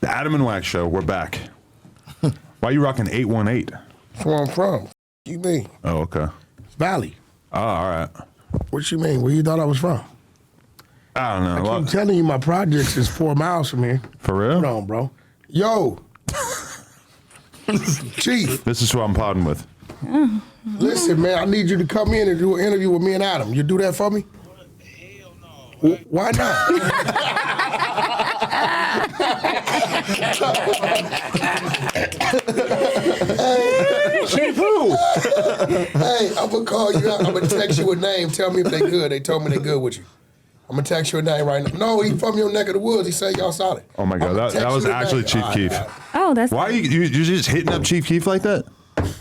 The Adam and Wack show, we're back. Why you rocking 818? That's where I'm from. You mean? Oh, okay. Valley. Oh, all right. What you mean? Where you thought I was from? I don't know. I keep telling you my projects is 4 miles from here. For real? Hold on, bro. Yo. Chief. This is who I'm podding with. Listen, man, I need you to come in and do an interview with me and Adam. You do that for me? Hell no. Why not? Chief who? Hey, I'm gonna call you out. I'm gonna text you a name. Tell me if they good. They told me they good with you. I'm gonna text you a name right now. No, he from your neck of the woods. He said y'all solid. Oh my God, that was actually Chief Keef. Oh, that's. Why are you just hitting up Chief Keef like that?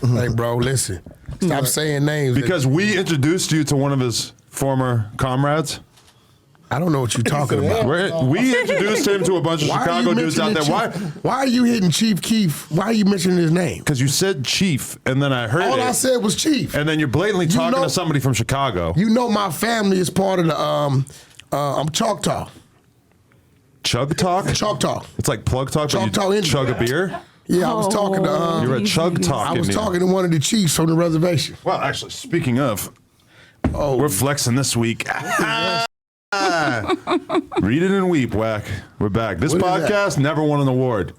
Hey, bro, listen. Stop saying names. Because we introduced you to one of his former comrades. I don't know what you're talking about. We introduced him to a bunch of Chicago dudes out there. Why are you hitting Chief Keef? Why are you mentioning his name? Because you said Chief, and then I heard All it. I said was Chief. And then you're blatantly talking to somebody from Chicago. You know my family is part of the Choctaw. Chug Talk? Choctaw. It's like plug talk, but Choctaw you Indian. chug a beer? Yeah, I was talking to. You're a Chug Talk. I was talking to one of the chiefs from the reservation. Well, actually, speaking of, we're flexing this week. Read it and weep, Wack. We're back. This podcast never won an award.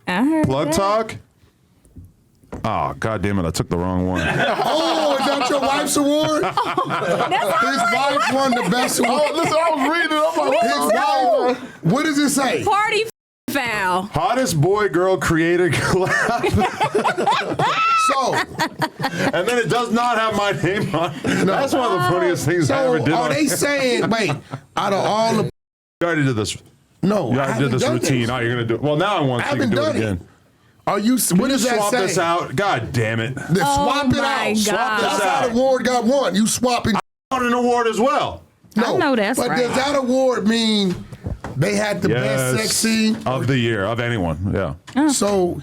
I heard Plug that. Talk? Oh, God damn it, I took the wrong one. Oh, is that your wife's award? His wife won the best award. Oh, listen, I was reading it. I'm like, His wife. What does it say? Party foul. Hottest boy girl creator collab. So, and then it does not have my name on it. That's one of the funniest things I ever did. Are they saying, wait, out of all the. You already did this. No, You I already haven't did this done routine. this. Oh, you're going to do it. Well, now I want you to do it again. Are you? What does that swap say? this out? God damn it. Swap it my out. God. Swap this That's out. how the award got won. You swapping. I won an award as well. No, I know that's but right. does that award mean they had the best sex scene of the year, of anyone? Yeah. So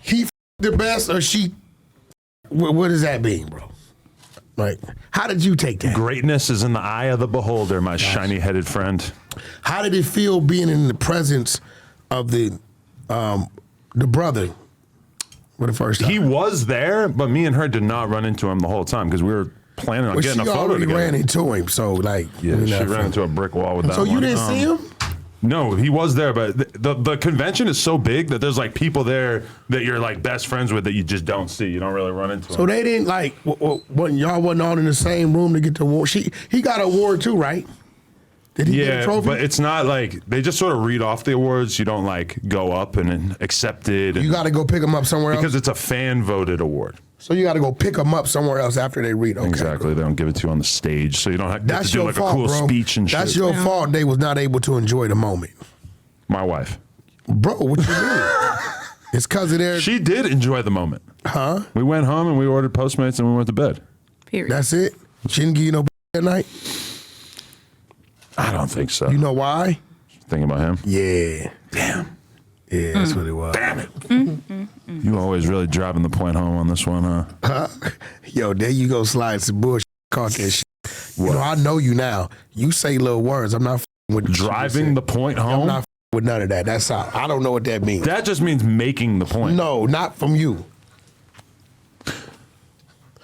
he the best or she? What does that mean, bro? Like, how did you take that? Greatness is in the eye of the beholder, my shiny-headed friend. How did it feel being in the presence of the brother for the first time? He was there, but me and her did not run into him the whole time because we were planning on getting a she photo already together. ran into him, so like, Yeah, she ran into a brick wall with that So one. you didn't see him? No, he was there, but the convention is so big that there's like people there that you're like best friends with that you just don't see. You don't really run into So them. they didn't like when y'all wasn't all in the same room to get the award. He got an award too, right? Did he get a trophy? But it's not like they just sort of read off the awards. You don't like go up and accept it. You got to go pick him up somewhere else? Because it's a fan voted award. So you got to go pick them up somewhere else after they read. Okay, Exactly. They don't give it to you on the stage, so you don't have That's to do your like fault, a cool bro. speech and shit. That's your fault. They was not able to enjoy the moment. My wife. Bro, what you mean? It's because of their. She did enjoy the moment. Huh? We went home and we ordered Postmates and we went to bed. Period. That's it? She didn't give you no that night? I don't think so. You know why? Thinking about him? Yeah. Damn. Yeah, that's what it was. Damn it. You always really driving the point home on this one, huh? Yo, there you go slide some bullshit. Caught that shit. You know, I know you now. You say little words. I'm not f***ing with Driving the point home? I'm not f***ing with none of that. That's how. I don't know what that means. That just means making the point. No, not from you.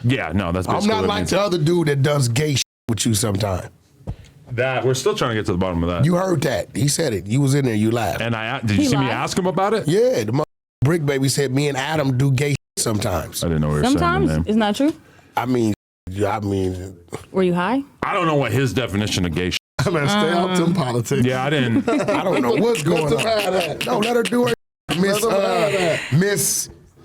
Yeah, no, that's basically I'm not what it like means. the other dude that does gay shit with you sometime. That we're still trying to get to the bottom of that. You heard that. He said it. You was in there. You laughed. And did you see me ask him about it? Yeah, the Brick Baby said me and Adam do gay shit sometimes. I didn't know we were saying the Sometimes name. it's not true. I mean, Were you high? I don't know what his definition of gay shit. I better stay out them politics. Yeah, I didn't. I don't know what's going on. No, let her do it.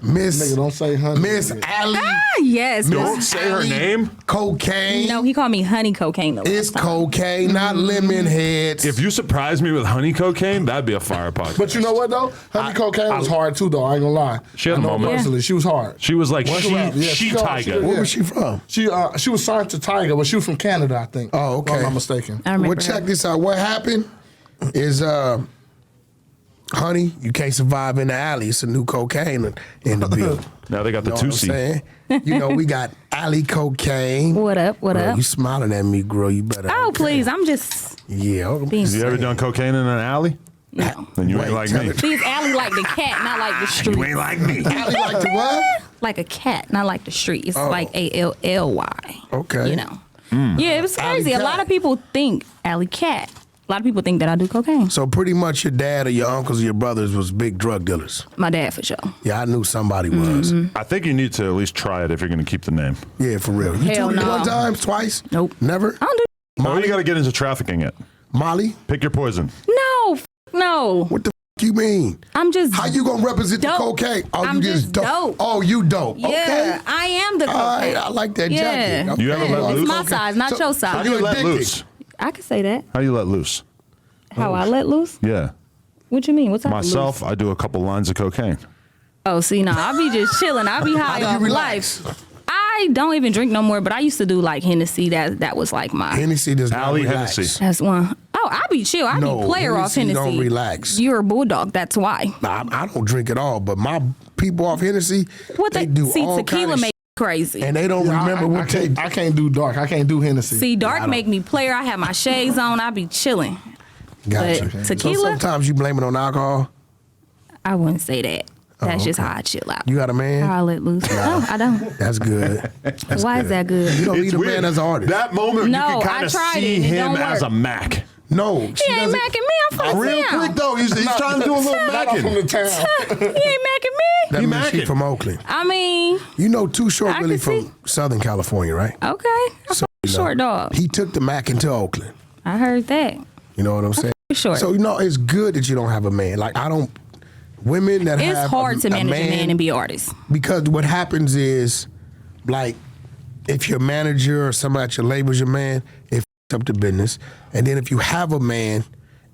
Miss Nigga, don't say honey. Miss Allie. Yes. Don't Miss- say her name. Cocaine. No, he called me honey cocaine though. It's cocaine, not lemon heads. If you surprise me with honey cocaine, that'd be a fire podcast. But you know what though? Honey cocaine was hard too though. I ain't gonna lie. She had I a know moment. personally, she was hard. She was like Yeah, she called- tiger. Where was she from? She was signed to Tiger, but she was from Canada, I think. Oh, okay. If I'm not mistaken. I remember. Well, check this out. What happened is, honey, you can't survive in the alley. It's a new cocaine in the building. Now they got the You know what I'm Tusi. saying? You know, we got alley cocaine. What up? What Girl, up? you smiling at me, girl. You better. Oh, please. I'm just Yeah. being Have you ever serious. done cocaine in an alley? No. Then you Wait, ain't like tell me. it. See, it's Allie like the cat, not like the street. You ain't like me. Allie like the what? Like a cat, not like the street. It's Oh. like ALLY. Okay. You know. Yeah, it was crazy. Alley A lot cat. of people think Allie cat. A lot of people think that I do cocaine. So pretty much your dad or your uncles or your brothers was big drug dealers. My dad for sure. Yeah, I knew somebody was. I think you need to at least try it if you're going to keep the name. Yeah, for real. You Hell told me no. one time, twice? Nope. Never? I don't do. Or you got to get into trafficking it. Molly? Pick your poison. No, no. What the f you mean? I'm just. How you gonna represent dope. the cocaine? Oh, I'm you just dope. Oh, you dope. Yeah, Okay. I am the All cocaine. right, I like that Yeah. jacket. You ever Okay. let It's loose? my size, not your How size. do you let addicted. loose? I could say that. How do you let loose? How I let loose? Yeah. What you mean? What's up? Myself, I do a couple lines of cocaine. Oh, see, nah, I be just chilling. I be How high do you off relax? life. I don't even drink no more, but I used to do like Hennessy. That was like my. Hennessy does not Allie relax. Hennessy. That's one. Oh, I be chill. I No, be player off Hennessy Hennessy. don't relax. You're a bulldog. That's why. Nah, I don't drink at all, but my people off Hennessy, What they they do see all tequila kind of make me crazy. and they don't remember what they. I can't do dark. I can't do Hennessy. See, dark don't- make me player. I have my shades on. I be chilling. Gotcha. But So tequila, sometimes you blame it on alcohol. I wouldn't say that. That's just okay. how I chill out. You got a man? How I let loose. No, I don't. That's good. That's Why good. is that good? You don't It's need a weird. man as an artist. That moment, No, you can I kind of tried see it. It him don't as a work. Mac. No, she He ain't doesn't. macking me. I'm from the Real town. quick, though, he's trying to do a little Not from the macking. town. He ain't macking me. That He means she macking. from Oakland. I mean, You know, Too Short I really can from Southern California, right? okay. I So, you know, short dog. He took the Mac into Oakland. I heard that. You know what I'm saying? Short. So, you know, it's good that you don't have a man. Like, I don't. Women that It's have hard to a manage a man and be an artist. because what happens is, like, if your manager or somebody at your label's your man, it f***s up the business. And then if you have a man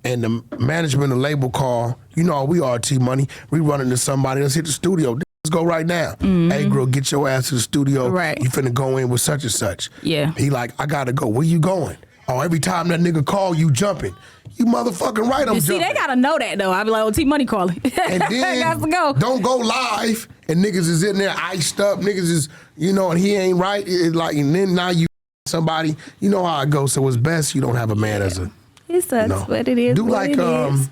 and the management and label call, you know, we RT money, we run into somebody, let's hit the studio. Let's go right now. Hey, girl, get your ass to the studio. Right. You finna go in with such and such. Yeah. He like, I gotta go. Where you going? Oh, every time that nigga call, you jumping. You motherfucking right, I'm You see, jumping. they gotta know that though. I be like, oh, T Money calling. And I then got to go. don't go live and niggas is in there iced up. Niggas is, you know, and he ain't right. It's like, and then now you somebody, you know how it goes. So it's best you don't have a man as a, It sucks, no. but it is Do what like, it is.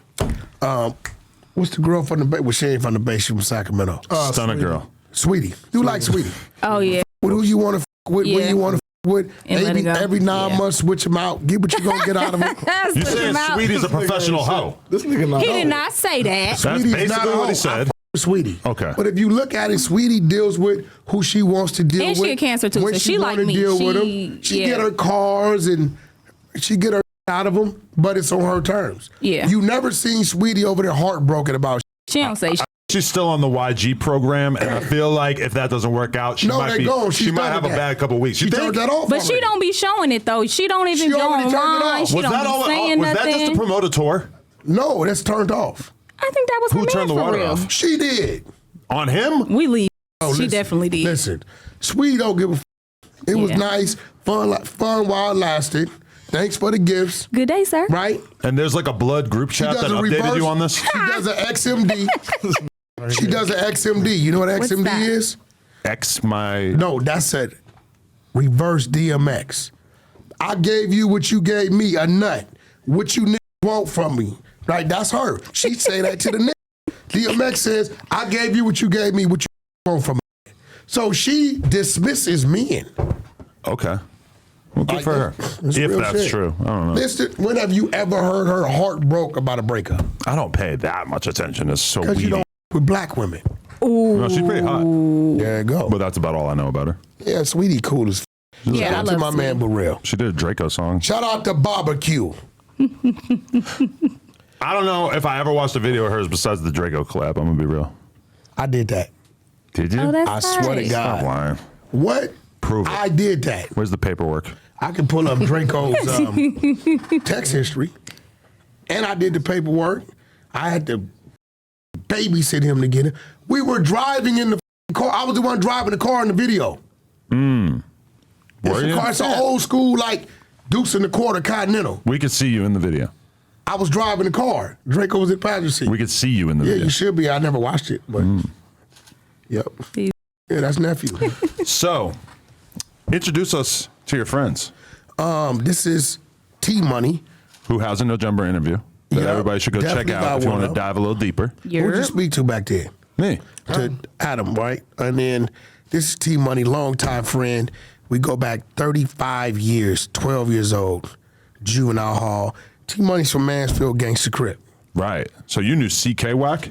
what's the girl from the Bay? Well, she ain't from the Bay. She from Sacramento. Stunner girl. Sweetie. Do like Sweetie. Oh yeah. With who you want to with, Yeah. when you want to with. And let it go. Every 9 Yeah. months, switch them out. Get what you gonna get out of them. That's You what saying him out. Sweetie's a professional This nigga hoe? This nigga not. He did not say that. That's Sweetie's not basically a what he hoe. said. Sweetie. Okay. But if you look at it, Sweetie deals with who she wants to deal And with. she a Cancer too, when so she wanna like me. Deal with She- them. She yeah. get her cars and she get her out of them, but it's on her terms. Yeah. You never seen Sweetie over there heartbroken about. She don't say shit. She's still on the YG program, and I feel like if that doesn't work out, she No, might they be. gone. She She's might done have with a that. bad couple weeks. She You turned think? that off. But she already. don't be showing it though. She don't even She go already turned it online. off. She Was don't that be all? saying Was nothing. that just to promote a tour No, that's turned off. I think that was Who her turned man the for water real. off? She did. on him? We leave. Oh, She listen, definitely did. Listen, Sweetie don't give a. It was Yeah. nice, fun while it lasted. Thanks for the gifts, Good day, sir. right? And there's like a blood group She chat does that a updated reverse. you on this. She does an XMD. She does an XMD. You know what What's XMD that? is? X my. No, that's a reverse DMX. I gave you what you gave me, a nut. What you niggas want from me. Right? That's her. She say that to the nigga. DMX says, I gave you what you gave me, what you want from me. So she dismisses men. Okay. Well, good Like, for her. that's If real that's shit. true. I don't know. Listen, when have you ever heard her heart broke about a breakup? I don't pay that much attention. It's so Because you weedy. don't with black women. No, she's pretty hot. There you go. But that's about all I know about her. Yeah, Sweetie cool as Yeah, I Shout out to love my Sweetie. man Burrell. She did a Draco song. Shout out to Barbecue. I don't know if I ever watched a video of hers besides the Draco collab. I'm gonna be real. I did that. Did you? Oh, that's I swear to nice. God. Stop lying. What? Prove it. I did that. Where's the paperwork? I can pull up Draco's text history. And I did the paperwork. I had to babysit him to get it. We were driving in the car. I was the one driving the car in the video. It's Were a you? car. It's an old school, like, Deuce in the Quarter Continental. We could see you in the video. I was driving the car. Draco was in the passenger seat. We could see you in the Yeah, video. you should be. I never watched it, but yep. He- Yeah, that's nephew. So, introduce us to your friends This is T Money. who has a November interview. that Yep, everybody should go check definitely out got if you one want to of 'em. dive a little deeper. Who'd you speak to back then? Me. To Adam, right? And then this is T Money, longtime friend. We go back 35 years, 12 years old, juvenile hall. T Money's from Mansfield Gangster Crip. Right. So you knew CK Wack?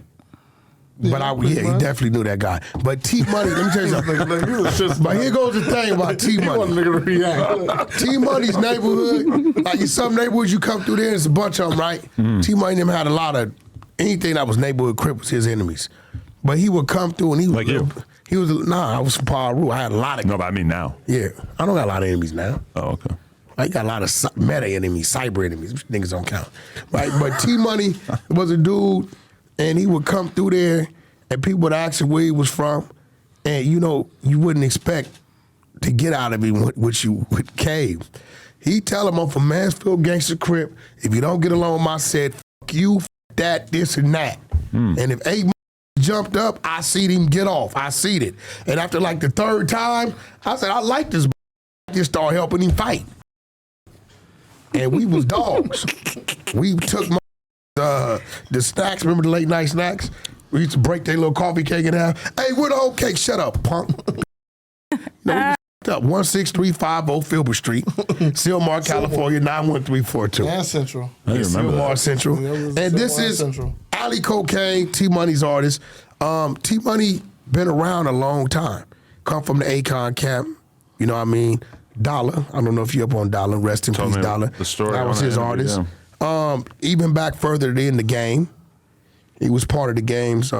But he definitely knew that guy. But T Money, let me tell you something. But here goes the thing about T Money. T Money's neighborhood, like in some neighborhoods you come through there, there's a bunch of them, right? T Money them had a lot of anything that was neighborhood Crip was his enemies. But he would come through and he was Like you? He was I was from Paul. I had a lot of No, but I mean now. Yeah, I don't got a lot of enemies now. Oh, okay. I got a lot of meta enemies, cyber enemies. Which niggas don't count, right? But T Money was a dude, and he would come through there, and people would ask him where he was from, and you wouldn't expect to get out of him what you would cave. He tell him I'm from Mansfield Gangster Crip. If you don't get along with my set, fuck you, fuck that, this and that. And if 8 jumped up, I seen him get off. I seen it. And after like the third time, I said, I like this. I just started helping him fight. And we was dogs. We took the snacks, remember the late night snacks? We used to break their little coffee cake in half. Hey, where the whole cake? Shut up, punk. No, we up 16350 Filbert Street, Silmar, California, 91342. And Central. I didn't remember Silmar that. Central. Yeah, it was And this Silmar is Central. Ali Cocaine, T Money's artist. T Money been around a long time. Come from the Akon camp, you know what I mean? Dollar, I don't know if you're up on Dollar, rest in Told peace, me Dollar. the story That was on his the artist. interview, Even back further in the game, he was part of the game's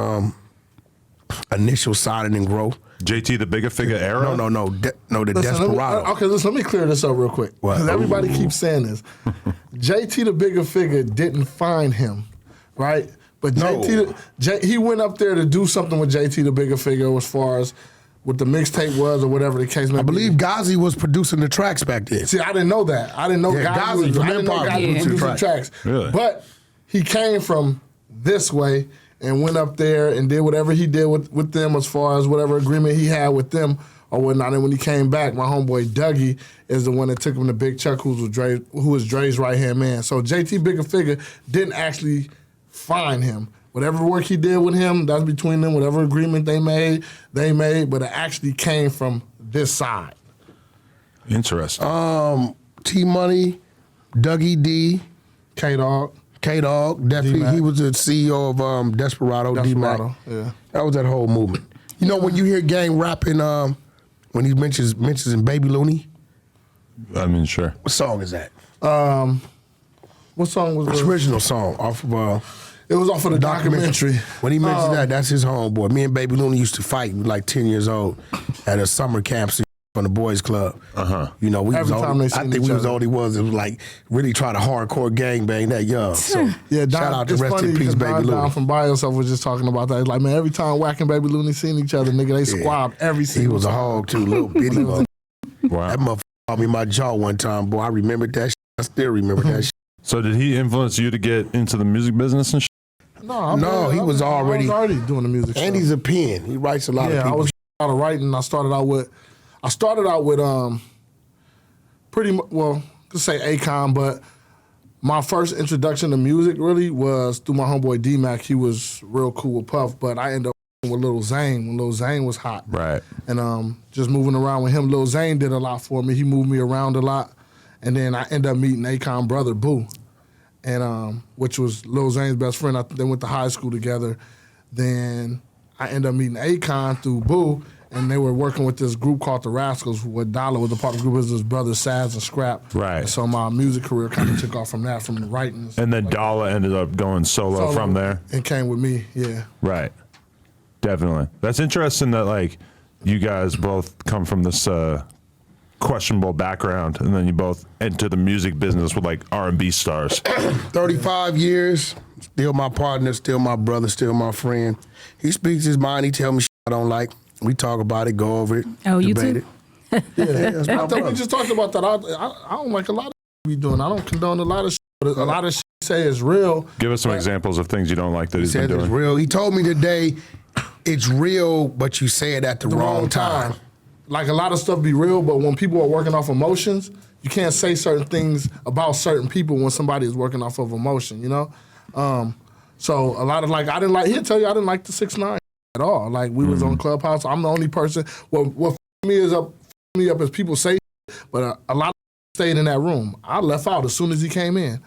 initial signing and growth. JT the Bigga Figga era? No, the Listen, Desperado. let me clear this up real quick. What? Because everybody keeps saying this. JT the Bigga Figga didn't find him, right? But No. he went up there to do something with JT the Bigga Figga as far as what the mixtape was or whatever the case may be. I believe Ghazi was producing the tracks back then. See, I didn't know that. I didn't know Yeah, Ghazi was from I didn't know Empire Ghazi was produced the producing tracks. Really? But he came from this way and went up there and did whatever he did with them as far as whatever agreement he had with them or whatnot. And when he came back, my homeboy Dougie is the one that took him to Big Chuck, who was Dre's right-hand man. So JT Bigga Figga didn't actually find him. Whatever work he did with him, that's between them. Whatever agreement they made, but it actually came from this side. Interesting. T Money, Dougie D, K-Dog. K-Dog, definitely. D-Mac. He was the CEO of Desperado, D-Mac. Yeah. That was that whole movement. You know, when you hear Gang rapping, when he mentions in Baby Looney, I mean, sure. what song is that? What song was It's it? original song off of It was off of the documentary. When he mentions that's his homeboy. Me and Baby Looney used to fight. We were like 10 years old at a summer camp from the boys club. You know, we Every was time they I seen think each we was the other. only ones that was like really trying to hardcore gangbang that young. So Yeah, shout out to it's rest funny in peace, because Baby Don Looney. from By Yourself was just talking about that. He's like, man, every time Wack and Baby Looney seen each other, nigga, they squab every He single was a time. hog too, little bitty mother. Wow. That motherfucker called me my jaw one time, boy. I remembered that shit. I still remember that shit. So did he influence you to get into the music business and shit? No, he was already doing the music. And stuff. he's a pen. He writes a lot of Yeah, I people. was out of writing. I started out with pretty much, well, let's say Akon, but my first introduction to music really was through my homeboy D-Mac. He was real cool with Puff, but I ended up with Lil Zane when Lil Zane was hot. Right. And just moving around with him. Lil Zane did a lot for me. He moved me around a lot. And then I ended up meeting Akon brother, Boo, and which was Lil Zane's best friend. They went to high school together. Then I ended up meeting Akon through Boo, and they were working with this group called The Rascals, where Dollar was a part of the group with his brothers Saz and Scrap. Right. And so my music career kind of took off from that, from the writing. And then Dollar ended up going solo from there. And came with me, yeah. Right. Definitely. That's interesting that like you guys both come from this questionable background and then you both enter the music business with like R&B stars. 35 years, still my partner, still my brother, still my friend. He speaks his mind. He tell me shit I don't like. We talk about it, go over it, Oh, you debate too? it. Yeah, that's my I think we brother. just talked about that. I don't like a lot of we doing. I don't condone a lot of shit, but a lot of shit say is real. Give us some examples of things you don't like that he's been Said it's doing. real. He told me today, it's real, but you say it at the wrong time. Like a lot of stuff be real, but when people are working off emotions, you can't say certain things about certain people when somebody is working off of emotion, you know? So a lot of I didn't like. He'll tell you I didn't like the 6ix9ine at all. Like we was on Clubhouse. I'm the only person. What me up as people say, but a lot of stayed in that room. I left out as soon as he came in. You know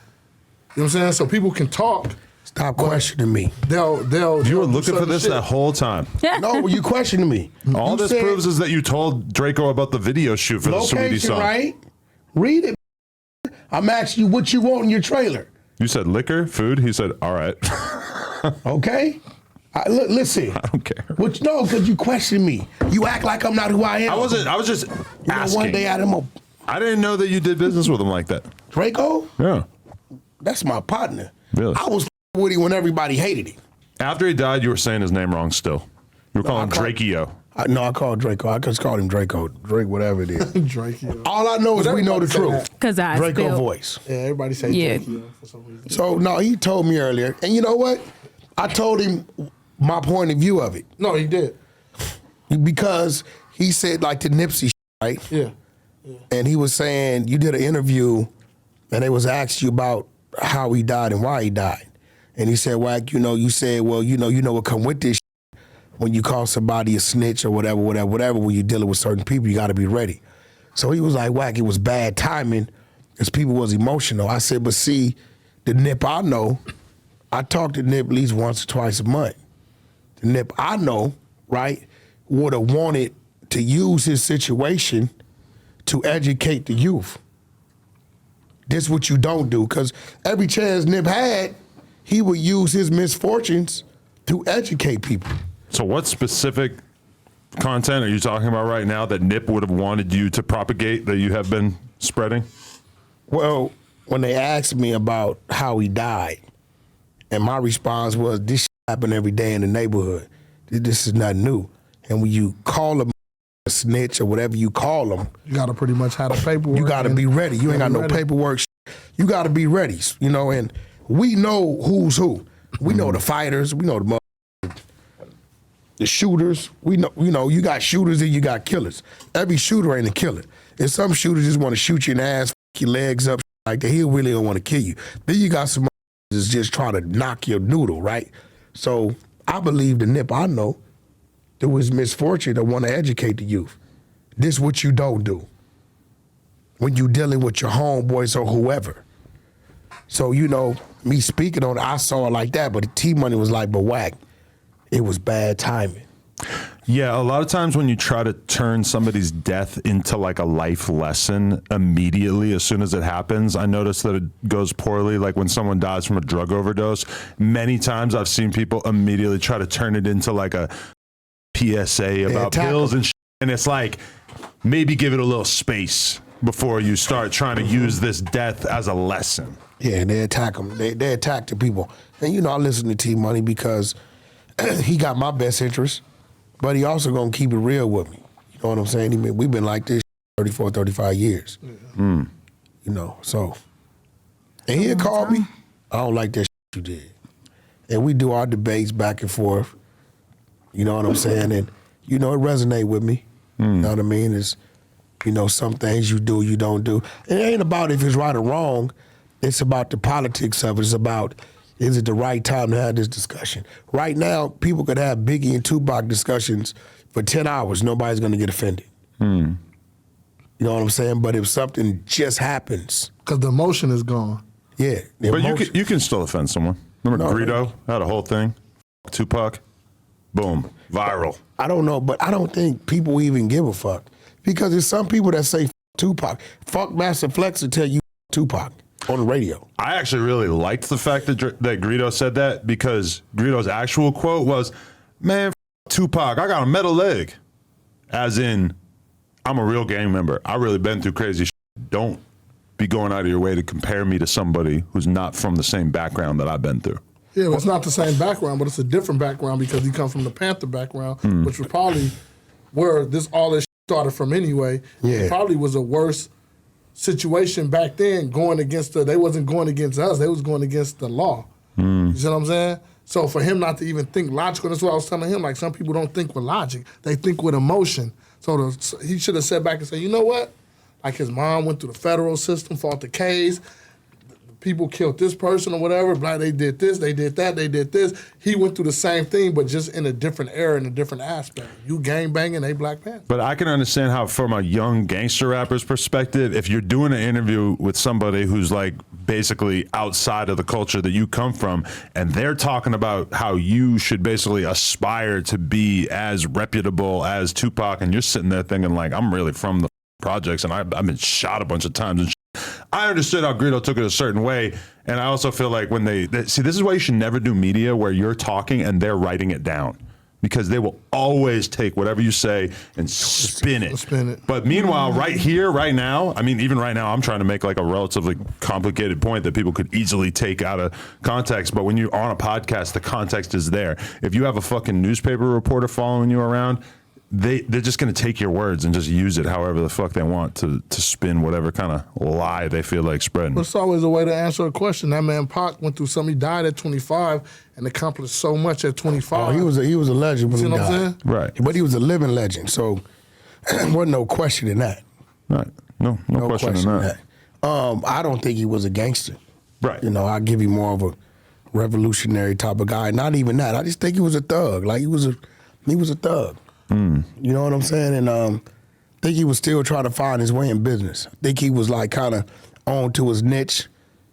what I'm saying? So people can talk. Stop questioning me. You were looking for this that whole time. No, you questioning me. All You this said proves is that you told Draco about the video shoot for the Sweetie location, song. right? Read it. I'm asking you what you want in your trailer. You said liquor, food. He said, all right. Okay? Listen. I don't care. No, because you question me. You act like I'm not who I am. I was just asking. One day I didn't know that you did business with him like that. Draco? Yeah. That's my partner. Really? I was with him when everybody hated him. After he died, you were saying his name wrong still. You were calling him Drakeo. I called Draco. I just called him Draco. Drake, whatever it is. Drakeo. All I know is we know the truth. Because I Draco spelled- voice. Yeah, everybody say Yeah. Drakeo for some reason. So, no, he told me earlier. And you know what? I told him my point of view of it. No, he did. Because he said, like, the Nipsey right? Yeah. And he was saying, you did an interview, and they was asked you about how he died and why he died. And he said, Wack, you said, well, you know what come with this when you call somebody a snitch or whatever, when you're dealing with certain people, you got to be ready. So he was like, Wack, it was bad timing because people was emotional. I said, but see, the Nip I know, I talk to Nip at least once or twice a month. The Nip I know, right, would have wanted to use his situation to educate the youth. This what you don't do, because every chance Nip had, he would use his misfortunes to educate people. So what specific content are you talking about right now that Nip would have wanted you to propagate that you have been spreading? Well, when they asked me about how he died, and my response was, this shit happen every day in the neighborhood. This is nothing new. And when you call him a snitch or whatever you call him, You got to pretty much have the paperwork. you got to be ready. You ain't got no ready. paperwork. You got to be ready, and we know who's who. We know the fighters. We know the shooters. We know, you got shooters and you got killers. Every shooter ain't a killer. And some shooters just want to shoot you in the ass, f your legs up, like that. He really don't want to kill you. Then you got some that's just trying to knock your noodle, right? So I believe the Nip I know, through his misfortune, to want to educate the youth. This what you don't do when you dealing with your homeboys or whoever. So, me speaking on it, I saw it like that, but the T-Money was like, but Wack, it was bad timing. Yeah, a lot of times when you try to turn somebody's death into like a life lesson immediately as soon as it happens, I notice that it goes poorly. Like when someone dies from a drug overdose, many times I've seen people immediately try to turn it into like a PSA about pills and shit. And it's like, maybe give it a little space before you start trying to use this death as a lesson. Yeah, they attack them. They attack the people. And I listen to T-Money because he got my best interest, but he also gonna keep it real with me. You know what I'm saying? We've been like this 34, 35 years. Yeah. So. And he'll call me, I don't like that shit you did. And we do our debates back and forth. You know what I'm saying? And, it resonate with me. You know what I mean? It's, some things you do, you don't do. It ain't about if it's right or wrong. It's about the politics of it. It's about, is it the right time to have this discussion? Right now, people could have Biggie and Tupac discussions for 10 hours. Nobody's going to get offended. You know what I'm saying? But if something just happens. Because the emotion is gone. Yeah. But you can still offend someone. Remember Greedo had a whole thing? Tupac? Boom. Viral. I don't know, but I don't think people even give a fuck. Because there's some people that say Tupac. Fuck Master Flex will tell you Tupac on the radio. I actually really liked the fact that Greedo said that, because Greedo's actual quote was, man, Tupac, I got a metal leg. As in, I'm a real gang member. I really been through crazy shit. Don't be going out of your way to compare me to somebody who's not from the same background that I've been through. Yeah, it's not the same background, but it's a different background because he comes from the Panther background, which was probably where all this started from anyway. Yeah. It probably was a worse situation back then going against they wasn't going against us, they was going against the law. You see what I'm saying? So for him not to even think logical, that's what I was telling him, like some people don't think with logic, they think with emotion. So he should have sat back and said, you know what? Like his mom went through the federal system, fought the case. people killed this person or whatever. Black, they did this, they did that, they did this. He went through the same thing, but just in a different era, in a different aspect. You gang banging, they Black Panther. But I can understand how, from a young gangster rapper's perspective, if you're doing an interview with somebody who's like basically outside of the culture that you come from, and they're talking about how you should basically aspire to be as reputable as Tupac, and you're sitting there thinking like, I'm really from the projects, and I've been shot a bunch of times and I understood how Greedo took it a certain way, and I also feel like when they see, this is why you should never do media where you're talking and they're writing it down, because they will always take whatever you say and spin it. But meanwhile, right here, right now, I mean, even right now, I'm trying to make like a relatively complicated point that people could easily take out of context. But when you're on a podcast, the context is there. If you have a fucking newspaper reporter following you around, they're just going to take your words and just use it however the fuck they want to spin whatever kind of lie they feel like spreading. But it's always a way to answer a question. That man Pac went through something. He died at 25 and accomplished so much at 25. Oh, he was a legend when See he what I'm died. saying? Right. But he was a living legend, so wasn't no question in that. Right. No question in that. I don't think he was a gangster. Right. You know, I give you more of a revolutionary type of guy. Not even that. I just think he was a thug. Like he was a thug. You know what I'm saying? And I think he was still trying to find his way in business. I think he was like kind of on to his niche,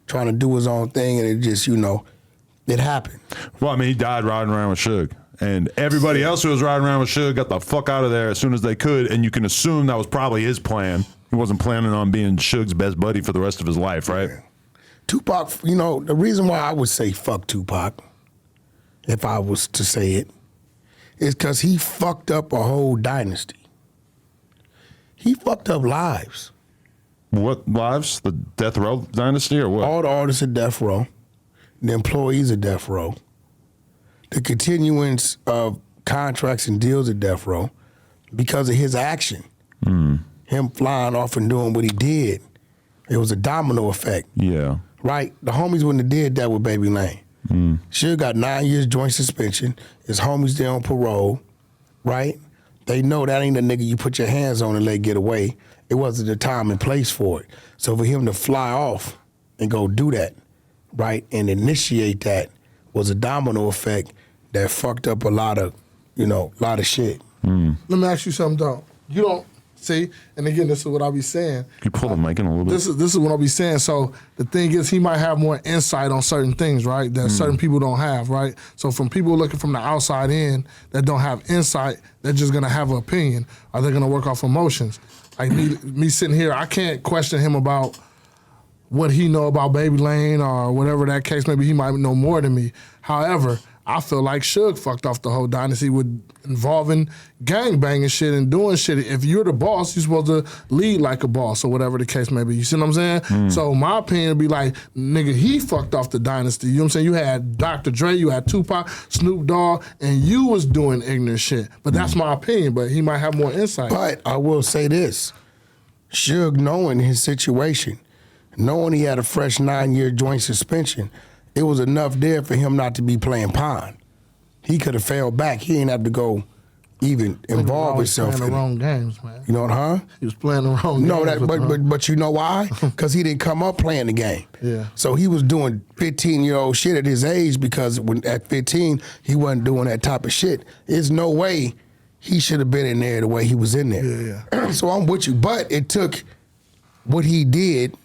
trying to do his own thing, and it just, you know, it happened. Well, I mean, he died riding around with Suge. And everybody else who was riding around with Suge got the fuck out of there as soon as they could, and you can assume that was probably his plan. He wasn't planning on being Suge's best buddy for the rest of his life, right? Yeah. Tupac, you know, the reason why I would say fuck Tupac, if I was to say it, is because he fucked up a whole dynasty. He fucked up lives. What lives? The Death Row dynasty or what? All the artists at Death Row, the employees at Death Row, the continuance of contracts and deals at Death Row because of his action. Him flying off and doing what he did. It was a domino effect. Yeah. Right? The homies wouldn't have did that with Baby Lane. Suge got 9 years joint suspension. His homies there on parole, right? They know that ain't the nigga you put your hands on and let get away. It wasn't the time and place for it. So for him to fly off and go do that, right, and initiate that was a domino effect that fucked up a lot of shit. Let me ask you something, though. You don't see, and again, this is what I'll be saying. Can you pull the mic in a little bit? This is what I'll be saying. So the thing is, he might have more insight on certain things, right? That certain people don't have, right? So from people looking from the outside in that don't have insight, they're just gonna have an opinion, or they're gonna work off emotions. Like me sitting here, I can't question him about what he know about Baby Lane or whatever that case. Maybe he might know more than me. However, I feel like Suge fucked off the whole dynasty with involving gang banging shit and doing shit. If you're the boss, you're supposed to lead like a boss or whatever the case may be. You see what I'm saying? So my opinion would be like, nigga, he fucked off the dynasty. You know what I'm saying? You had Dr. Dre, you had Tupac, Snoop Dogg, and you was doing ignorant shit. But that's my opinion, but he might have more insight. But I will say this, Suge knowing his situation, knowing he had a fresh 9-year joint suspension, it was enough there for him not to be playing pawn. He could have fell back. He didn't have to go even involve himself playing in the it. wrong games, man. You know what, huh? He was playing the wrong No, games. but you know why? Because he didn't come up playing the game. Yeah. So he was doing 15-year-old shit at his age because at 15, he wasn't doing that type of shit. There's no way he should have been in there the way he was in there. Yeah. So I'm with you. But it took what he did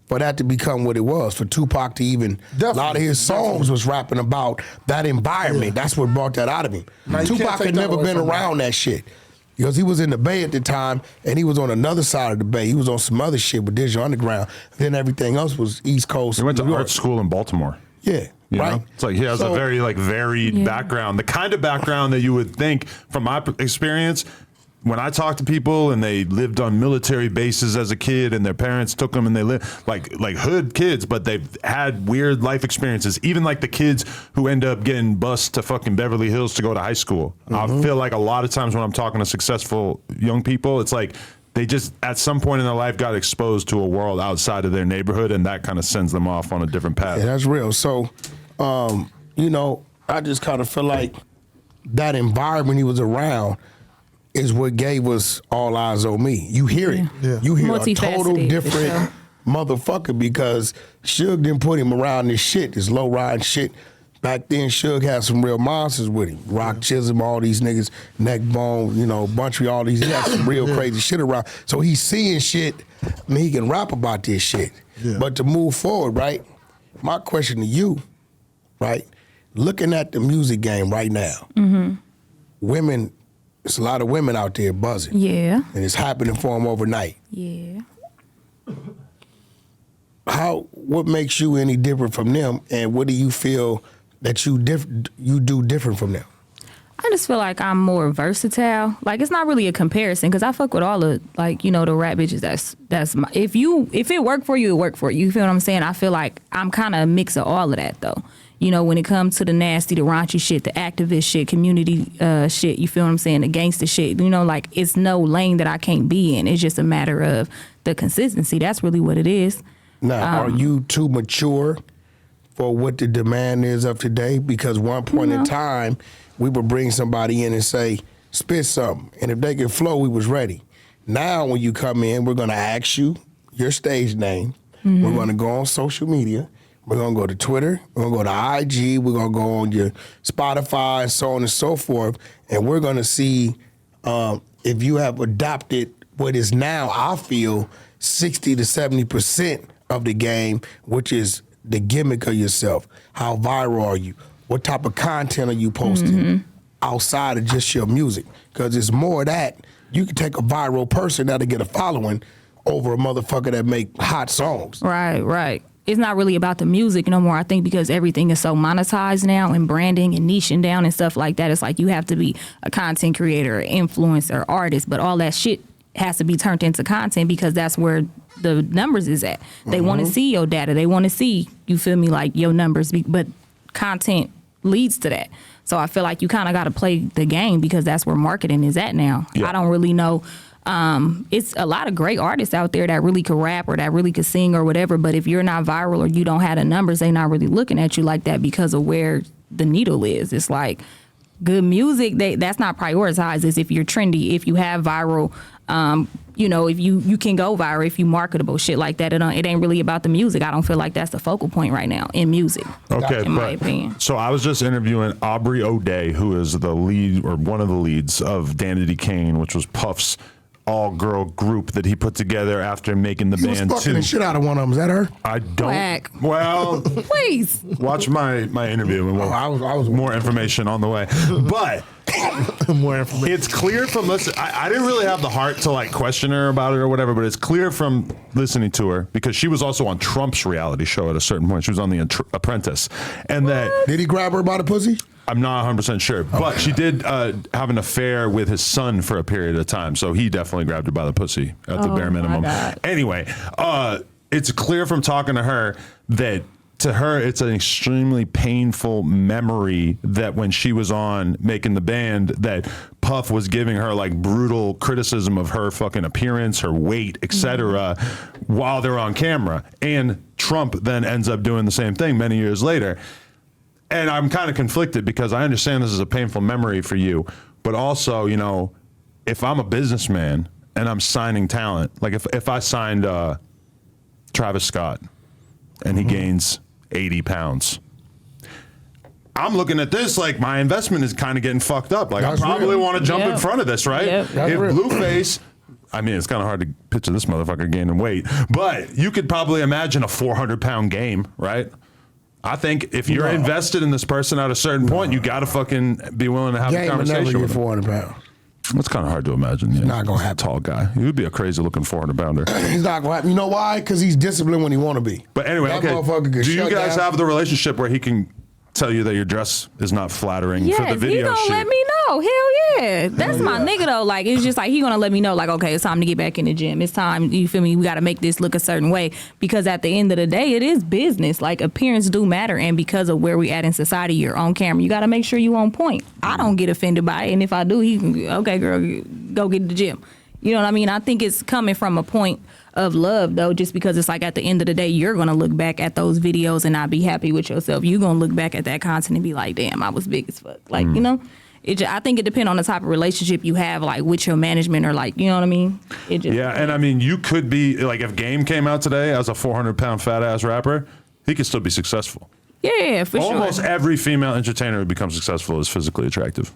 for that to become what it was, for Tupac to even, a lot of his songs was rapping about that environment. Yeah. That's what brought that out of him. Now, you can't Tupac take had that never away been from around that shit. Because he was in the Bay at the time, and he was on another side of the Bay. He was on some other shit with Digital Underground. Then everything else was East Coast. He went to New York. art school in Baltimore. Yeah, You right. know? It's like he has a very varied background. The kind of background that you would think, from my experience, when I talk to people and they lived on military bases as a kid and their parents took them and they lived like hood kids, but they've had weird life experiences. Even like the kids who end up getting bused to fucking Beverly Hills to go to high school. I feel like a lot of times when I'm talking to successful young people, it's like they just at some point in their life got exposed to a world outside of their neighborhood, and that kind of sends them off on a different path. Yeah, that's real. So, you know, I just kind of feel like that environment he was around is what gave us All Eyes on Me. You hear it. Yeah. You hear a Multifaceted, total for different sure. motherfucker because Suge didn't put him around this shit, this low riding shit. Back then, Suge had some real monsters with him. Rock Chisholm, all these niggas, Neckbone, Buntry, all these. He had some real crazy shit around. So he's seeing shit. I mean, he can rap about this shit. Yeah. But to move forward, right, my question to you, right, looking at the music game right now, women, there's a lot of women out there buzzing. Yeah. And it's happening for them overnight. Yeah. What makes you any different from them, and what do you feel that you do different from them? I just feel like I'm more versatile. Like, it's not really a comparison because I fuck with all the, like, the rap bitches. That's my, if it worked for you, it worked for you. You feel what I'm saying? I feel like I'm kind of a mix of all of that, though. When it comes to the nasty, the raunchy shit, the activist shit, community shit, you feel what I'm saying? The gangster shit, like, it's no lane that I can't be in. It's just a matter of the consistency. That's really what it is. Now, are you too mature for what the demand is of today? Because one point in time, we would bring somebody in and say, spit something. And if they could flow, we was ready. Now, when you come in, we're going to ask you your stage name. We're going to go on social media. We're going to go to Twitter. We're going to go to IG. We're going to go on your Spotify and so on and so forth. And we're going to see if you have adopted what is now, I feel, 60 to 70% of the game, which is the gimmick of yourself. How viral are you? What type of content are you posting outside of just your music? Because it's more of that. You can take a viral person that'll get a following over a motherfucker that make hot songs. Right. It's not really about the music no more, I think, because everything is so monetized now and branding and niching down and stuff like that. It's like you have to be a content creator, influencer, artist, but all that shit has to be turned into content because that's where the numbers is at. They want to see your data. They want to see, you feel me, like your numbers, but content leads to that. So I feel like you kind of got to play the game because that's where marketing is at now. Yeah. I don't really know. It's a lot of great artists out there that really could rap or that really could sing or whatever, but if you're not viral or you don't have the numbers, they're not really looking at you like that because of where the needle is. It's like good music, that's not prioritized. It's if you're trendy, if you have viral, if you can go viral, if you marketable, shit like that. It ain't really about the music. I don't feel like that's the focal point right now in music. Okay, in my opinion. So I was just interviewing Aubrey O'Day, who is the lead or one of the leads of Danity Kane, which was Puff's all-girl group that he put together after making the He band was fucking the shit out of one of them. Is that her? I don't. Whack. Well, Please. watch my interview. And I was more information on the way. But More information. it's clear from listening. I didn't really have the heart to like question her about it or whatever, but it's clear from listening to her because she was also on Trump's reality show at a certain point. She was on The Apprentice, and that Did he grab her by the pussy? I'm not 100% sure, but she did have an affair with his son for a period of time, so he definitely grabbed her by the pussy at the bare minimum. Anyway, it's clear from talking to her that to her it's an extremely painful memory that when she was on making the band that Puff was giving her like brutal criticism of her fucking appearance, her weight, etc. While they're on camera, and Trump then ends up doing the same thing many years later. And I'm kind of conflicted because I understand this is a painful memory for you, but also, if I'm a businessman and I'm signing talent, like if I signed Travis Scott and he gains 80 pounds, I'm looking at this like my investment is kind of getting fucked up. Like That's I probably real. want to jump in front of this, right? Yep. That's If real. Blueface, I mean, it's kind of hard to picture this motherfucker gaining weight, but you could probably imagine a 400-pound game, right? I think if you're invested in this person at a certain point, you got to fucking be willing to have a Game will never conversation get with him. 400 pounds. That's kind of hard to imagine. Yeah. not gonna happen. Tall guy. He would be a crazy looking 400-pounder. He's not going to happen. You know why? Because he's disciplined when he want to be. But anyway, That okay. motherfucker could Do you shut guys down. have the relationship where he can tell you that your dress is not flattering for the Yes, he video gonna shoot? let me know. Hell yeah. That's my nigga though. Like, it's just like he gonna let me know, like, okay, it's time to get back in the gym. It's time, you feel me? We gotta make this look a certain way. Because at the end of the day, it is business. Like, appearance do matter. And because of where we at in society, you're on camera. You gotta make sure you on point. I don't get offended by it. And if I do, he can, okay, girl, go get to the gym. You know what I mean? I think it's coming from a point of love, though, just because it's like at the end of the day, you're going to look back at those videos and not be happy with yourself. You're going to look back at that content and be like, damn, I was big as fuck. Like, I think it depends on the type of relationship you have, like with your management or like, you know what I mean? It just, Yeah, and I mean, you could be like, if Game came out today as a 400-pound fat ass rapper, he could still be successful. Yeah, for sure. Almost every female entertainer who becomes successful is physically attractive.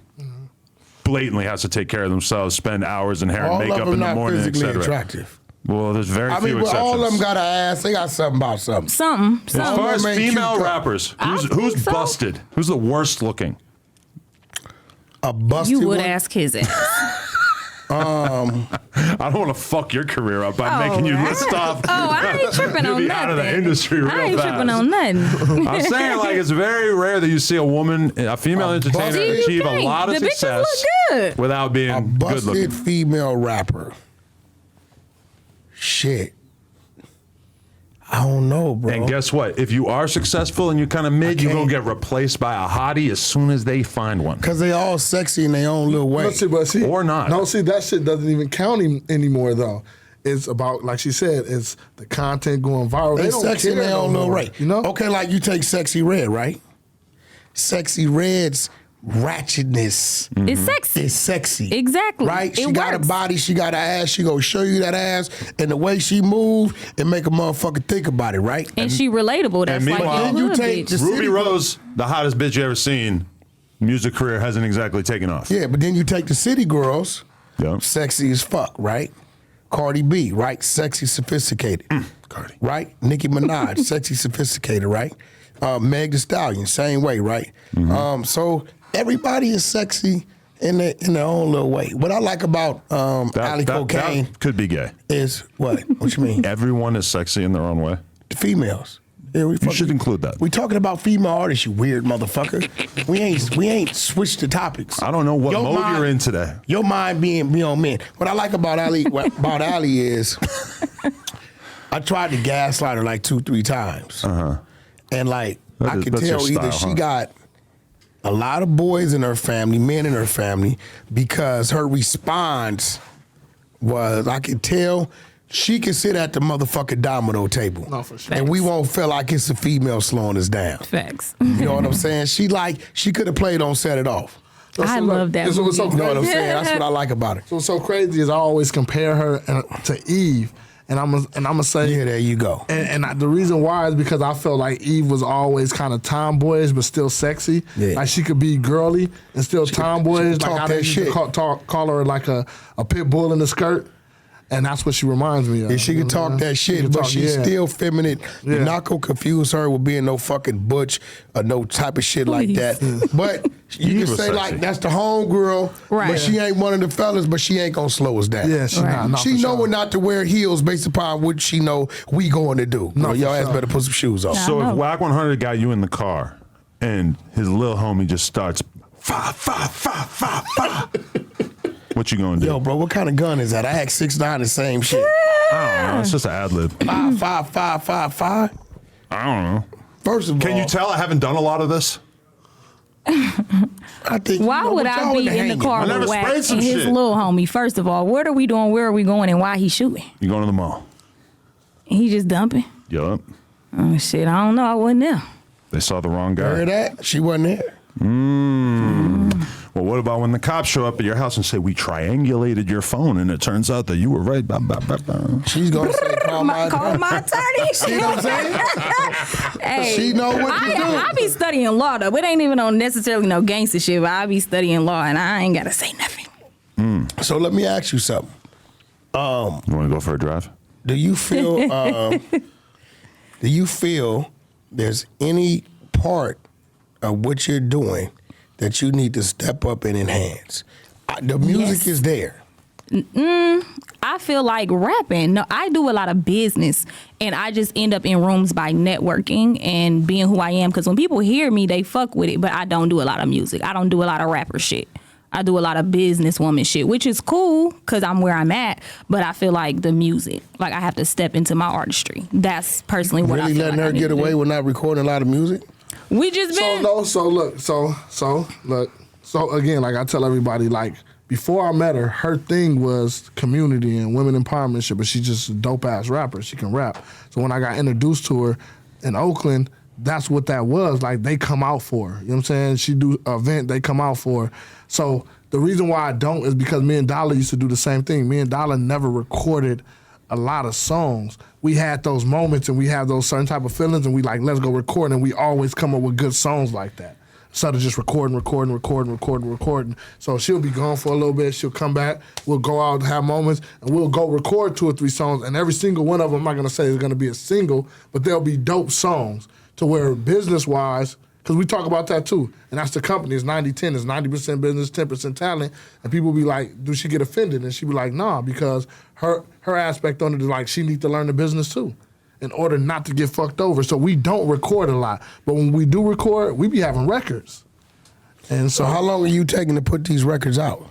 Blatantly has to take care of themselves, spend hours in hair All and of makeup them in the not morning, physically etc. attractive. Well, there's very I few mean, but exceptions. all of them got an ass. They got something about something. Something. As far as Some of them ain't female cute, though. rappers, I who's think so. busted? Who's the worst looking? A busted You would one? ask his ass. I don't want to fuck your career up by making you list off. Oh, I ain't tripping You'll on be out of the nothing. industry real I ain't fast. tripping on nothing. I'm saying, like, it's very rare that you see a woman, a female entertainer, busted- achieve a Okay, lot of the bitches success look good. without being A good busted looking. female rapper. Shit. I don't know, bro. And guess what? If you are successful and you're kind of mid, you're going can't. to get replaced by a hottie as soon as they find one. Because they all sexy in their own little way. But see, Or not. No, see, that shit doesn't even count anymore, though. It's about, like she said, it's the content going viral. They They don't sexy in care their no own little more, way. You know? Okay, like you take Sexy Red, right? Sexy Red's ratchetness It's sexy. is sexy. Exactly. Right? She It got a works. body, she got an ass, she gonna show you that ass, and the way she move, it make a motherfucker think about it, right? And she relatable. That's like meanwhile, your then you hood take bitch. the- Ruby City Rose, the hottest bitch you ever seen, music career hasn't exactly taken off. Yeah, but then you take the city girls, Yeah. sexy as fuck, right? Cardi B, right? Sexy, sophisticated. Cardi. Right? Nicki Minaj, sexy, sophisticated, right? Meg Thee Stallion, same way, right? So everybody is sexy in their own little way. What I like about Ali Cocaine that could be gay. is what? What you mean? Everyone is sexy in their own way. The females. Yeah, You should include that. We talking about female artists, you weird motherfucker. we ain't switched the topics. I don't know what Your mode mind- you're in today. Your mind be on men. What I like about Ali is I tried to gaslight her like 2-3 times. And like I could that's your tell either style, she huh? got a lot of boys in her family, men in her family, because her response was I could tell she could sit at the motherfucking domino table. No, for sure. And we won't feel like it's a female slowing us down. Facts. You know what I'm saying? She could have played on Set It Off. I love that That's what's so movie. You know what I'm crazy. saying? That's what I like about her. What's so crazy is I always compare her to Eve, and I'm gonna say, Yeah, there you go. the reason why is because I felt like Eve was always kind of tomboyish but still sexy. Yeah. Like she could be girly and still tomboyish. talk Like I that used shit. to call her like a pit bull in the skirt. And that's what she reminds me of. And she can talk that shit, but she's still feminine. You're Yeah. not gonna confuse her with being no fucking butch or no type of shit like Please. that. But you Eve can was say sexy. like that's the homegirl, Right. but she ain't one of the fellas, but she ain't gonna slow us down. Yeah, she Right. not. No, She for know sure. not to wear heels based upon what she know we going to do. No, Your for ass sure. better put some shoes on. Yeah. So I if know. Whack 100 got you in the car and his little homie just starts, fa, fa, fa, fa, fa, what you gonna do? Yo, bro, what kind of gun is that? I asked 6ix9ine the same shit. I don't know. It's just an ad lib. 5. I don't know. First of all, Can you tell I haven't done a lot of this? I think Why you know would what, I y'all be in the in the hanging. car I never with sprayed Wack some and his shit. little homie? First of all, what are we doing? Where are we going? And why he shooting? You going to the mall? He just dumping? Yup. Oh, shit, I don't know. I wasn't there. They saw the wrong guy. Heard that? She wasn't there. Well, what about when the cops show up at your house and say, we triangulated your phone and it turns out that you were right? Bah, bah, bah, bah. She's gonna say, call my Call my attorney. See what I'm saying? Hey, She know what to do. I be studying law though. It ain't even on necessarily no gangster shit, but I be studying law and I ain't gotta say nothing. So let me ask you something. You want to go for a drive? Do you feel there's any part of what you're doing that you need to step up and enhance? The music Yes. is there. I feel like rapping. No, I do a lot of business and I just end up in rooms by networking and being who I am. Because when people hear me, they fuck with it, but I don't do a lot of music. I don't do a lot of rapper shit. I do a lot of businesswoman shit, which is cool because I'm where I'm at. But I feel like the music, like I have to step into my artistry. That's personally what I Really feel letting like I her need get to away do. with not recording a lot of music? We just been. So again, like I tell everybody, like before I met her, her thing was community and women empowerment shit, but she's just a dope ass rapper. She can rap. So when I got introduced to her in Oakland, that's what that was. Like, they come out for her. You know what I'm saying? She do an event, they come out for her. So the reason why I don't is because me and Dollar used to do the same thing. Me and Dollar never recorded a lot of songs. We had those moments and we have those certain type of feelings and we like, let's go record, and we always come up with good songs like that. Instead of just recording. So she'll be gone for a little bit, she'll come back, we'll go out and have moments, and we'll go record 2 or 3 songs, and every single one of them, I'm not gonna say is gonna be a single, but they'll be dope songs to where business-wise, because we talk about that too, and that's the company, it's 90-10, it's 90% business, 10% talent, and people be like, do she get offended? And she be like, nah, because her aspect on it is like, she need to learn the business too, in order not to get fucked over. So we don't record a lot. But when we do record, we be having records. And So how long are you taking to put these records out?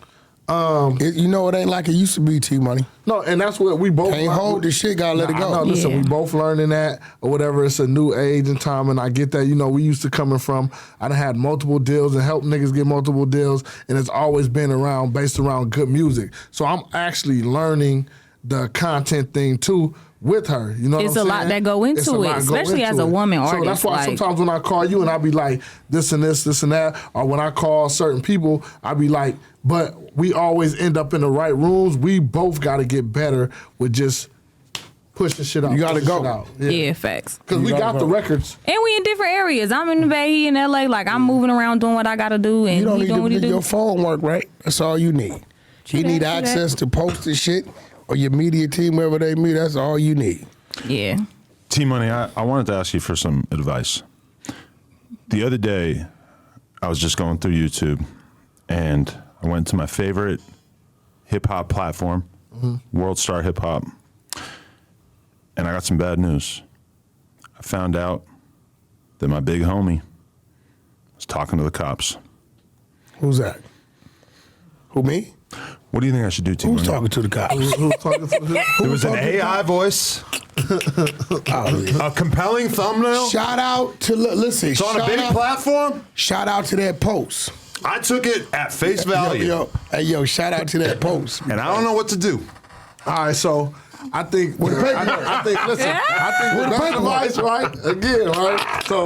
You know it ain't like it used to be, T-Money. No, and that's what we both... Can't hold the shit, gotta let it go. No, listen, Yeah. we both learning that or whatever. It's a new age and time, and I get that. You know, we used to coming from... I done had multiple deals and helped niggas get multiple deals, and it's always been based around good music. So I'm actually learning the content thing, too, with her. You know what I'm It's saying? a lot that go into It's a lot it, especially into as a it. woman So artist, that's why like- sometimes when I call you and I be like, this and this, this and that, or when I call certain people, I be like, but we always end up in the right rooms. We both got to get better with just pushing shit out. You gotta pushing go. shit out. Yeah, facts. Because we You got gotta the go. records. And we in different areas. I'm in the Bay, he in LA. Like, I'm moving around doing what I gotta do, and You don't he need doing to what he make do. your phone work, right? That's all you need. You need that, true access to post the shit or your media team, wherever they meet. That's all you need. Yeah. T-Money, I wanted to ask you for some advice. The other day, I was just going through YouTube, and I went to my favorite hip-hop platform, Worldstar Hip Hop, and I got some bad news. I found out that my big homie was talking to the cops. Who's that? Who, me? What do you think I should do, T-Money? Who's talking to the cops? Who's talking to who? There was an AI voice, a compelling thumbnail. Shout out to, listen. It's on a shout big out, platform. Shout out to that post. I took it at face value, Yo, shout out to that post. and I don't know what to do. All right, so I think listen, I think the best advice, right? Again, right? So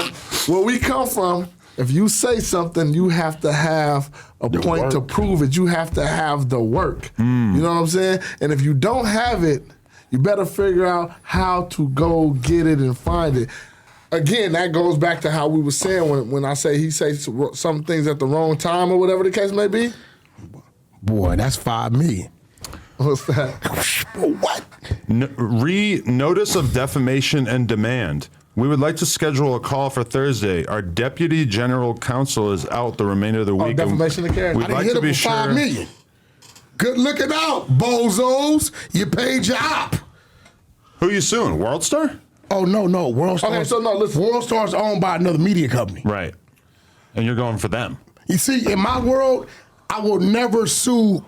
where we come from, if you say something, you have to have a point to prove it. You have to have the work. You know what I'm saying? And if you don't have it, you better figure out how to go get it and find it. Again, that goes back to how we were saying when I say he says some things at the wrong time or whatever the case may be. Boy, that's 5 million. What's that? What? Notice of defamation and demand. We would like to schedule a call for Thursday. Our deputy general counsel is out the remainder of the week. and defamation of character. We'd I done like hit to him be for sure. 5 million. Good looking out, bozos. You paid your op. Who you suing? Worldstar? Oh, no. Worldstar. Okay, so no, listen. Worldstar's owned by another media company. Right. And you're going for them. You see, in my world, I will never sue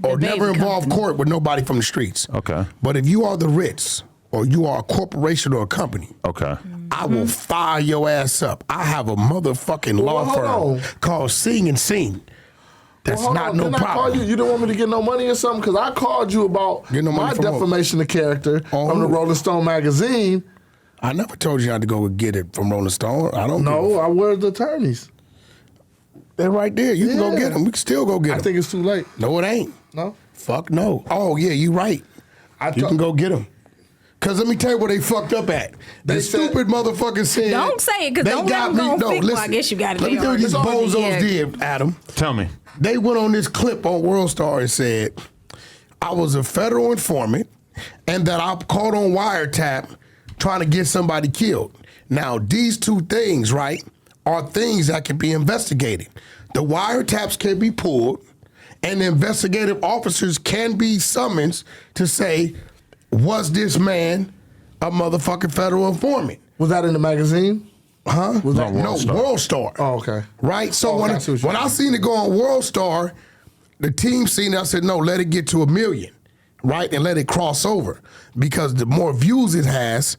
or The never baby involve company. court with nobody from the streets. Okay. But if you are the Ritz or you are a corporation or a company, Okay. I will fire your ass up. I have a motherfucking law hold on. firm called Sing and Sing. That's Hold not on, no didn't I call problem. you? You didn't want me to get no money or something? Because I called you about Get no money my from who? defamation of character On from the who? Rolling Stone magazine. I never told you not to go and get it from Rolling Stone. I don't No, I were the attorneys. They're right there. You can go Yeah. get them. We can still go get I them. think it's too late. No, it ain't. No? Fuck no. Oh, yeah, you right. You can go get them. Because let me tell you where they fucked up at. They The said- stupid motherfucker said... Don't say it, 'cause they don't got let 'em me. go No, fix- well, listen. I guess you gotta Let me be tell you these honest. bozos Yeah. did, Adam. Tell me. They went on this clip on Worldstar and said, I was a federal informant and that I caught on wiretap trying to get somebody killed. Now, these two things, right, are things that can be investigated. The wiretaps can be pulled and the investigative officers can be summoned to say, was this man a motherfucking federal informant? Was that in the magazine? Huh? Was that No, Worldstar. Worldstar. Oh, okay. Right? So Oh, when, okay, I see what you're when I saying. seen it go on Worldstar, the team seen it, I said, no, let it get to 1 million, right? And let it cross over. Because the more views it has,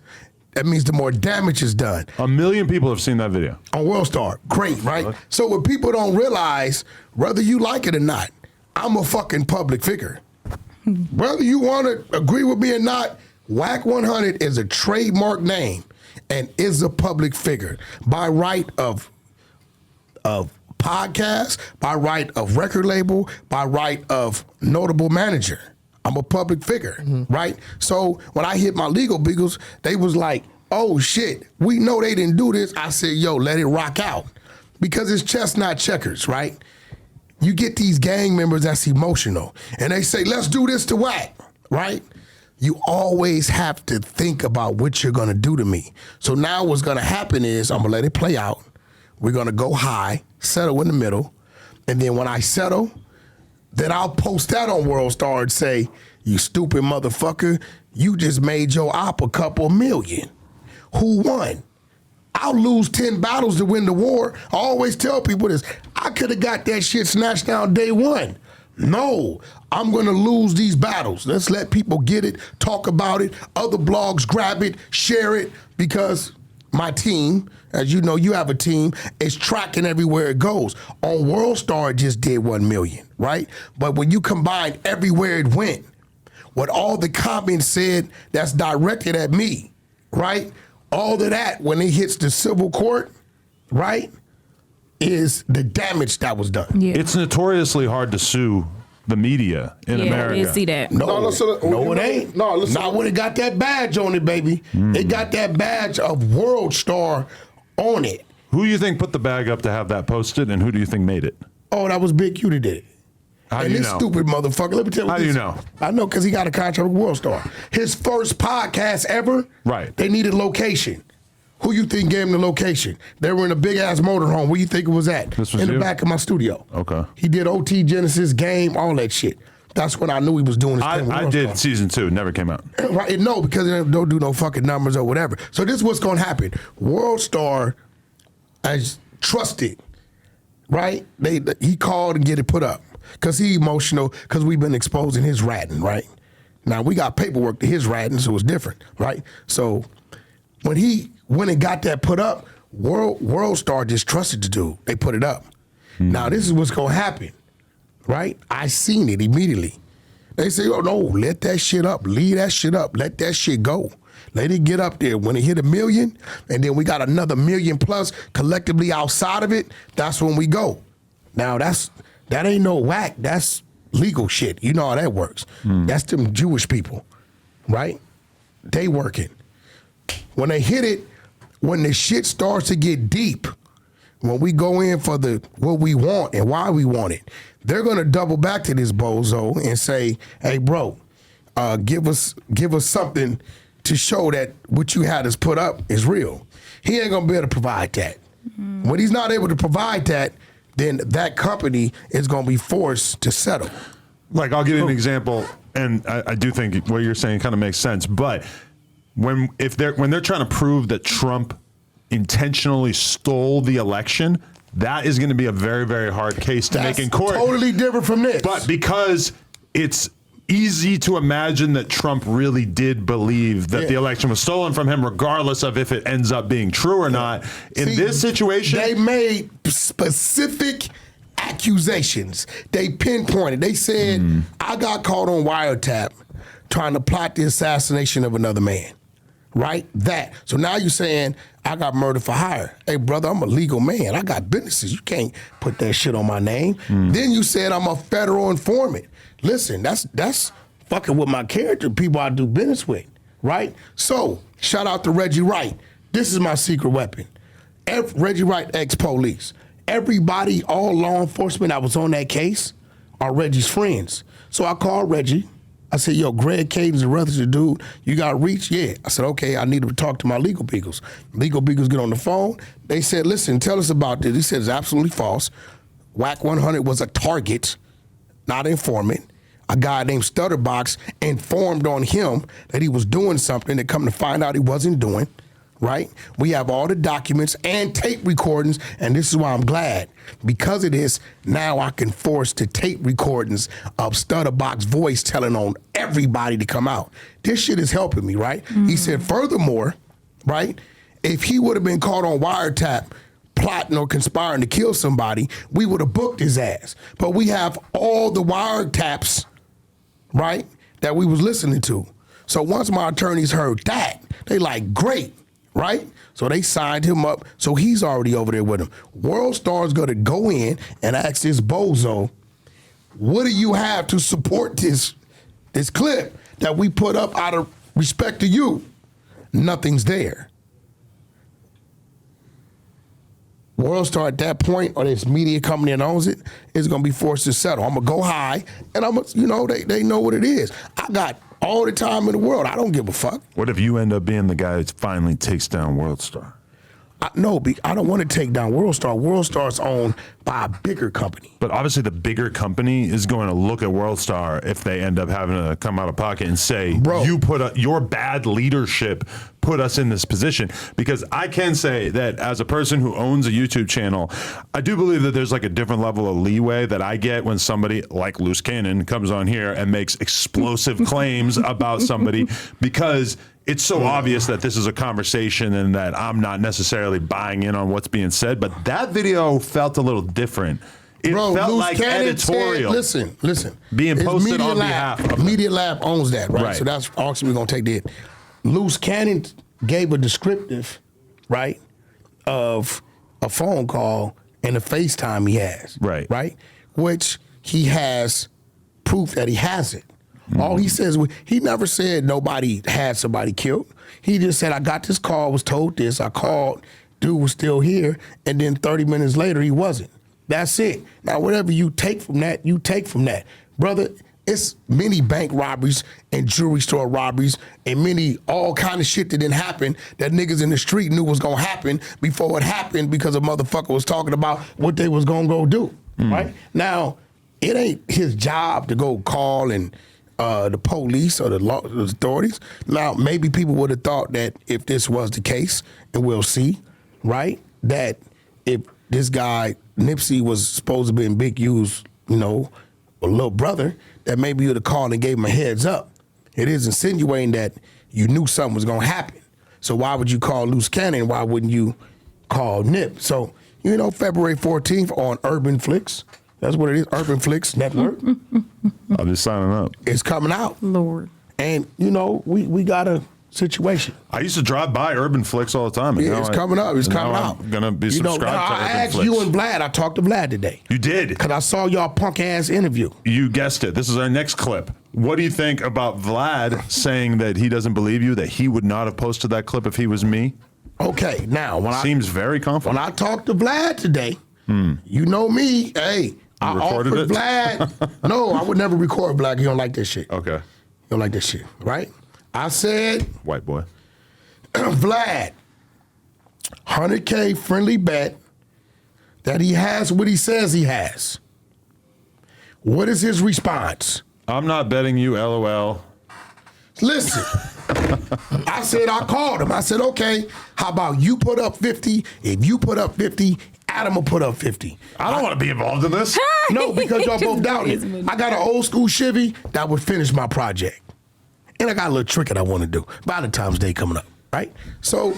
that means the more damage is done. 1 million people have seen that video. On Worldstar, great, right? So what people don't realize, whether you like it or not, I'm a fucking public figure. Whether you want to agree with me or not, Wack 100 is a trademark name. and is a public figure by right of podcast, by right of record label, by right of notable manager. I'm a public figure, right? So when I hit my legal beagles, they was like, oh shit, we know they didn't do this. I said, yo, let it rock out. Because it's chess, not checkers, right? You get these gang members that's emotional, and they say, let's do this to Wack, right? You always have to think about what you're gonna do to me. So now what's gonna happen is I'm gonna let it play out. We're gonna go high, settle in the middle, and then when I settle, then I'll post that on Worldstar and say, you stupid motherfucker, you just made your op a couple million. Who won? I'll lose 10 battles to win the war. I always tell people this. I could have got that shit snatched down day one. No, I'm gonna lose these battles. Let's let people get it, talk about it, other blogs grab it, share it, because my team, as you know, you have a team, is tracking everywhere it goes. On Worldstar, it just did 1 million, right? But when you combine everywhere it went, what all the comments said that's directed at me, right? All of that, when it hits the civil court, right, is the damage that was done. Yeah. It's notoriously hard to sue the media in America. Yeah, see that. No, listen, it ain't. No, listen. Not when it got that badge on it, baby. It got that badge of Worldstar on it. Who do you think put the bag up to have that posted, and who do you think made it? Oh, that was Big Q that did it. How And do you this know? stupid motherfucker, let me tell you How do you this. know? I know because he got a contract with Worldstar. His first podcast ever, Right. they needed location. Who you think gave him the location? They were in a big-ass motorhome. Where you think it was at? This was in you? the back of my studio. Okay. He did OT, Genesis, Game, all that shit. That's when I knew he was doing his thing with I did Worldstar. season 2, never came out. Right? No, because they don't do no fucking numbers or whatever. So this is what's going to happen. Worldstar is trusted, right? He called and get it put up because he emotional because we've been exposing his ratting, right? Now, we got paperwork to his ratting, so it's different, right? So when he went and got that put up, Worldstar just trusted the dude. They put it up. Now, this is what's going to happen, right? I seen it immediately. They say, oh, no, let that shit up. Leave that shit up. Let that shit go. Let it get up there. When it hit 1 million, and then we got another 1 million plus collectively outside of it, that's when we go. Now, that ain't no whack. That's legal shit. You know how that works. That's them Jewish people, right? They working. When they hit it, when the shit starts to get deep, when we go in for what we want and why we want it, they're gonna double back to this bozo and say, "Hey, bro, give us something to show that what you had us put up is real." He ain't gonna be able to provide that. When he's not able to provide that, then that company is gonna be forced to settle. Like, I'll give you an example, and I do think what you're saying kind of makes sense. But when they're trying to prove that Trump intentionally stole the election, that is going to be a very, very hard case to make in court. Totally different from this. But because it's easy to imagine that Trump really did believe that the election was stolen from him, regardless of if it ends up being true or not. In this situation, they made specific accusations. They pinpointed. They said, I got caught on wiretap trying to plot the assassination of another man. Right? That. So now you're saying, I got murder for hire. Hey, brother, I'm a legal man. I got businesses. You can't put that shit on my name. Then you said I'm a federal informant. Listen, that's fucking with my character, people I do business with. Right? So, shout out to Reggie Wright. This is my secret weapon. Reggie Wright, ex-police. Everybody, all law enforcement that was on that case are Reggie's friends. So I called Reggie. I said, yo, Greg Caden's the Rutherford dude. You got reach? Yeah. I said, okay, I need to talk to my legal beagles. Legal beagles get on the phone. They said, listen, tell us about this. He said, it's absolutely false. Whack 100 was a target, not an informant. A guy named Stutterbox informed on him that he was doing something that come to find out he wasn't doing. Right? We have all the documents and tape recordings, and this is why I'm glad. Because of this, now I can force the tape recordings of Stutterbox voice telling on everybody to come out. This shit is helping me, right? He said, furthermore, right, if he would have been caught on wiretap plotting or conspiring to kill somebody, we would have booked his ass. But we have all the wiretaps, right, that we was listening to. So once my attorneys heard that, they like, great. right? So they signed him up. So he's already over there with him. Worldstar's going to go in and ask this bozo, what do you have to support this clip that we put up out of respect to you? Nothing's there. Worldstar at that point, or this media company that owns it, is going to be forced to settle. I'm going to go high, and I'm gonna, they know what it is. I got all the time in the world. I don't give a fuck. What if you end up being the guy that finally takes down Worldstar? No, I don't want to take down Worldstar. Worldstar's owned by a bigger company. But obviously the bigger company is going to look at Worldstar if they end up having to come out of pocket and say, Bro, you put your bad leadership put us in this position. Because I can say that as a person who owns a YouTube channel, I do believe that there's like a different level of leeway that I get when somebody like Luce Cannon comes on here and makes explosive claims about somebody, because it's so obvious that this is a conversation and that I'm not necessarily buying in on what's being said. But that video felt a little different. It felt Luce like Cannon editorial. Said, listen. Being It's posted Media on Lab. behalf of Media Lab owns that, right? Right. So that's also we're going to take that. Luce Cannon gave a descriptive, right, of a phone call and a FaceTime he has. Right. Right? Which he has proof that he has it. All he says, he never said nobody had somebody killed. He just said, I got this call, was told this, I called, dude was still here, and then 30 minutes later, he wasn't. That's it. Now, whatever you take from that, you take from that. Brother, it's many bank robberies and jewelry store robberies and many all kind of shit that didn't happen that niggas in the street knew was going to happen before it happened because a motherfucker was talking about what they was going to go do, right? Now, it ain't his job to go call and the police or the authorities. Now, maybe people would have thought that if this was the case, and we'll see, right, that if this guy, Nipsey, was supposed to be in Big U's, a little brother, that maybe you would have called and gave him a heads up. It is insinuating that you knew something was going to happen. So why would you call Luce Cannon? Why wouldn't you call Nip? So, February 14th on Urban Flicks, that's what it is, Urban Flicks Network. I'm just signing up. It's coming out. Lord. And, we got a situation. I used to drive by Urban Flicks all the time. Yeah, it's coming up. It's coming now out. I'm going to be subscribed to I Urban asked Flicks. you and Vlad. I talked to Vlad today. You did. Because I saw y'all punk-ass interview. You guessed it. This is our next clip. What do you think about Vlad saying that he doesn't believe you, that he would not have posted that clip if he was me? Okay, now, Seems very confident. when I talked to Vlad today, you know me, hey, I recorded offered it? Vlad. No, I would never record Vlad. He don't like this shit. Okay. He don't like this shit, right? I said, White boy. Vlad, 100K friendly bet that he has what he says he has. What is his response? I'm not betting you, LOL. Listen, I said, I called him. I said, okay, how about you put up 50? If you put up 50, Adam will put up 50. I don't want to be involved in this. No, because y'all both doubted it. I got an old school Chevy that would finish my project. And I got a little trick that I want to do. Valentine's Day coming up, right? So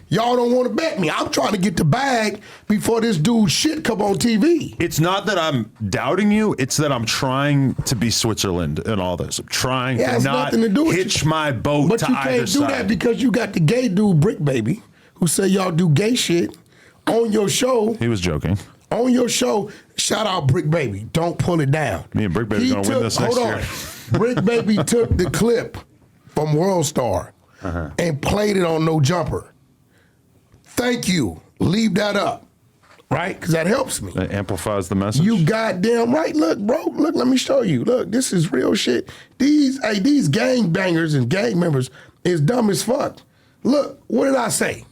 y'all don't want to bet me. I'm trying to get the bag before this dude's shit come on TV. It's not that I'm doubting you. It's that I'm trying to be Switzerland in all this. I'm trying It to has not nothing to do with hitch you. my boat But to you either can't do side. that because you got the gay dude, Brick Baby, who say y'all do gay shit on your show. He was joking. On your show, shout out Brick Baby. Don't pull it down. Me and Brick Baby gonna win this next year. Brick Baby took the clip from Worldstar and played it on No Jumper. Thank you. Leave that up, right? Because that helps me. That amplifies the message. You goddamn right. Look, bro. Look, let me show you. Look, this is real shit. These gang bangers and gang members is dumb as fuck. Look, what did I say?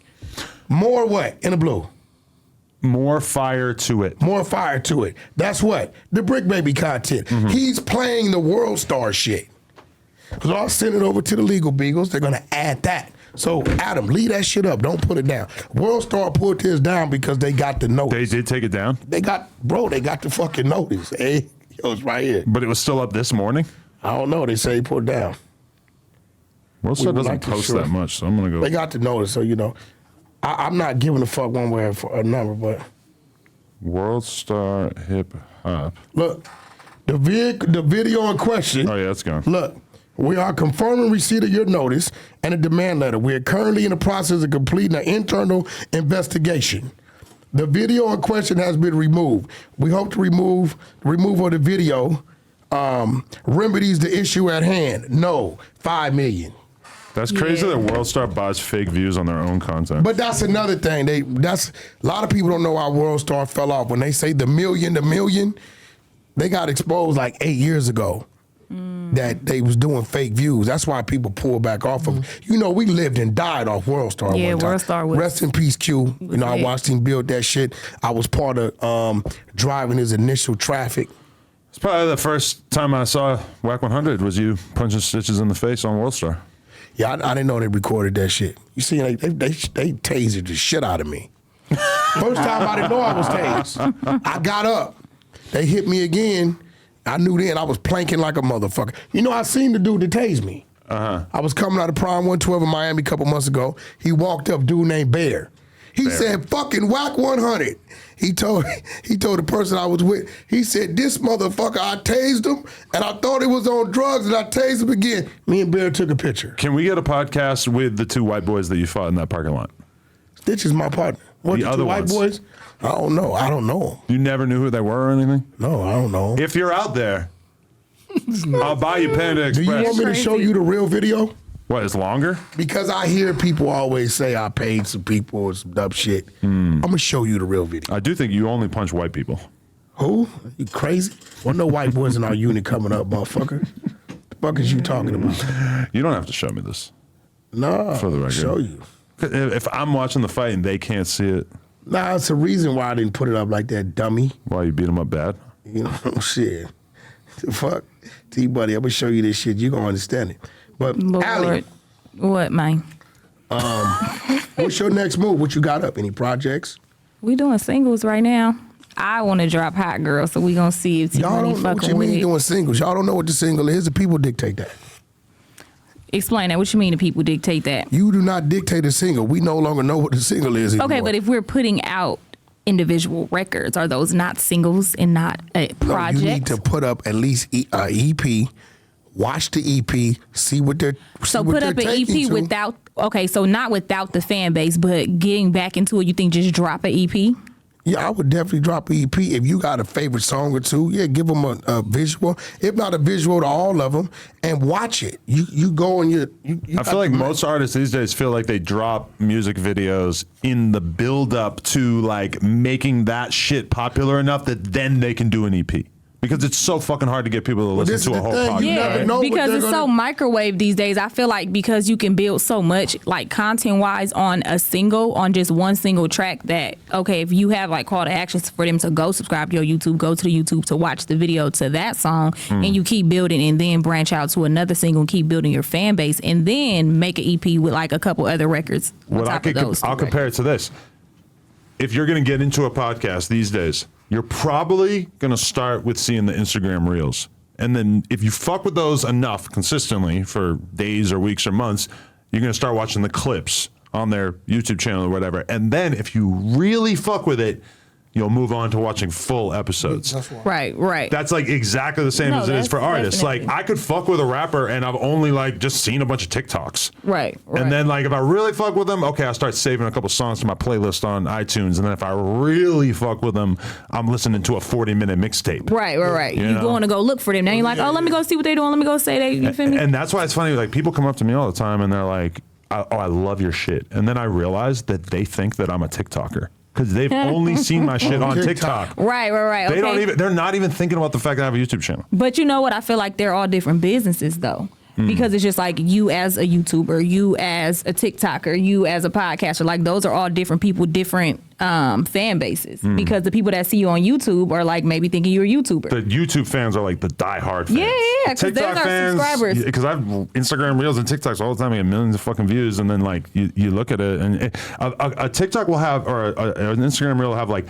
More what? In the blue. More fire to it. More fire to it. That's what? The Brick Baby content. He's playing the Worldstar shit. So I'll send it over to the Legal Beagles. They're going to add that. So, Adam, leave that shit up. Don't put it down. Worldstar put this down because they got the notice. They did take it down? They got the fucking notice. Hey, it's right here. But it was still up this morning? I don't know. They say he put it down. Worldstar doesn't post that much, so I'm going to go. They got the notice, so, I'm not giving a fuck one way or another, but. Worldstar Hip Hop. Look, the video in question. Oh, yeah, it's gone. Look, We are confirming receipt of your notice and a demand letter. We are currently in the process of completing an internal investigation. The video in question has been removed. We hope to removal of the video remedies the issue at hand. No, $5 million. That's crazy that Worldstar buys fake views on their own content. But that's another thing. A lot of people don't know how Worldstar fell off. When they say the million, they got exposed like 8 years ago that they was doing fake views. That's why people pull back off of it. You know, we lived and died off Worldstar. Yeah, one time. Worldstar was. Rest in peace, Q. You know, I watched him build that shit. I was part of driving his initial traffic. It's probably the first time I saw Wack 100 was you punching stitches in the face on Worldstar. Yeah, I didn't know they recorded that shit. You see, they tasered the shit out of me. First time I didn't know I was tased. I got up. They hit me again. I knew then I was planking like a motherfucker. You know, I seen the dude that tased me. I was coming out of Prime 112 in Miami a couple months ago. He walked up, dude named Bear. He said, fucking Wack 100. He told the person I was with, he said, this motherfucker, I tased him, and I thought he was on drugs, and I tased him again. Me and Bear took a picture. Can we get a podcast with the two white boys that you fought in that parking lot? Stitch is my partner. What, The the other two white ones. boys? I don't know. I don't know them. You never knew who they were or anything? No, I don't know 'em. If you're out there, I'll buy you Panda Do Express. you want me to show you the real video? What, it's longer? Because I hear people always say I paid some people or some dumb shit. I'm going to show you the real video. I do think you only punch white people. Who? You crazy? Well, no white boys in our unit coming up, motherfucker. The fuck is you talking about? You don't have to show me this. Nah, For the record. show you. If I'm watching the fight and they can't see it, Nah, it's a reason why I didn't put it up like that, dummy. why you beat them up bad? You know, shit. The fuck? T-Buddy, I'm going to show you this shit. You're going to understand it. But, Allie, Lord, what, man? what's your next move? What you got up? Any projects? We doing singles right now. I want to drop Hot Girl, so we gonna see if Y'all T-Money don't know what you fucking with mean it. doing singles. Y'all don't know what the single is. The people dictate that. Explain that. What you mean the people dictate that? You do not dictate a single. We no longer know what the single is anymore. Okay, but if we're putting out individual records, are those not singles and not a No, project? you need to put up at least EP, watch the EP, see what they're So put up an EP without, okay, so not without the fan base, but getting back into it, you think just drop an EP? Yeah, I would definitely drop an EP. If you got a favorite song or two, yeah, give them a visual. If not a visual to all of them, and watch it. You go and you I feel like most artists these days feel like they drop music videos in the build up to like making that shit popular enough that then they can do an EP. Because it's so fucking hard to get people to this listen is to a the whole thing, podcast. you never Yeah, know what because they're it's so gonna- microwave these days. I feel like because you can build so much, like content-wise, on a single, on just one single track. That okay, if you have like call to actions for them to go subscribe to your YouTube, go to the YouTube to watch the video to that song, and you keep building, and then branch out to another single and keep building your fan base, and then make an EP with like a couple other records on What top of those. I'll compare it to this. If you're going to get into a podcast these days, you're probably going to start with seeing the Instagram reels. And then if you fuck with those enough consistently for days or weeks or months, you're going to start watching the clips on their YouTube channel or whatever. And then if you really fuck with it, you'll move on to watching full episodes. Right. That's like exactly the same No, as it is that's for artists. definitely- Like I could fuck with a rapper and I've only like just seen a bunch of TikToks. Right. And then like if I really fuck with them, okay, I start saving a couple songs to my playlist on iTunes. And then if I really fuck with them, I'm listening to a 40-minute mixtape. Right. You You know? going to go look for them. Now you're like, oh, let me go see what they doing. Let me go say they. You feel me? And that's why it's funny. Like people come up to me all the time and they're like, oh, I love your shit. And then I realize that they think that I'm a TikToker. Because they've only seen my shit on TikTok. Right. They Okay. don't even. They're not even thinking about the fact that I have a YouTube channel. But you know what? I feel like they're all different businesses, though. Hmm. Because it's just like you as a YouTuber, you as a TikToker, you as a podcaster. Like those are all different people, different fan bases. Hmm. Because the people that see you on YouTube are like maybe thinking you're a YouTuber. The YouTube fans are like the diehard fans. Yeah, 'cause those are subscribers. Because I have Instagram Reels and TikToks all the time. I get millions of fucking views, and then like you look at it, and a TikTok will have, or an Instagram Reel will have like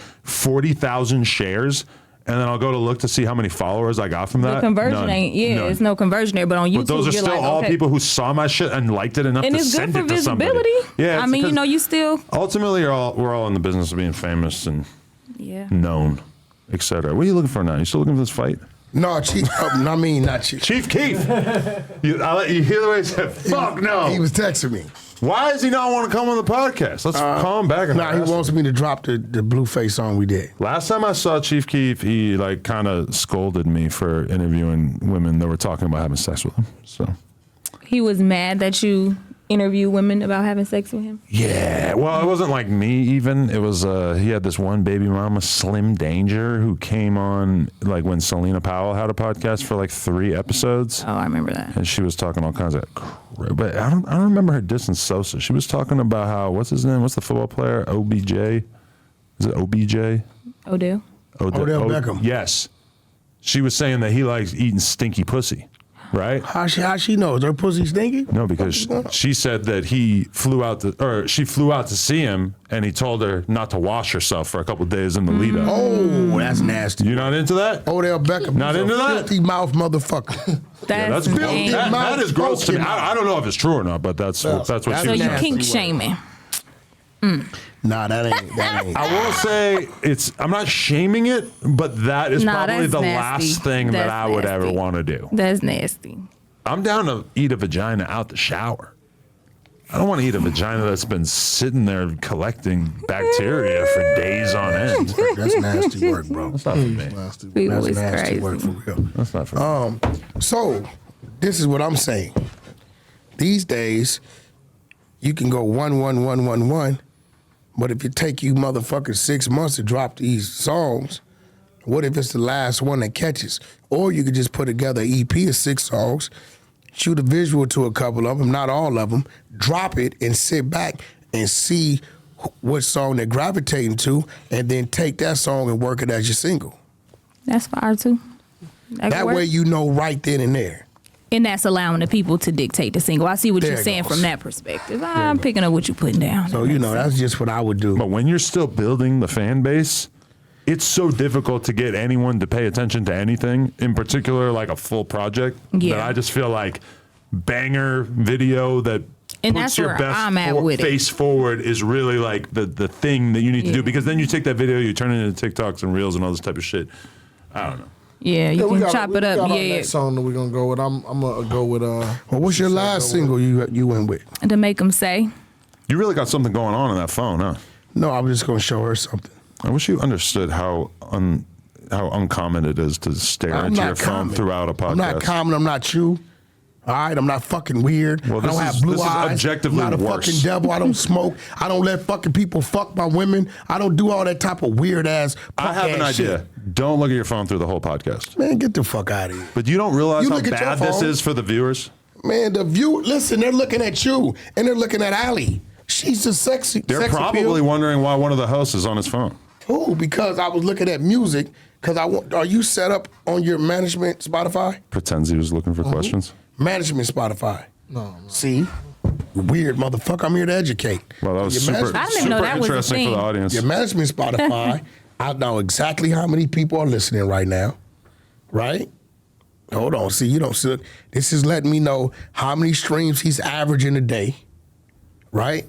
40,000 shares, and then I'll go to look to see how many followers I got from that. the conversion None. ain't, None. it's no conversion there. But on YouTube, But those are you're still like, all okay. people who saw my shit and liked it enough And to it's good send for it to somebody. visibility. Yeah, I it's mean, you because know, you still. ultimately we're all in the business of being famous and Yeah. known, etc. What are you looking for now? You still looking for this fight? No, Chief. Not Chief. Chief Keef. You hear the way he said, fuck no. He was texting me. Why does he not want to come on the podcast? Let's call him back. And Nah, he wants me to drop the Blueface song we did. Last time I saw Chief Keef, he like kind of scolded me for interviewing women that were talking about having sex with him. So He was mad that you interview women about having sex with him? yeah, well, it wasn't like me even. It was he had this one baby mama, Slim Danger, who came on like when Selena Powell had a podcast for like 3 episodes. Oh, I remember that. And she was talking all kinds of crap. But I don't remember her dissing Sosa. She was talking about how, what's his name? What's the football player? OBJ? Is it OBJ? Odell? Odell Beckham. Yes. She was saying that he likes eating stinky pussy, right? How she knows? Her pussy stinky? No, because she said that she flew out to see him, and he told her not to wash herself for a couple days in the lead up. Oh, that's nasty. You not into that? Odell Beckham. Not he's into a that? filthy mouth motherfucker. That's nasty. that is gross to me. I don't know if it's true or not, but that's what she So was you saying. kink shaming. Nah, that ain't. I will say I'm not shaming it, but that is Nah, probably that's the nasty. last thing that That's I would ever nasty. want to do. That's nasty. I'm down to eat a vagina out the shower. I don't want to eat a vagina that's been sitting there collecting bacteria for days on end. That's nasty work, bro. That's not for me. People That's is nasty crazy. work for real. That's not for me. So, this is what I'm saying. These days, you can go 1, but if it take you motherfuckers 6 months to drop these songs, what if it's the last one that catches? Or you could just put together an EP of 6 songs, shoot a visual to a couple of them, not all of them, drop it and sit back and see what song they're gravitating to, and then take that song and work it as your single. That's fire too. That way you know right then and there. And that's allowing the people to dictate the single. I see what There you're it saying goes. from that perspective. I'm picking up what you're putting down. So, you know, that's just what I would do. But when you're still building the fan base, it's so difficult to get anyone to pay attention to anything, in particular like a full project, Yeah. that I just feel like banger video that And puts that's your where best I'm at with it. face forward is really like the thing that you need to Yeah. do, because then you take that video, you turn it into TikToks and Reels and all this type of shit. I don't know. Yeah, you we can got- chop we it up. got our Yeah, next song that we're gonna go with. I'm gonna go with. Well, what's your last single you went with? to make them say. You really got something going on that phone, huh? No, I was just gonna show her something. I wish you understood how uncommon it is to stare I'm into not your phone common. throughout a podcast. I'm not common. I'm not you. All right, I'm not fucking weird. Well, I don't have blue this is eyes. objectively I'm not a worse. fucking devil. I don't smoke. I don't let fucking people fuck my women. I don't do all that type of weird ass. I have an idea. Shit. Don't look at your phone through the whole podcast. Man, get the fuck out of here. But you don't realize You how look at your bad this phone. is for the viewers? Man, the view. Listen, they're looking at you and they're looking at Allie. She's a sexy. They're sex probably appeal. wondering why one of the hosts is on his phone. Who? Because I was looking at music. Because I want. Are you set up on your management Spotify? Pretends he was looking for questions. Management Spotify. No. See, weird motherfucker. I'm here to educate. Well, that was Your super, management- I didn't know super that was a interesting for the thing. audience. Your management Spotify. I know exactly how many people are listening right now. Right? Hold on. See, you don't see. This is letting me know how many streams he's averaging a day. Right?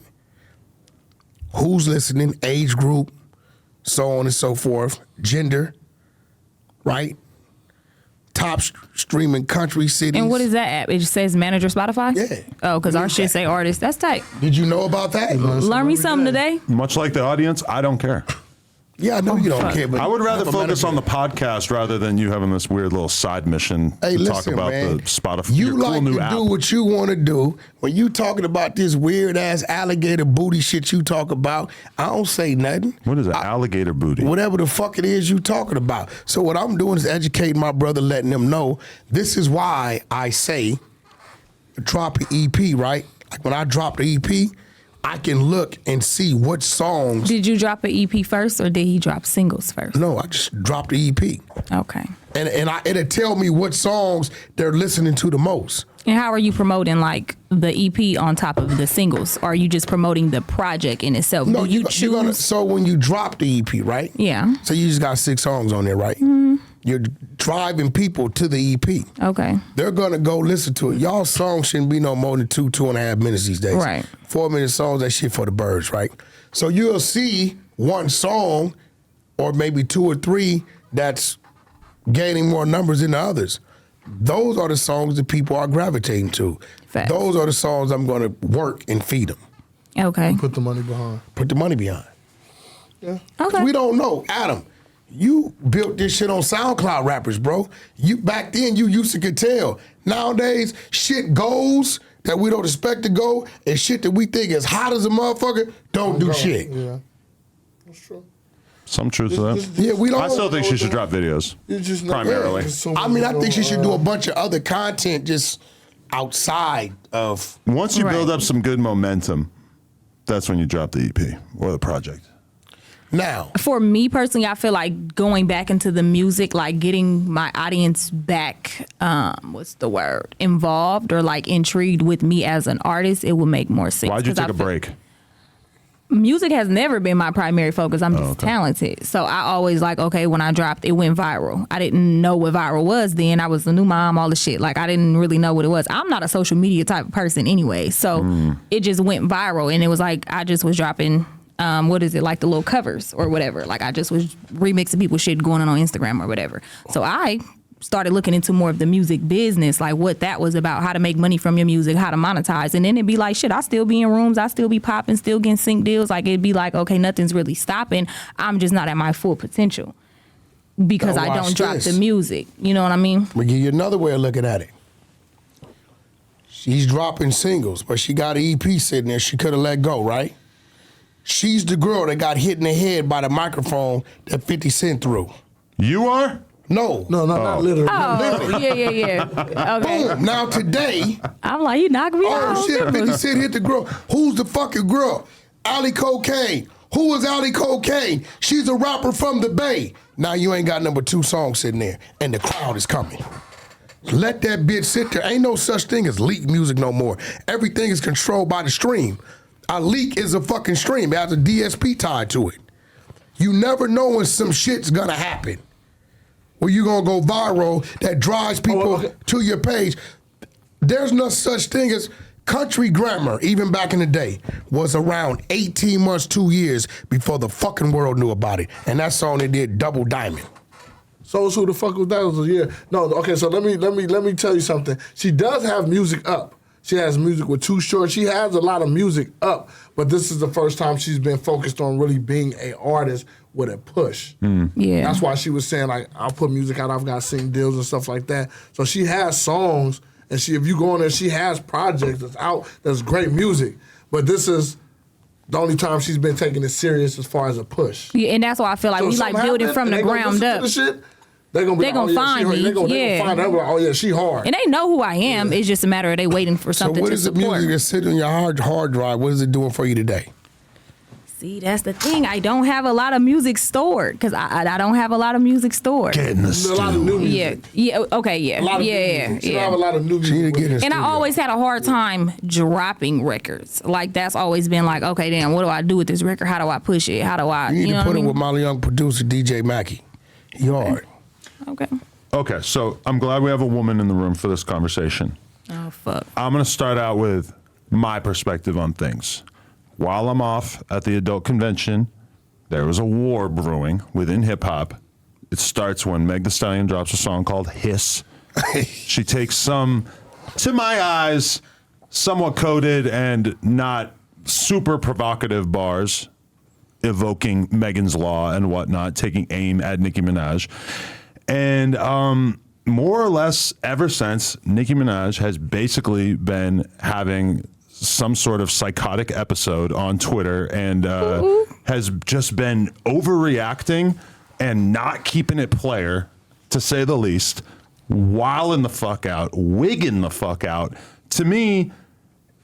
Who's listening? Age group, so on and so forth. Gender. Right? Top streaming country cities. And what is that app? It just says manager Spotify? Yeah. Oh, because our shit say artist. That's tight. Did you know about that? Learn me something today. Much like the audience, I don't care. Yeah, I know you don't fuck. care, but I would rather I'm a focus manager. on the podcast rather than you having this weird little side mission Hey, to listen, talk about man. the Spotify. You your cool like new to app. do what you want to do. When you talking about this weird ass alligator booty shit you talk about, I don't say nothing. What is it? Alligator booty. Whatever the fuck it is you talking about. So what I'm doing is educating my brother, letting them know this is why I say drop an EP, right? Like when I drop the EP, I can look and see what songs. Did you drop an EP first or did he drop singles first? No, I just dropped the EP. Okay. And it'll tell me what songs they're listening to the most. And how are you promoting like the EP on top of the singles? Or are you just promoting the project in itself? No, Do you you're choose? gonna. So when you drop the EP, right? Yeah. So you just got 6 songs on there, right? You're driving people to the EP. Okay. They're gonna go listen to it. Y'all songs shouldn't be no more than 2.5 minutes these days. Right. 4-minute songs, that shit for the birds, right? So you'll see one song, or maybe 2 or 3 that's gaining more numbers than the others. Those are the songs that people are gravitating to. Facts. Those are the songs I'm going to work and feed them. Okay. Put the money behind. Put the money behind. Yeah. Okay. We don't know. Adam, you built this shit on SoundCloud rappers, bro. You back then you used to could tell. Nowadays, shit goes that we don't expect to go, and shit that we think is hot as a motherfucker don't do shit. Yeah. That's true. Some truth to that. Yeah, we don't. I still think she should drop videos. It's just primarily. I mean, I think she should do a bunch of other content just outside of. Once you build Right. up some good momentum, that's when you drop the EP or the project. Now, For me personally, I feel like going back into the music, like getting my audience back, what's the word, involved or like intrigued with me as an artist, it would make more sense. Why'd you 'Cause I take a feel- break? Music has never been my primary focus. I'm just talented. So I always like, okay, when I dropped, it went viral. I didn't know what viral was then. I was a new mom, all the shit. Like, I didn't really know what it was. I'm not a social media type of person anyway. So it just went viral. And it was like, I just was dropping, what is it, like the little covers or whatever. Like, I just was remixing people's shit going on Instagram or whatever. So I started looking into more of the music business, like what that was about, how to make money from your music, how to monetize. And then it'd be like, shit, I still be in rooms, I still be popping, still getting sync deals. Like, it'd be like, okay, nothing's really stopping. I'm just not at my full potential because Now I watch don't drop this. the music. You know what I mean? I'm gonna give you another way of looking at it. She's dropping singles, but she got an EP sitting there she could have let go, right? She's the girl that got hit in the head by the microphone that 50 Cent threw. You are? No. No, not literally. Oh, yeah. Okay. Boom. Now today, I'm like, you knocked me out. oh shit, 50 Cent hit the girl. Who's the fucking girl? Alley Cocaine. Who is Alley Cocaine? She's a rapper from the Bay. Now you ain't got number 2 song sitting there, and the crowd is coming. Let that bitch sit there. Ain't no such thing as leak music no more. Everything is controlled by the stream. A leak is a fucking stream. It has a DSP tied to it. You never know when some shit's gonna happen. Where you gonna go viral that drives people to your page. There's no such thing as country grammar, even back in the day, was around 18 months, 2 years before the fucking world knew about it. And that song they did, Double Diamond. So who the fuck was that? It was a year. No, okay, so let me tell you something. She does have music up. She has music with Too Short. She has a lot of music up, but this is the first time she's been focused on really being an artist with a push. Yeah. That's why she was saying, like, I'll put music out, I've got sing deals and stuff like that. So she has songs, and if you go in there, she has projects that's out, that's great music. But this is the only time she's been taking it serious as far as a push. Yeah, and that's why I feel like So we if like something building happen from and the they gonna ground listen to up. the shit, they're gonna be They like, gonna oh, find yeah, me, They're gonna yeah. find her. Like, oh yeah, she hard. And they know who I am. It's just a matter of they waiting for So something what to is the support. music that's sitting on your hard drive? What is it doing for you today? See, that's the thing. I don't have a lot of music stored because I don't have a lot of music stored. Get in the a lot of new Yeah, music. yeah, okay, yeah, A lot of new yeah, music. She don't have a yeah. lot of new She need to music. get in the And I studio. always had a hard time dropping records. Like, that's always been like, okay, damn, what do I do with this record? How do I push it? How do I, You need know to what put I it mean? with my young producer, DJ Mackey. He hard. Okay. Okay, so I'm glad we have a woman in the room for this conversation. Oh, fuck. I'm going to start out with my perspective on things. While I'm off at the adult convention, there was a war brewing within hip hop. It starts when Meg Thee Stallion drops a song called Hiss. She takes some, to my eyes, somewhat coded and not super provocative bars, evoking Megan's Law and whatnot, taking aim at Nicki Minaj. And more or less ever since, Nicki Minaj has basically been having some sort of psychotic episode on Twitter and has just been overreacting and not keeping it player, to say the least, wilding the fuck out, wigging the fuck out. To me,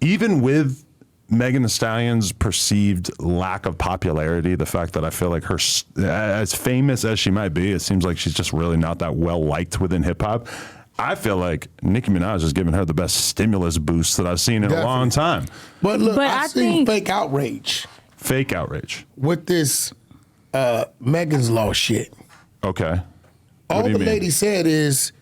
even with Megan Thee Stallion's perceived lack of popularity, the fact that I feel like her, as famous as she might be, it seems like she's just really not that well liked within hip hop. I feel like Nicki Minaj has given her the best stimulus boost that I've seen in a long time. But look, But I I seen think- fake outrage Fake outrage. with this Megan's Law shit. Okay. All do you the mean? lady said is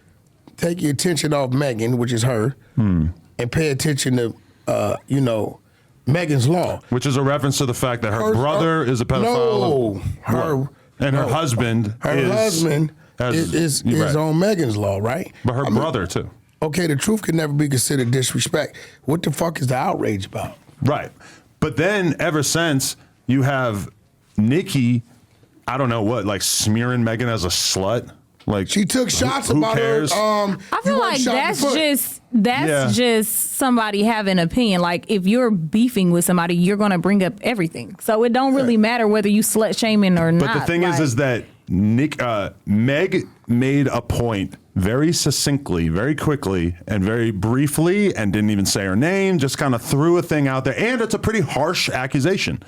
take your attention off Megan, which is her, and pay attention to, Megan's Law. Which is a reference to the fact that her brother is a pedophile. No, her And her husband her is... husband is right. on Megan's law, right? But her brother too. Okay, the truth can never be considered disrespect. What the fuck is the outrage about? Right. But then ever since you have Nicki, I don't know what, like smearing Megan as a slut. Like She took shots who about cares? her. I feel you like shot in the that's foot. Yeah. just somebody having an opinion. Like if you're beefing with somebody, you're gonna bring up everything. So it don't really matter whether you slut shaming or not. But the thing like, is that Meg made a point very succinctly, very quickly, and very briefly, and didn't even say her name. Just kind of threw a thing out there, and it's a pretty harsh accusation.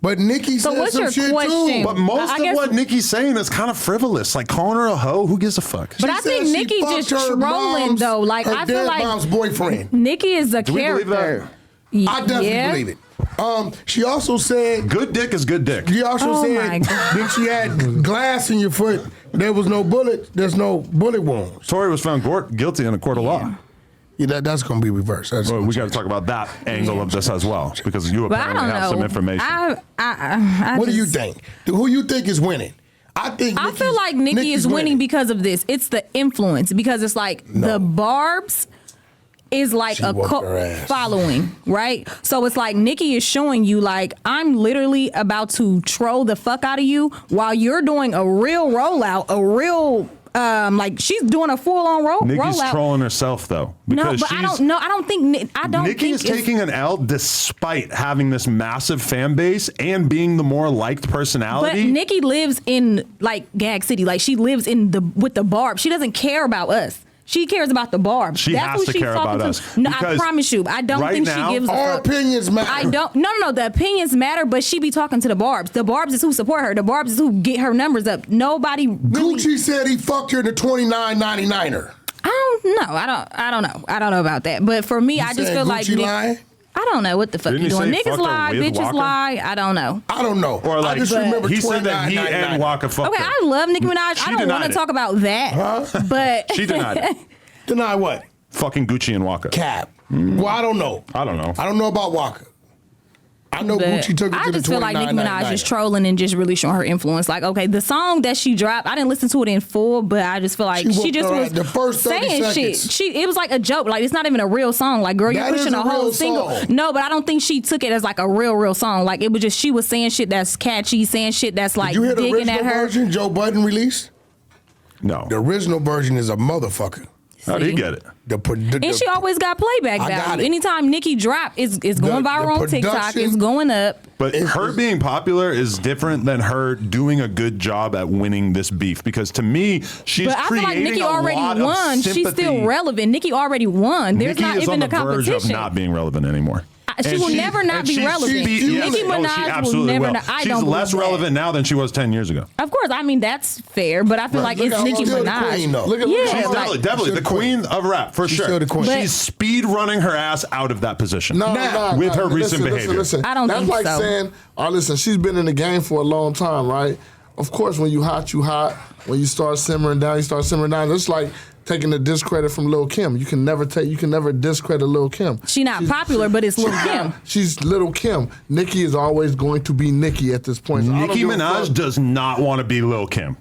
But Nicki So said what's some your shit question? too. But most I of guess- what Nicki's saying is kind of frivolous, like calling her a hoe. Who gives a fuck? But I She think said she Nicki fucked just her trolling mom's- though. Like her I feel dead like mom's boyfriend. Nicki is a we believe character. I definitely believe it. She also said. Good dick is good dick. She also Oh my said God. that you had glass in your foot. There was no bullet. There's no bullet wounds. Tory was found guilty in a court of law. Yeah, that's going to be reversed. That's Well, we got to talk about that angle of this as well, because you But I apparently don't have some know. information. What do you think? Who you think is winning? I think. I feel like Nicki is winning because of this. It's the influence because it's like the Barbs is like She a whooped cult her ass. following, right? So it's like Nicki is showing you like I'm literally about to troll the fuck out of you while you're doing a real rollout, a real like she's doing a full on Nicki's rollout. trolling herself though. No, Because but I don't know. I don't think. I don't Nicki think is it's- taking an L despite having this massive fan base and being the more liked But personality. Nicki lives in like Gag City. Like she lives in with the Barb. She doesn't care about us. She cares about the Barb. She That's has who to she's care talking about to. us, No, I because promise you. I don't right think now, she gives a Our fuck. opinions matter. I don't. No. The opinions matter, but she be talking to the Barbs. The Barbs is who support her. The Barbs is who get her numbers up. Nobody really. Gucci said he fucked her in the 29.99er. I don't know. I don't know. I don't know about that. But for me, I just Saying feel like Gucci Nick- lying? I don't know what the fuck Didn't you he doing. say Niggas fuck her lie, with bitches Walker? lie. I don't know. I don't know. or I like just remember he said that he 29.99. and Waka fucked Okay, her. I love Nicki Minaj. She I don't want denied to it. talk about that. But She denied it. Deny what? Fucking Gucci and Waka. Cap. Well, I don't know. I don't know. I don't know about Walker. I know But Gucci took it I to the just feel like Nicki Minaj 29.99. is trolling and just really showing her influence. Like, okay, the song that she dropped, I didn't listen to it in full, but I just feel like She she whooped just her was ass the first 30 saying shit. seconds. It was like a joke. Like, it's not even a real song. Like, girl, you're That pushing is a a whole real single. song. No, but I don't think she took it as like a real song. Like, it was just she was saying shit that's catchy, saying shit that's like Did you hear the digging original at her. version Joe Budden released? No. The original version is a motherfucker. How did he get it? And she always got playback I got value. it. Anytime Nicki drop, it's going viral on TikTok. production- It's going up. But her being popular is different than her doing a good job at winning this beef. Because to me, she's But I feel like creating Nicki a already lot of won. She's sympathy. still relevant. Nicki already won. There's Nicki not is on even the a verge competition. of not being relevant anymore. She And will never not and be she- relevant. yes. Nicki Oh, Minaj she will absolutely never will. not. I She's don't less believe that. relevant now than she was 10 years ago. Of course, I mean that's fair, but I feel like look it's how Nicki still the Minaj. queen, though. Look at Yeah, look She's at- like- definitely She's the the queen. queen of rap, for She's sure. still the queen. But- She's speed running her ass out of that position. No, Now, with her listen, recent behavior. Listen. I don't That's think like so. saying, oh, listen, she's been in the game for a long time, right? Of course, when you hot, you hot. When you start simmering down, you start simmering down. It's like taking the discredit from Lil' Kim. You can never discredit Lil' Kim. She not popular, but it's Lil' Kim. She's Lil' Kim. Nicki is always going to be Nicki at this point. So I don't Nicki give a Minaj fuck. does not want to be Lil' Kim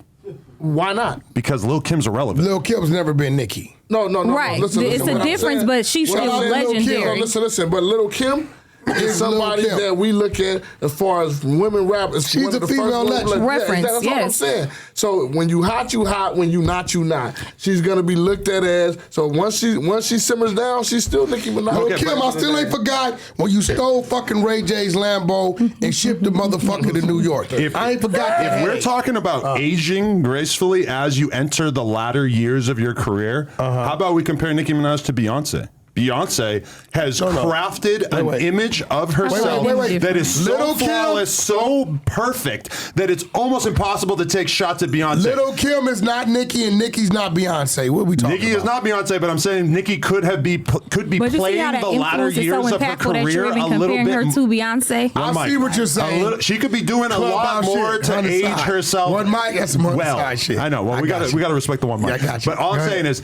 Why not? because Lil' Kim's irrelevant. Lil' Kim's never been Nicki. No. Right. Listen, It's listen, a what I'm difference, saying- but she's what still I'm saying, Lil' Kim, legendary. Listen. But Lil' Kim is somebody Lil' Kim. that we look at as far as women rap. Is She's one of a the female first ones legend. like, yeah, Reference, that's what I'm yes. saying. So when you hot, you hot. When you not, you not. She's gonna be looked at as. So once she simmers down, she's still Nicki Minaj. Lil' Okay, Kim, but- I still ain't forgot when you stole fucking Ray J's Lambo and shipped the motherfucker to New York. I ain't forgot that. If we're talking about aging gracefully as you enter the latter years of your career, how about we compare Nicki Minaj to Beyonce? Beyonce has crafted an wait. image of herself wait. that is so Little Kim- flawless, so perfect, that it's almost impossible to take shots at Beyonce. Lil' Kim is not Nicki and Nicki's not Beyonce. What are we talking Nicki about? is not Beyonce, but I'm saying Nicki could be But you see playing how that the latter influence is years so of her impactful that career you're a even little comparing her bit. to Beyonce. I One see mic. what you're saying. She could be doing a lot Clubhouse more shit to on the age side. herself. One mic, that's some other well. side shit. I know. Well, I we got got you. to respect the one mic. Yeah, I got you. But all I'm Go saying ahead. is,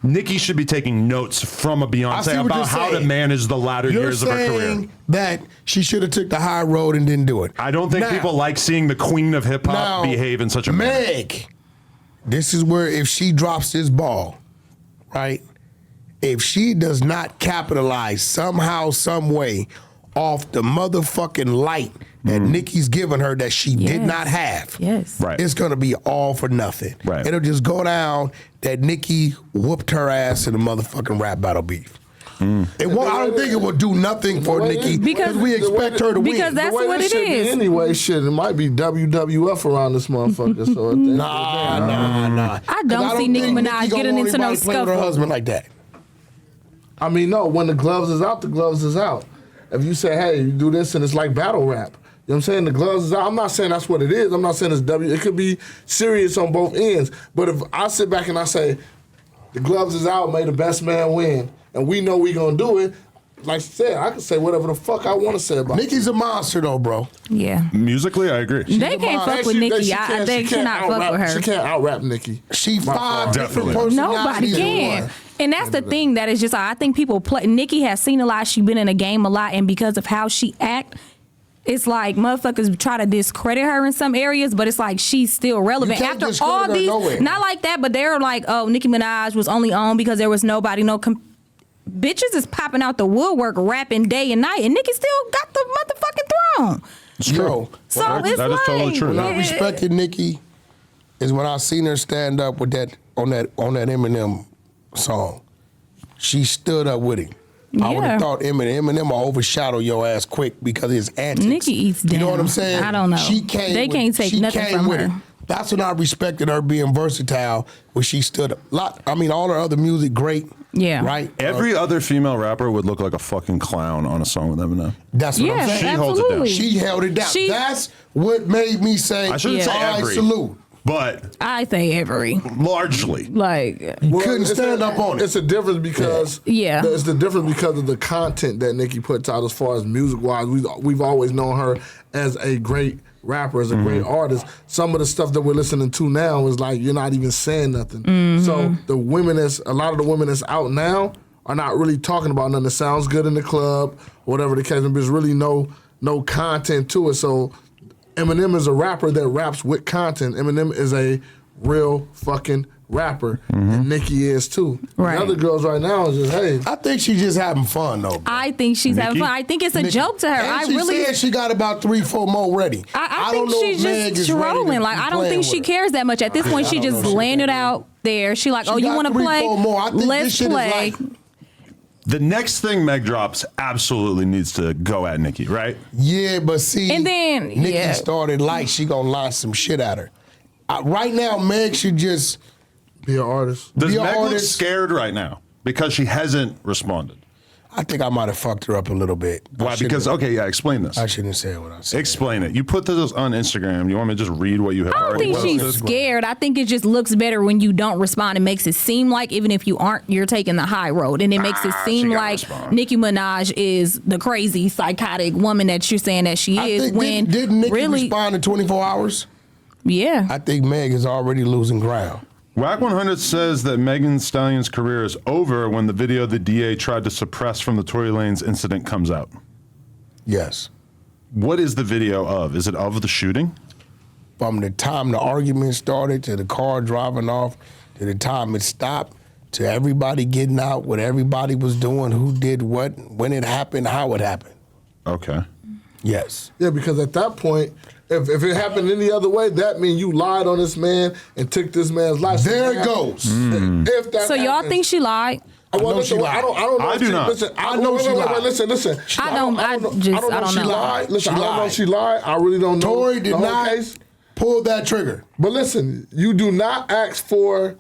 Nicki should be taking notes from a I see Beyonce what about you're how to saying. manage the latter You're years of her career. saying that she should have took the high road and didn't do it. I don't think Now- people like seeing the queen of hip hop now, behave in such a manner. Meg this is where if she drops this ball, right? If she does not capitalize somehow, some way off the motherfucking light that Nicki's given her that she did not have, Yes. it's gonna be all for nothing. Right. It'll just go down that Nicki whooped her ass in the motherfucking rap battle beef. It won't, I don't think it will do nothing for Nicki because we expect her to win. Because that's The way what this it shit be is. anyway, shit, it might be WWF around this motherfucker. So at the end of the day, Nah. I don't see Nicki think Minaj Nicki getting gonna into no want anybody playing with her scuffle. husband like that. I mean, no, when the gloves is out, the gloves is out. If you say, hey, you do this and it's like battle rap. You know what I'm saying? The gloves is out. I'm not saying that's what it is. I'm not saying it's W. It could be serious on both ends. But if I sit back and I say, the gloves is out, may the best man win, and we know we gonna do it, like you said, I can say whatever the fuck I want to say about it. Nicki's a monster though, bro. Yeah. Musically, I agree. They can't fuck with Nicki. They cannot fuck with her. She can't out-rap Nicki. She My five fault. different Definitely. personalities Nobody in can. one. And that's the thing that is just, I think people play. Nicki has seen a lot. She been in the game a lot. And because of how she act, it's like motherfuckers try to discredit her in some areas, but it's like she's still relevant. You can't After all discredit her these, nowhere. not like that, but they're like, oh, Nicki Minaj was only on because there was nobody, bitches is popping out the woodwork rapping day and night, and Nicki still got the motherfucking throne. It's true. Yo, So That- it's that is like, totally true. when I yeah. respected Nicki is when I seen her stand up with that on that Eminem song. She stood up with him. I would Yeah. have thought Eminem will overshadow your ass quick because of his antics. Nicki eats You know down. what I'm saying? I don't know. She came. They can't take nothing from with her. it. That's when I respected her being versatile. When she stood up. All her other music great. Yeah. Right. Every other female rapper would look like a fucking clown on a song with Eminem. That's what Yeah, I'm saying. She holds it down. absolutely. She held it down. She- That's what made me say, I shouldn't say all right, every, salute. but I say every. largely. Like, Couldn't stand up on it. It's a difference because Yeah. it's the difference because of the content that Nicki puts out as far as music wise. We've always known her as a great rapper, as a great artist. Some of the stuff that we're listening to now is like you're not even saying nothing. So a lot of the women that's out now are not really talking about nothing that sounds good in the club, whatever the case. There's really no content to it. So Eminem is a rapper that raps with content. Eminem is a real fucking rapper, and Nicki is too. Right. The other girls right now is just, hey, I think she's just having fun though. I think she's having Nicki? fun. I think it's a Nicki. joke to her. And I she really. said she got about 3-4 more ready. I don't think know she's if Meg just is ready to trolling. Like, be I don't playing think she with her. cares that much. At this point, she I don't just know if she landed can. out there. She like, She oh, you got want to 3-4 play? more. I think this Let's shit is play. like- The next thing Meg drops absolutely needs to go at Nicki, right? Yeah, but see, And then, Nicki yeah. started like she gonna line some shit at her. Right now, Meg should just be an artist. Does Be an Meg look artist. scared right now because she hasn't responded? I think I might have fucked her up a little bit. Why? Because explain this. I shouldn't say what I said. Explain it. You put this on Instagram. You want me to just read what you have I don't already think she's posted? scared. I think it just looks better when you don't respond. It makes it seem like even if you aren't, you're taking the high road, and it makes it she seem gotta like respond. Nicki Minaj is the crazy, psychotic woman that you're saying that she I is. think When didn't Nicki really, respond in 24 hours? yeah, I think Meg is already losing ground. Wack 100 says that Megan Thee Stallion's career is over when the video the DA tried to suppress from the Tory Lanez incident comes out. Yes. What is the video of? Is it of the shooting? From the time the argument started to the car driving off to the time it stopped to everybody getting out, what everybody was doing, who did what, when it happened, how it happened. Okay. Yes. Yeah, because at that point, if it happened any other way, that means you lied on this man and took this man's life. There it goes. If that so y'all happens- think she lied? Well, know listen, she I don't know. I if do she, not. Listen, I know she lied. Listen. I don't if she know. lied. Listen, She I don't know lied. if she lied. I really don't know. Tory the did whole not case. pull that trigger. But listen, you do not ask for.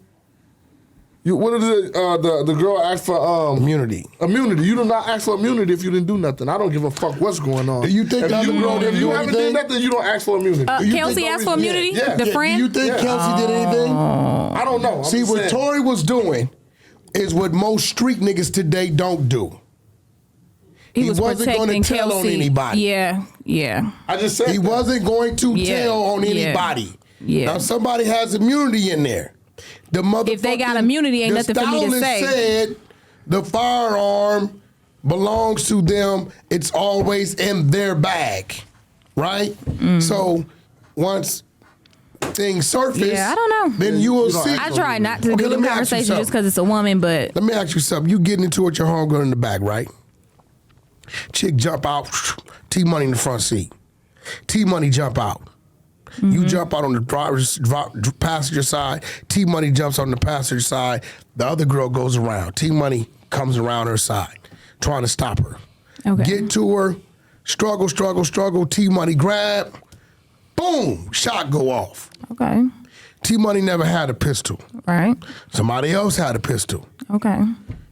What is it? The girl asked for Immunity. Immunity. You do not ask for immunity if you didn't do nothing. I don't give a fuck what's going on. Do you think the other girl didn't if you do haven't anything? done nothing, you don't ask for immunity. you Kelsey think- asked for immunity. Yeah. The Yeah, friend. Do you think Kelsey did anything? I don't know. I'm See, just what saying. Tory was doing is what most street niggas today don't do. he he was wasn't gonna protecting tell on Kelsey. anybody. Yeah. I just said He that. wasn't going to Yeah, tell on yeah, anybody. yeah. Now somebody has immunity in there. The If they got motherfucking- immunity, ain't the nothing for me to stylist say. said the firearm belongs to them. It's always in their bag, right? Mm-hmm. So once thing surface, Yeah, I don't know. then you will You don't see. act I try not to Okay, get let in me ask you conversation something. just because it's a woman, but Let me ask you something. You getting into it with your homegirl in the back, right? Chick jump out, T-Money in the front seat. T-Money jump out. You jump out on the passenger side. T-Money jumps on the passenger side. The other girl goes around. T-Money comes around her side, trying to stop her. okay. Get to her, struggle. T-Money grab, boom, shot go off. Okay. T-Money never had a pistol. Right. Somebody else had a pistol. Okay.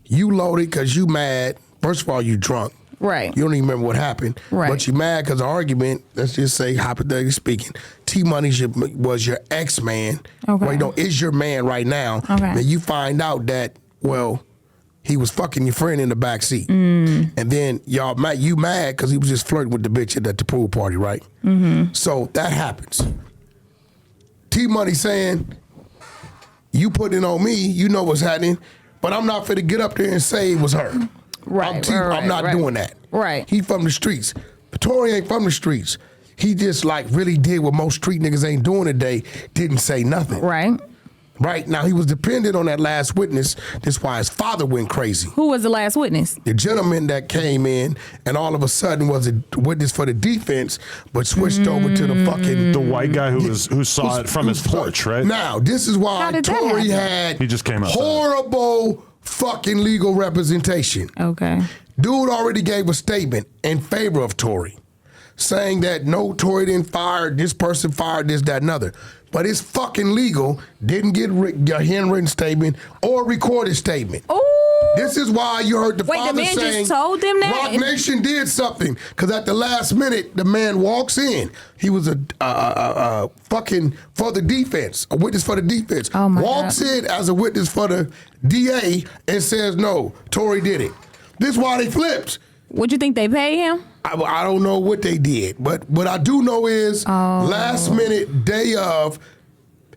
You loaded because you mad. First of all, you drunk. Right. You don't even remember what happened. Right. But you mad because the argument, let's just say, hypothetically speaking, T-Money was your ex-man. Okay. Well, you know, is your man right now. Okay. Then you find out that, well, he was fucking your friend in the back seat. And then you mad because he was just flirting with the bitch at the pool party, right? So that happens. T-Money saying, you put it on me, you know what's happening, but I'm not finna get up there and say it was her. Right. I'm not doing that. Right. He from the streets. But Tory ain't from the streets. He just like really did what most street niggas ain't doing today, didn't say nothing. Right. Right? Now he was dependent on that last witness. That's why his father went crazy. Who was the last witness? The gentleman that came in and all of a sudden was a witness for the defense, but switched over to the fucking The white guy who saw it from his porch, right? Now, this is How why did that Tory happen? had He just came outside. horrible fucking legal representation. Okay. Dude already gave a statement in favor of Tory, saying that no, Tory didn't fire this person, fired this, that, and other. But it's fucking legal. Didn't get a handwritten statement or recorded statement. Ooh. This is why you heard the Wait, the father man saying just told them that? Rock Nation did something. Because at the last minute, the man walks in. He was a fucking for the defense, a witness for the defense. Oh my walks God. in as a witness for the DA and says, no, Tory did it. This is why they flipped. Would you think they pay him? I don't know what they did, but what I do know is last minute, day of,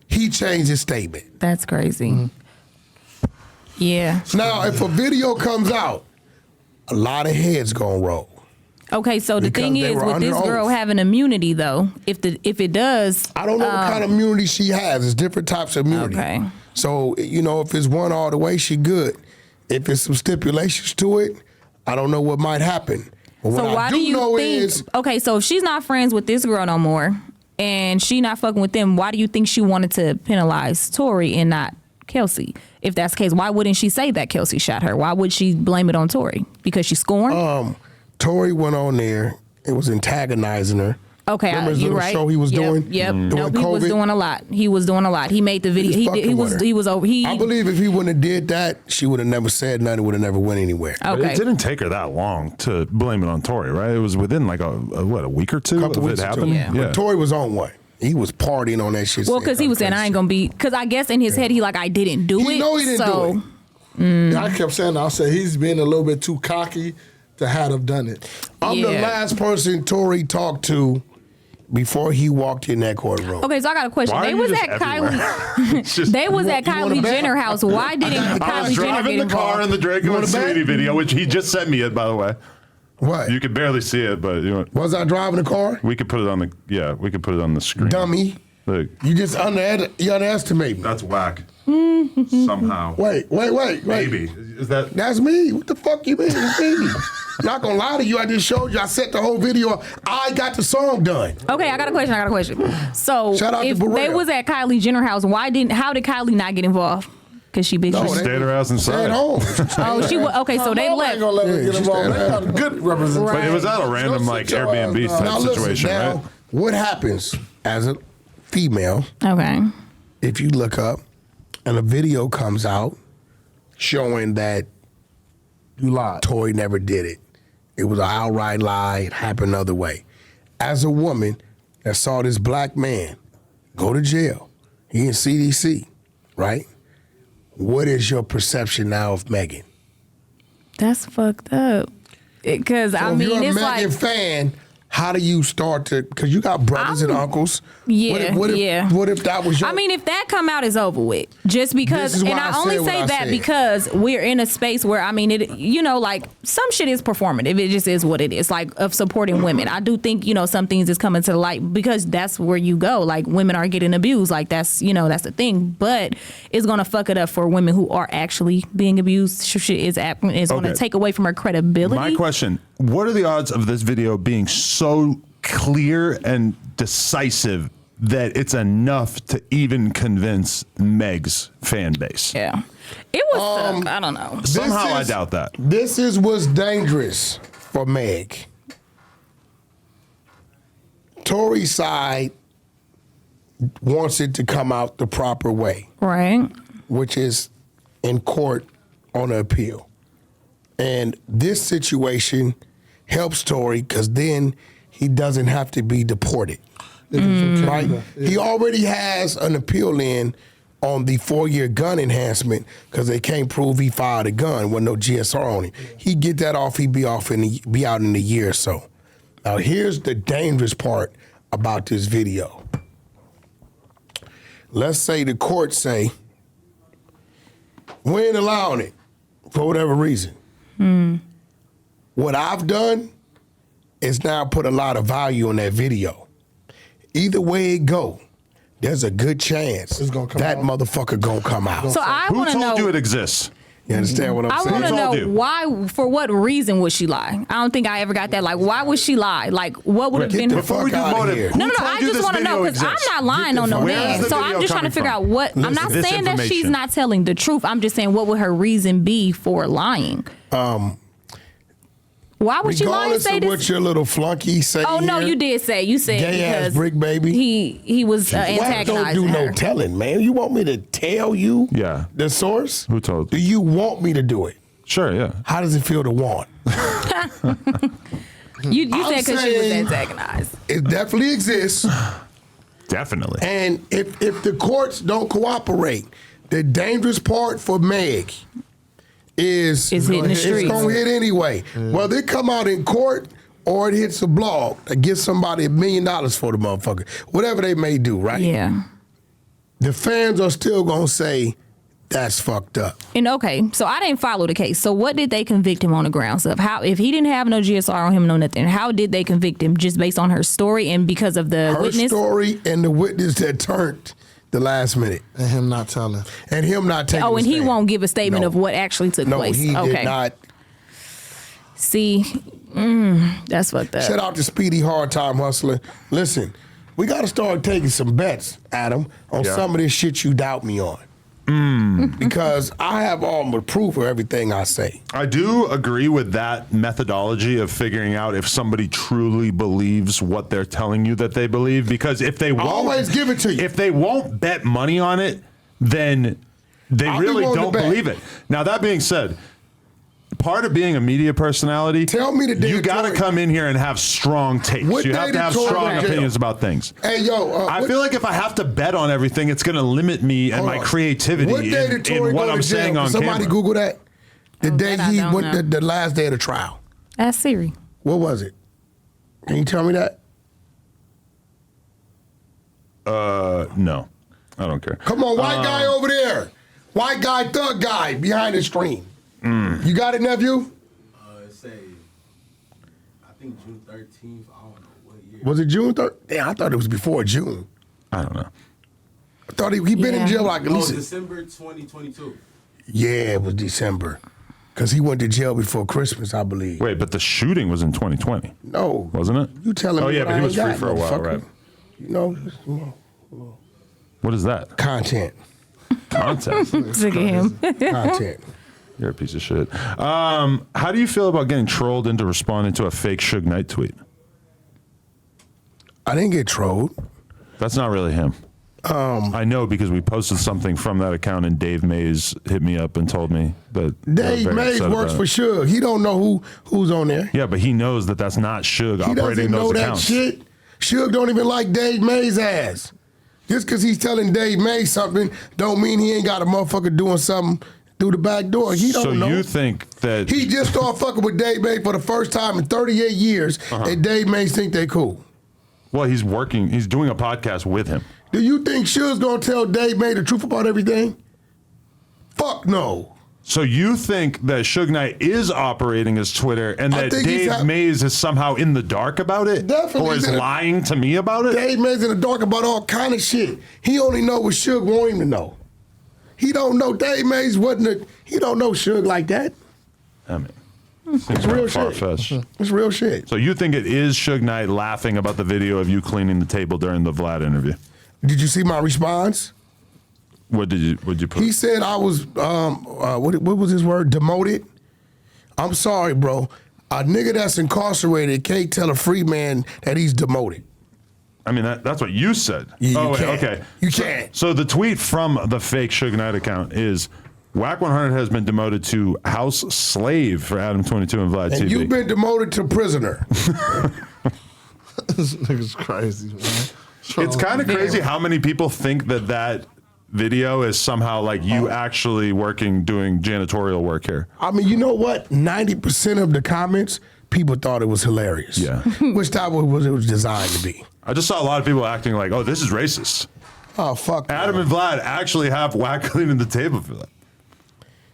he changed his statement. That's crazy. Yeah. Now, if a video comes out, a lot of heads gonna roll. Okay, so the Because thing they is, were with this under girl oath. having immunity, though, if it does, I don't know what kind of immunity she has. There's different types of immunity. Okay. So, you know, if it's one all the way, she good. If it's some stipulations to it, I don't know what might happen. But what so I why do you know think? is Okay, so if she's not friends with this girl no more, and she not fucking with them, why do you think she wanted to penalize Tory and not Kelsey? If that's the case, why wouldn't she say that Kelsey shot her? Why would she blame it on Tory? Because she scorned? Tory went on there. It was antagonizing her. Okay, Remember his you're little right. show he was Yep, doing? Yep. During Nope, he was COVID? doing a lot. He was doing a lot. He made the video. He fucking with her. he was over. He I believe if he wouldn't have did that, she would have never said nothing, would have never went anywhere. But okay. It didn't take her that long to blame it on Tory, right? It was within like a week or two Couple of it weeks or two. happening. Yeah. But Tory was on one. He was partying on that shit. Well, because he was saying I ain't gonna be. Because I guess in his head he like I didn't do He it. know he didn't so, do it. I kept saying, I said he's being a little bit too cocky to have done it. I'm the Yeah. last person Tory talked to before he walked in that courtroom. Okay, so I got a question. Why are They you was just at everywhere? Kylie. It's just- They was at you want a Kylie bet? Jenner house. Why didn't I Kylie was Jenner driving get the car in involved? the Draco wanna and bet? Sadie video, which he just sent me it, by the way. What? You could barely see it, but Was I driving the car? we could put it on the screen. Dummy. Look, You just you underestimate me. that's whack. Somehow. Wait. Maybe. Is that That's me. What the fuck you mean? It's me. Not gonna lie to you. I just showed you. I set the whole video up. I got the song done. Okay, I got a question. So Shout out to if Burrell. they was at Kylie Jenner house, how did Kylie not get involved? Because she big. No, shit. they- stayed her ass inside. Stay at home. Oh, she was okay. So they I left. ain't gonna let her Yeah, get she involved. stayed They got a good representation. But it was at a random Just like sit your Airbnb ass down. type Now listen, situation, now, right? what happens as a female Okay. if you look up and a video comes out showing that You lied. Tory never did it? It was an outright lie. It happened another way. As a woman that saw this black man go to jail, he in CDC, right? What is your perception now of Megan? That's fucked up. Because So I if mean, you're a it's Megan like fan, how do you start to? Because you got brothers and uncles. Yeah, What if that was your? I mean, if that come out, it's over with. Just because, This is and why I I only said what say I that said. because we're in a space where, I mean, it, you know, like some shit is performative. It just is what it is. Like of supporting women, I do think, you know, some things is coming to the light because that's where you go. Like women are getting abused. Like that's, you know, that's the thing. But it's gonna fuck it up for women who are actually being abused. Shit is gonna take away from her credibility. My question: what are the odds of this video being so clear and decisive that it's enough to even convince Meg's fan base? Yeah, it was. I don't know. Somehow I doubt that. This is what's dangerous for Meg. Tory's side wants it to come out the proper way, Right. which is in court on an appeal. And this situation helps Tory because then he doesn't have to be deported. Right? He already has an appeal in on the 4-year gun enhancement because they can't prove he fired a gun with no GSR on it. He get that off, he'd be out in a year or so. Now here's the dangerous part about this video. Let's say the court say, we ain't allowing it for whatever reason. What I've done is now put a lot of value on that video. Either way it go, there's a good chance It's gonna come that out. motherfucker gonna come out. So I Who want to told know. you it exists? You understand what I'm I saying? want to Who told know you? why, for what reason would she lie? I don't think I ever got that. Like, why would she lie? Like, what would have Get been the her? fuck Before we do outta motive, here. who No, told I you just this want to know video because I'm exists? not lying on no Where is man. the So video I'm just trying to coming figure from? out what. I'm not This saying that she's information. not telling the truth. I'm just saying what would her reason be for lying? Why would she lie and Regardless say of this? what your little flunky say Oh no, here, you did say. You said Gay ass because brick baby. he was Why don't antagonizing do her. no telling, man? You want me to tell you Yeah. the source? Who told Do you? you want me to do it? Sure, yeah. How does it feel to want? You I'm said because she was saying- antagonized. It definitely exists. Definitely. And if the courts don't cooperate, the dangerous part for Meg is It's hitting the it's streets. gonna hit anyway. Whether it come out in court or it hits a blog that gets somebody $1 million for the motherfucker, whatever they may do, right? Yeah. The fans are still gonna say that's fucked up. And okay, so I didn't follow the case. So what did they convict him on the grounds of? How, if he didn't have no GSR on him, no nothing, how did they convict him? Just based on her story and because of the Her witness? story and the witness that turned the last minute, And him not telling. and him not taking. Oh, and a he stand. won't give a statement No. of what actually took No, place. he Okay. did not. See, that's fucked up. Shout out to Speedy Hard Time Hustler. Listen, we got to start taking some bets, Adam, on Yeah. some of this shit you doubt me on. Because I have all the proof of everything I say. I do agree with that methodology of figuring out if somebody truly believes what they're telling you that they believe. Because if they won't always give it to you. if they won't bet money on it, then they I'll be really willing to don't bet. believe it. Now that being said, part of being a media personality, Tell me the day you of got to Tory- come in here and have strong takes. What You day have to did have Tory strong go to jail? opinions about things. Hey, yo. I feel like if I have to bet on everything, it's going to limit me and hold my on. creativity What day did Tory in what go I'm to jail? saying on Somebody camera. Google that. The day that I he don't went, know. the last day of the trial. That's Siri. What was it? Can you tell me that? No, I don't care. Come on, white guy over there. White guy, thug guy behind the screen. You got it, nephew? Say, I think June 13th. I don't know what year. Was it June 3rd? Damn, I thought it was before June. I don't know. I thought he been in Yeah. jail like at Oh, least. December 2022. Yeah, it was December. Because he went to jail before Christmas, I believe. Wait, but the shooting was in 2020, No. wasn't it? You telling Oh, me yeah, what but I he was ain't free got, for a while, motherfucker. right? You know, What is that? content. Content. Sick of him. Content. You're a piece of shit. How do you feel about getting trolled into responding to a fake Suge Knight tweet? I didn't get trolled. That's not really him. I know because we posted something from that account and Dave Mays hit me up and told me that they're Dave very Mays upset works about for it. Suge. He don't know who's on there. Yeah, but he knows that that's not Suge He operating doesn't know those that accounts. shit. Suge don't even like Dave Mays' ass. Just because he's telling Dave Mays something don't mean he ain't got a motherfucker doing something through the back door. He don't know. So you think that He just started fucking with Dave Mays for the first time in 38 years, and Dave Mays think they cool. well, he's doing a podcast with him. Do you think Suge's gonna tell Dave Mays the truth about everything? Fuck no. So you think that Suge Knight is operating his Twitter and I that think he's Dave Mays is somehow in the dark about it? Definitely. Or is lying to me about it? Dave Mays in the dark about all kind of shit. He only know what Suge want him to know. He don't know Dave Mays he don't know Suge like that. I mean, It's real shit. far-fetched. It's real shit. So you think it is Suge Knight laughing about the video of you cleaning the table during the Vlad interview? Did you see my response? What did you put? He said I was, what was his word? Demoted. I'm sorry, bro. A nigga that's incarcerated can't tell a free man that he's demoted. I mean, that's what you said. Yeah, you can't. Okay. You can't. So the tweet from the fake Suge Knight account is, Wack 100 has been demoted to house slave for Adam 22 and Vlad And TV. you've been demoted to prisoner. This nigga's crazy, man. It's kind of crazy how many people think that video is somehow like you actually doing janitorial work here. I mean, you know what? 90% of the comments, people thought it was hilarious. Yeah. Which that was it was designed to be. I just saw a lot of people acting like, oh, this is racist. Oh, fuck Adam them. and Vlad actually have Wack cleaning the table for them.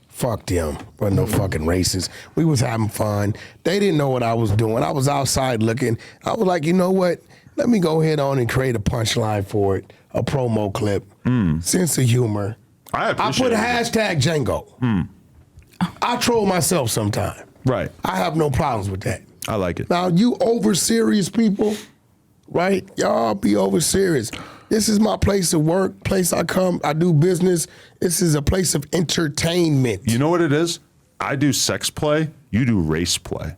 Fuck them. Wasn't no fucking racist. We was having fun. They didn't know what I was doing. I was outside looking. I was like, you know what? Let me go ahead on and create a punchline for it, a promo clip, sense of humor. I put appreciate it. hashtag Django. I troll myself sometime. Right. I have no problems with that. I like it. Now, you over serious people, right? Y'all be over serious. This is my place of work, place I come, I do business. This is a place of entertainment. You know what it is? I do sex play. You do race play.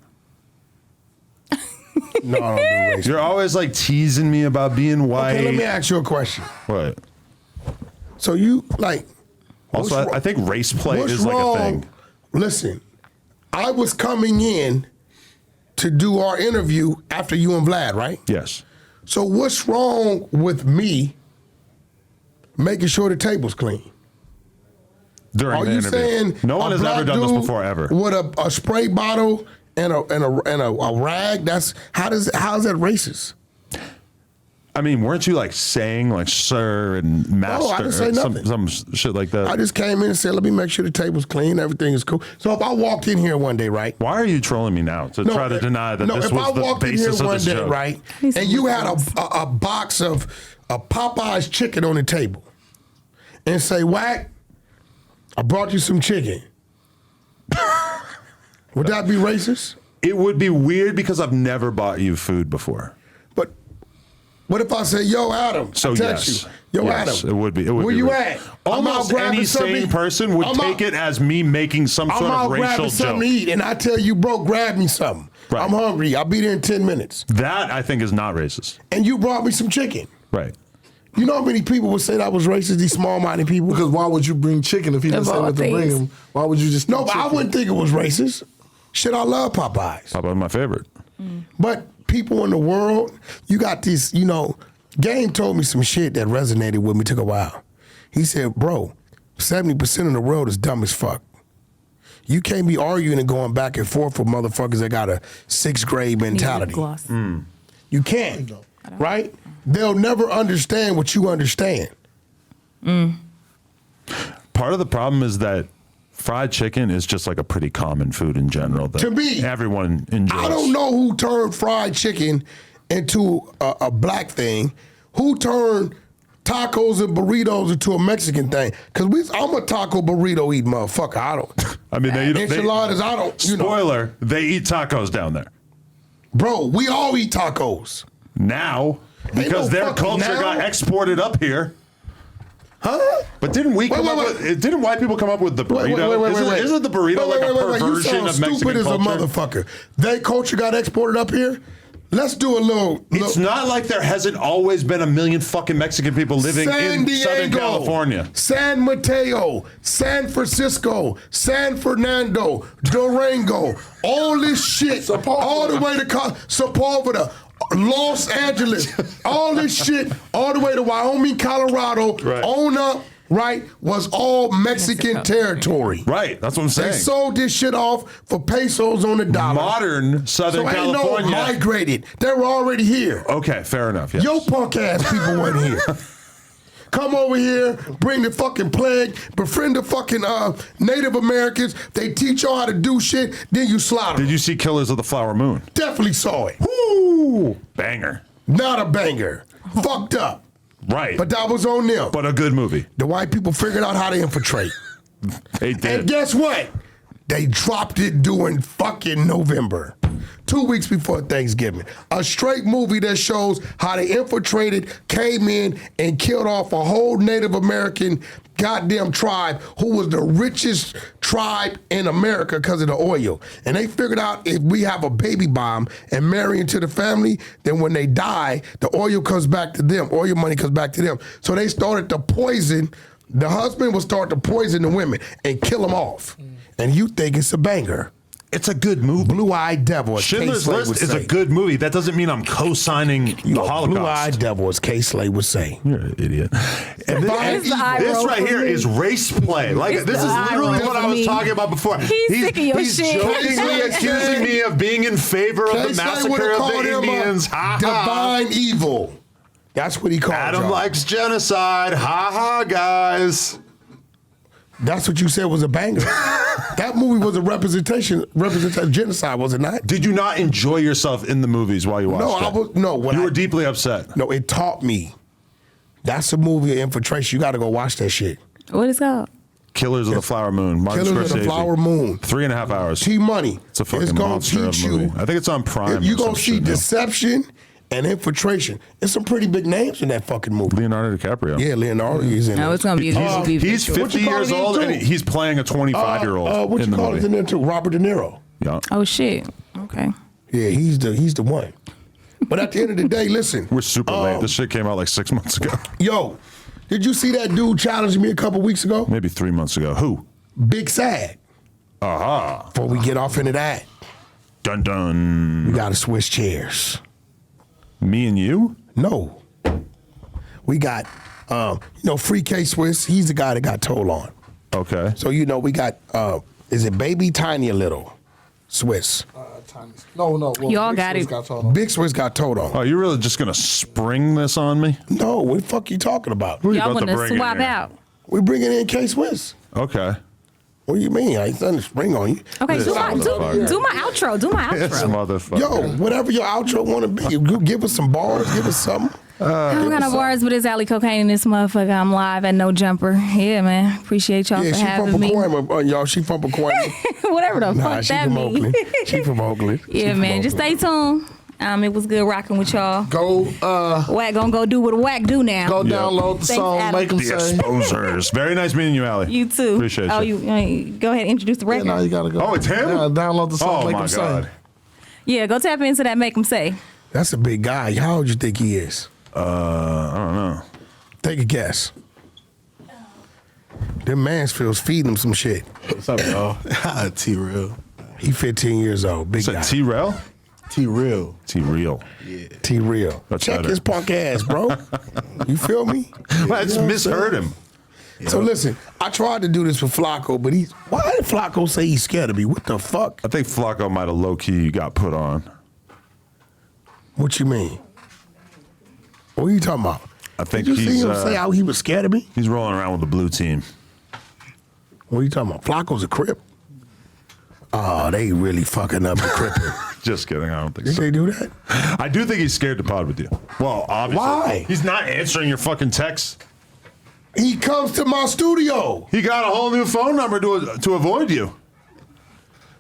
No, I don't do race. You're always like teasing me about being white. Okay, let me ask you a question. What? So you, like... Also, what's I think race play what's is like wrong? a thing. Listen, I was coming in to do our interview after you and Vlad, right? Yes. So what's wrong with me making sure the table's clean? During Are the you interview. saying No one a has ever black done this dude before, ever. with a spray bottle and a rag? That's how is that racist? I mean, weren't you like saying like sir and master? I didn't say or nothing. Some shit like that. I just came in and said, let me make sure the table's clean, everything is cool. So if I walked in here one day, right? Why are you trolling me now to try to deny that this if was I the walked in here basis of one this day, joke? right, He's and you had ridiculous. a box of a Popeye's chicken on the table, and say, Wack, I brought you some chicken. Would that be racist? It would be weird because I've never bought you food before. But what if I say, yo, Adam, So I text yes. you, yo, Yes, Adam, it would be. where be you rude. at? I'm out Almost grabbing any something- sane person would I'm take out- it as me making some I'm sort out of racial grabbing something joke. to eat, and I tell you, bro, grab me something. Right. I'm hungry. I'll be there in 10 minutes. That I think is not racist. And you brought me some chicken. Right. You know how many people would say that was racist, these small-minded people? Because why would you bring chicken if he didn't Of say all what to bring things. him? Why would you just No, eat but I chicken? wouldn't think it was racist. Shit, I love Popeyes. Popeye's my favorite. But people in the world, you got this, Game told me some shit that resonated with me, took a while. He said, bro, 70% of the world is dumb as fuck. You can't be arguing and going back and forth with motherfuckers that got a sixth grade mentality. Gloss. You can't, right? They'll never understand what you understand. Part of the problem is that fried chicken is just like a pretty common food in general that To me, everyone enjoys. I don't know who turned fried chicken into a black thing. Who turned tacos and burritos into a Mexican thing? Because I'm a taco burrito eating motherfucker. I don't. I mean, they Enchiladas, I don't. Spoiler, they eat tacos down there. Bro, we all eat tacos. Now, because no their fucking culture now. got exported up here. Huh? But didn't we come wait, up wait. with, didn't white people come up with the burrito? Isn't the burrito like a You perversion sound of Mexican stupid as culture? a motherfucker. They culture got exported up here. Let's do a little. It's not like there hasn't always been a million fucking Mexican people living San in Diego, Southern California. San Mateo, San Francisco, San Fernando, Durango, all this shit, all the way to Sepulveda, Los Angeles, all this shit, all the way to Wyoming, Colorado, Right. on up, right, was all Mexican Mexico. territory. Right, that's what I'm They saying. sold this shit off for pesos on the dollar. Modern Southern so ain't no California. migrated. They were already here. Okay, fair enough. Yes. Yo punk ass people weren't here. Come over here, bring the fucking plague, befriend the fucking Native Americans. They teach y'all how to do shit, then you slaughter Did them. you see Killers of the Flower Moon? Definitely saw it. Woo! Banger. Not a banger. Fucked up. Right. But that was on them. But a good movie. The white people figured out how to infiltrate. They And did. guess what? They dropped it during fucking November. 2 weeks before Thanksgiving. A straight movie that shows how they infiltrated, came in, and killed off a whole Native American goddamn tribe who was the richest tribe in America because of the oil. And they figured out if we have a baby bomb and marry into the family, then when they die, the oil comes back to them. Oil money comes back to them. So they started to poison. The husband would start to poison the women and kill them off. And you think it's a banger. It's a good movie. Blue-eyed devil, as K. Schindler's Slade List would is say. a good movie. That doesn't mean I'm co-signing the Holocaust. Blue-eyed devil, as K. Slade would say. You're an idiot. And It's the eye this roll right for here me. is race play. Like It's this the is eye literally roll what I for was me. talking about before. He's sick of your he's shit. jokingly accusing me of being in favor of the K. Slade massacre would've of called the him Indians. Ha ha. divine evil. That's what he called Adam y'all. likes genocide. Ha ha, guys. That's what you said was a banger. That movie was a representation of genocide, was it not? Did you not enjoy yourself in the movies while you watched No, it? I was no. What You I, were deeply upset. No, it taught me. That's a movie of infiltration. You got to go watch that shit. What is it called? Killers of the Flower Moon. Martin Killers of the Scorsese. Flower Moon. 3.5 hours. T Money. It's a fucking gonna monster of teach a movie. you. I think it's on Prime. You or gonna some see shit now. deception and infiltration. There's some pretty big names in that fucking movie. Leonardo DiCaprio. Yeah, Leonardo is in No, it. it's gonna be a good movie. He's for sure. 50 you call years it in old too? and he's playing a 25-year-old What in you the call it movie. in there too? Robert De Niro. Yeah. Oh shit. Okay. Yeah, he's the one. But at the end of the day, listen. We're super late. This shit came out like 6 months ago. Yo, did you see that dude challenge me a couple weeks ago? Maybe 3 months ago. Who? Big Sad. Aha. Before we get off into that, Dun dun. we gotta switch chairs. Me and you? No. We got, Free K Swiss. He's the guy that got told on. Okay. So, we got, is it Baby Tiny or Little? Swiss. Tiny. No. Well, Y'all Big got Swiss it. Got told on. Big Swiss got told on. Oh, you're really just going to spring this on me? No, what the fuck you talking about? Who are you Y'all about to want to bring in swap here? out? We bringing in K Swiss. Okay. What do you mean? I ain't done to spring on you. Okay, This do my outro. Do my This outro. motherfucker. Yo, whatever your outro want to be, you give us some bars, give us something. I don't got no bars, but it's Alley Cocaine in this motherfucker. I'm live at No Jumper. Yeah, man. Appreciate y'all Yeah, for she from having me. Pacoima, y'all. She from Pacoima. Whatever the Nah, fuck she that from means. Oakland. She from Oakland. She Yeah, from man. Just stay Oakland. tuned. It was good rocking with y'all. Go Wack gonna go do what a Wack do now. go download the Thanks, song, Adam. make them The say. Exposers. Very nice meeting you, Allie. You too. Appreciate Oh, you. Go ahead and introduce the Yeah, record. now you gotta go. Oh, it's him? Yeah, download the song, Oh, make my them God. say. Yeah, go tap into that. Make them say. That's a big guy. How old you think he is? I don't know. Take a guess. Them Mansfield's feeding him some shit. What's up, y'all? T-Real. He 15 years old. Big Is that guy. T-Rail? T-Real. T-Real. T-Real. That's Check better. his punk ass, bro. You feel me? Well, I just You know what I'm misheard saying? him. So listen, I tried to do this with Flakko, but why did Flakko say he's scared of me? What the fuck? I think Flakko might have low-key got put on. What you mean? What are you talking about? I think Did you see he's him say how he was scared of me? he's rolling around with the blue team. What are you talking about? Flacco's a Crip. Oh, they really fucking up the Crippin'. Just kidding. I don't think Did so. they do that? I do think he's scared to pod with you. Well, obviously. Why? He's not answering your fucking texts. He comes to my studio. He got a whole new phone number to avoid you.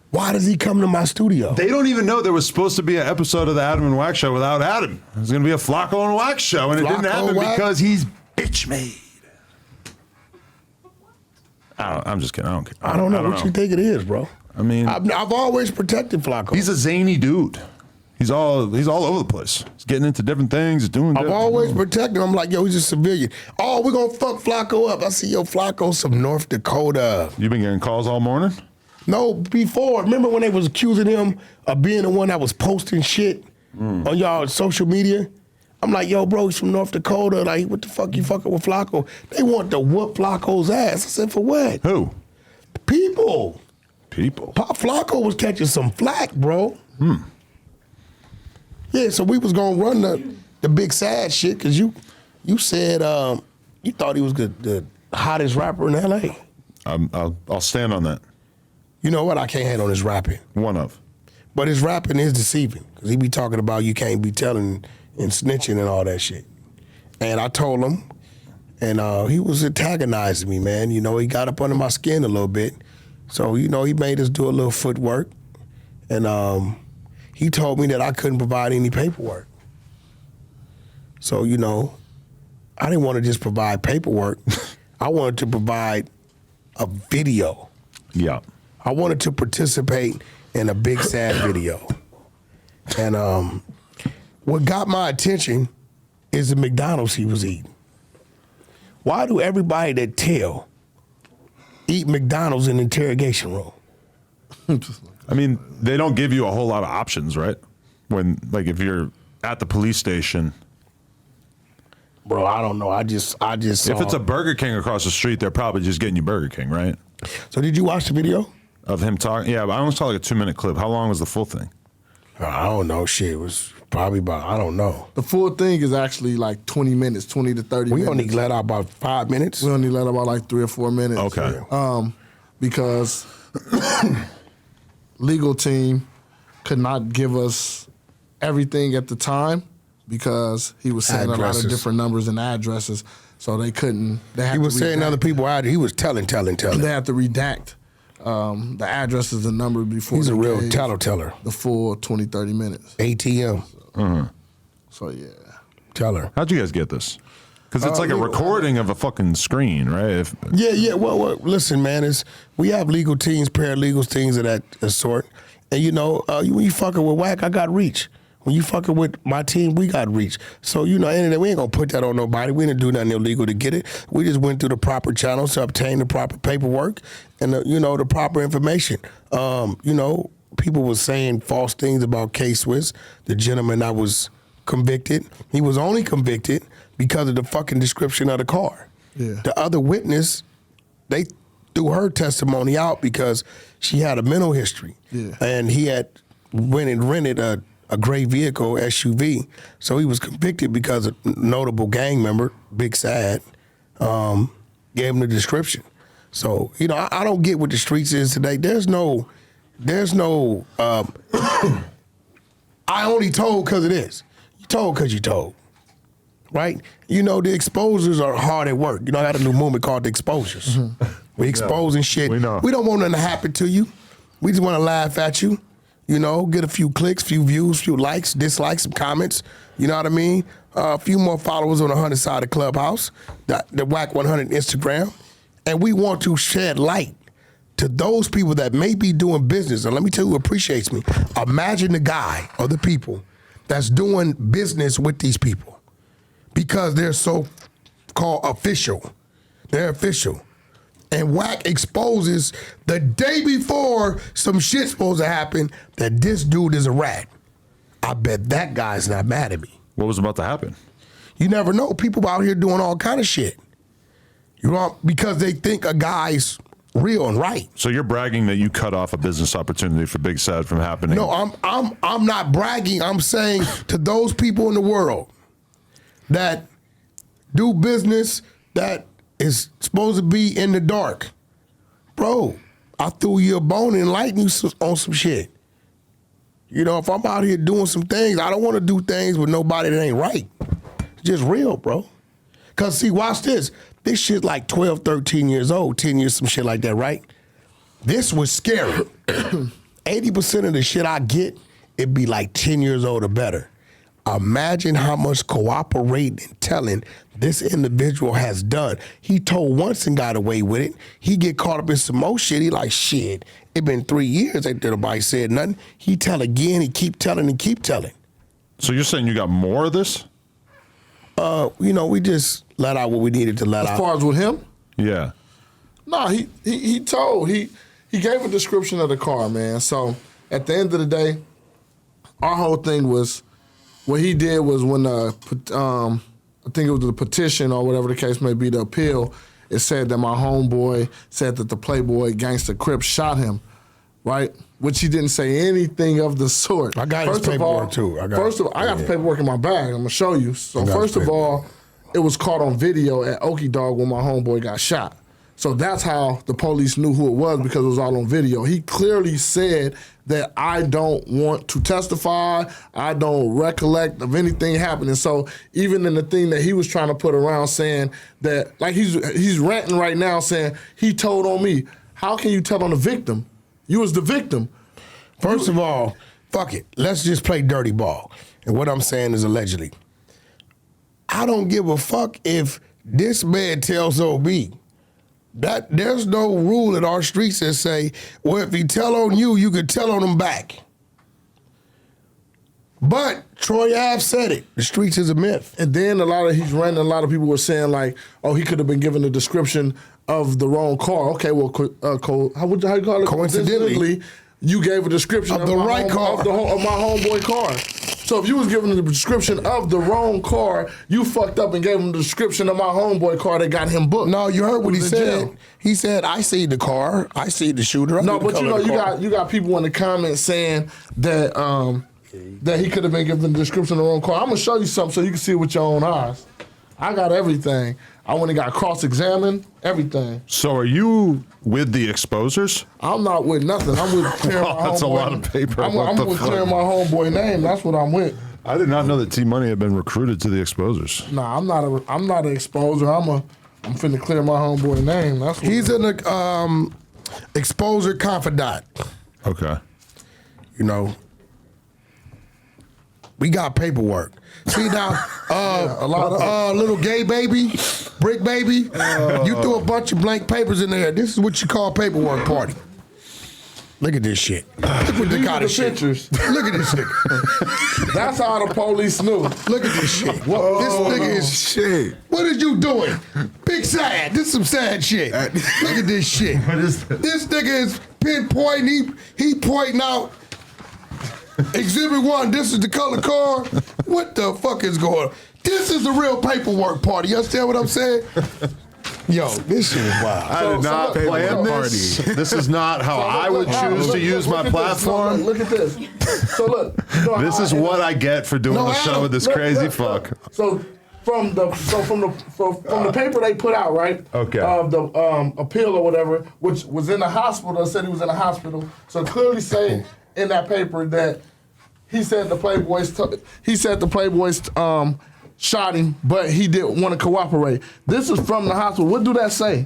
Why does he come to my studio? They don't even know there was supposed to be an episode of the Adam and Wack show without Adam. It was going to be a Flakko and Wack show, and it didn't Flakko happen Wack? because he's bitch made. I'm just kidding. I don't care. I don't know what you think it is, bro. I mean, I've always protected Flacco. he's a zany dude. He's all over the place. He's getting into different things. He's doing. I've always protected him. I'm like, yo, he's a civilian. Oh, we're going to fuck Flacco up. I see, yo, Flacco's from North Dakota. You've been getting calls all morning. No, before. Remember when they was accusing him of being the one that was posting shit on y'all social media? I'm like, yo, bro, he's from North Dakota. Like, what the fuck you fucking with Flakko? They want to whoop Flakko's ass. I said, for what? Who? People. People. Pop Flakko was catching some flack, bro. Yeah, so we was gonna run the big sad shit because you said you thought he was the hottest rapper in LA. I'll stand on that. You know what? I can't hate on his rapping. One of. But his rapping is deceiving because he be talking about you can't be telling and snitching and all that shit. And I told him, and he was antagonizing me, man. You know, he got up under my skin a little bit. So, you know, he made us do a little footwork. And he told me that I couldn't provide any paperwork. So, you know, I didn't want to just provide paperwork. I wanted to provide a video. Yeah. I wanted to participate in a big sad video. And what got my attention is the McDonald's he was eating. Why do everybody that tell eat McDonald's in the interrogation room? I mean, they don't give you a whole lot of options, right? When, like, if you're at the police station. Bro, I don't know. I just saw. If it's a Burger King across the street, they're probably just getting you Burger King, right? So did you watch the video? Of him talking? Yeah, but I only saw like a 2-minute clip. How long was the full thing? I don't know. Shit, it was probably about, I don't know. The full thing is actually like 20 minutes, 20 to 30 We minutes. only let out about 5 minutes. We only let about like 3 or 4 minutes. Okay. Because legal team could not give us everything at the time because he was saying a lot Addresses. of different numbers and addresses, so they couldn't. They had He was to saying redact. other people out. He was telling. They had to redact the addresses and numbers before. He's a they real gave teller. The full 20, 30 minutes. ATM So yeah. teller. How'd you guys get this? Because it's like a legal. recording of a fucking screen, right? Yeah. Well, listen, man. We have legal teams, paralegals, things of that sort. And you know, when you fucking with Wack, I got reach. When you fucking with my team, we got reach. So, you know, and we ain't gonna put that on nobody. We didn't do nothing illegal to get it. We just went through the proper channels to obtain the proper paperwork and, the proper information. You know, people were saying false things about K-Swiss, the gentleman that was convicted. He was only convicted because of the fucking description of the car. Yeah. The other witness, they threw her testimony out because she had a mental history. Yeah. And he had went and rented a gray vehicle, SUV. So he was convicted because a notable gang member, Big Sad, gave him the description. So, you know, I don't get what the streets is today. There's no, I only told because it is. You told because you told. Right? You know, the exposers are hard at work. You know, I got a new movement called The Exposures. We exposing shit. We know. We don't want nothing to happen to you. We just want to laugh at you. You know, get a few clicks, few views, few likes, dislikes, some comments. You know what I mean? A few more followers on the 100 side of Clubhouse, the Wack 100 Instagram. And we want to shed light to those people that may be doing business. And let me tell you who appreciates me. Imagine the guy or the people that's doing business with these people because they're so-called official. They're official. And Wack exposes the day before some shit's supposed to happen that this dude is a rat. I bet that guy's not mad at me. What was about to happen? You never know. People out here doing all kind of shit. You know, because they think a guy's real and right. So you're bragging that you cut off a business opportunity for Big Sad from happening? No, I'm not bragging. I'm saying to those people in the world that do business that is supposed to be in the dark. Bro, I threw you a bone and enlighten you on some shit. You know, if I'm out here doing some things, I don't want to do things with nobody that ain't right. It's just real, bro. Because, see, watch this. This shit's like 12, 13 years old, 10 years, some shit like that, right? This was scary. 80% of the shit I get, it'd be like 10 years old or better. Imagine how much cooperating and telling this individual has done. He told once and got away with it. He get caught up in some more shit. He like, shit, it been 3 years ain't nobody said nothing. He tell again, he keep telling and keep telling. So you're saying you got more of this? You know, we just let out what we needed to let As out. far as with him, Yeah. no, he gave a description of the car, man. So at the end of the day, our whole thing was what he did was when I think it was the petition or whatever the case may be, the appeal, it said that my homeboy said that the Playboy Gangsta Crip shot him, right? Which he didn't say anything of the sort. I got his paperwork too. I got the paperwork in my bag. I'm gonna show you. So first of all, it was caught on video at Okie Dog when my homeboy got shot. So that's how the police knew who it was, because it was all on video. He clearly said that I don't want to testify. I don't recollect of anything happening. So even in the thing that he was trying to put around saying that, like he's ranting right now saying he told on me. How can you tell on the victim? You was the victim. First of all, fuck it. Let's just play dirty ball. And what I'm saying is allegedly. I don't give a fuck if this man tells OB. That there's no rule in our streets that say, well, if he tell on you, you could tell on him back. But Troy Ave said it. The streets is a myth. And then he's ranting. A lot of people were saying like, oh, he could have been given a description of the wrong how you call it? Coincidentally, you gave a description of the right car of my homeboy car. So if you was given the description of the wrong car, you fucked up and gave him the description of my homeboy car that got him booked. No, you heard what he said. He said, "I see the car. I see the shooter." No, but you got people in the comments saying that that he could have been given the description of the wrong car. I'm gonna show you something so you can see it with your own eyes. I got everything. I went and got cross-examined, everything. So are you with the exposers? I'm not with nothing. I'm with clearing my homeboy. That's a lot of paper. I'm with clearing my homeboy name. That's what I'm with. I did not know that T Money had been recruited to the exposers. Nah, I'm not an exposer. I'm finna clear my homeboy name. That's what he's an exposer confidant. Okay. You know, we got paperwork. See now, a lot of little gay baby, brick baby, you threw a bunch of blank papers in there. This is what you call paperwork party. Look at this shit. Look what the kind of shit. Pictures. Look at this shit. That's how the police knew. Look at this shit. This nigga is shit. What is you doing? Big sad. This is some sad shit. Look at this shit. What is this? This nigga is pinpointing. He pointing out. Exhibit 1, this is the color car. What the fuck is going on? This is the real paperwork party. You understand what I'm saying? Yo, this shit is wild. I did not plan this. This is not how I would choose to use my platform. Look at this. So look. This is what I get for doing the show with this crazy fuck. So from the paper they put out, right? Okay. Of the appeal or whatever, which was in the hospital, said he was in the hospital. So clearly say in that paper that he said the Playboys shot him, but he didn't want to cooperate. This is from the hospital. What do that say?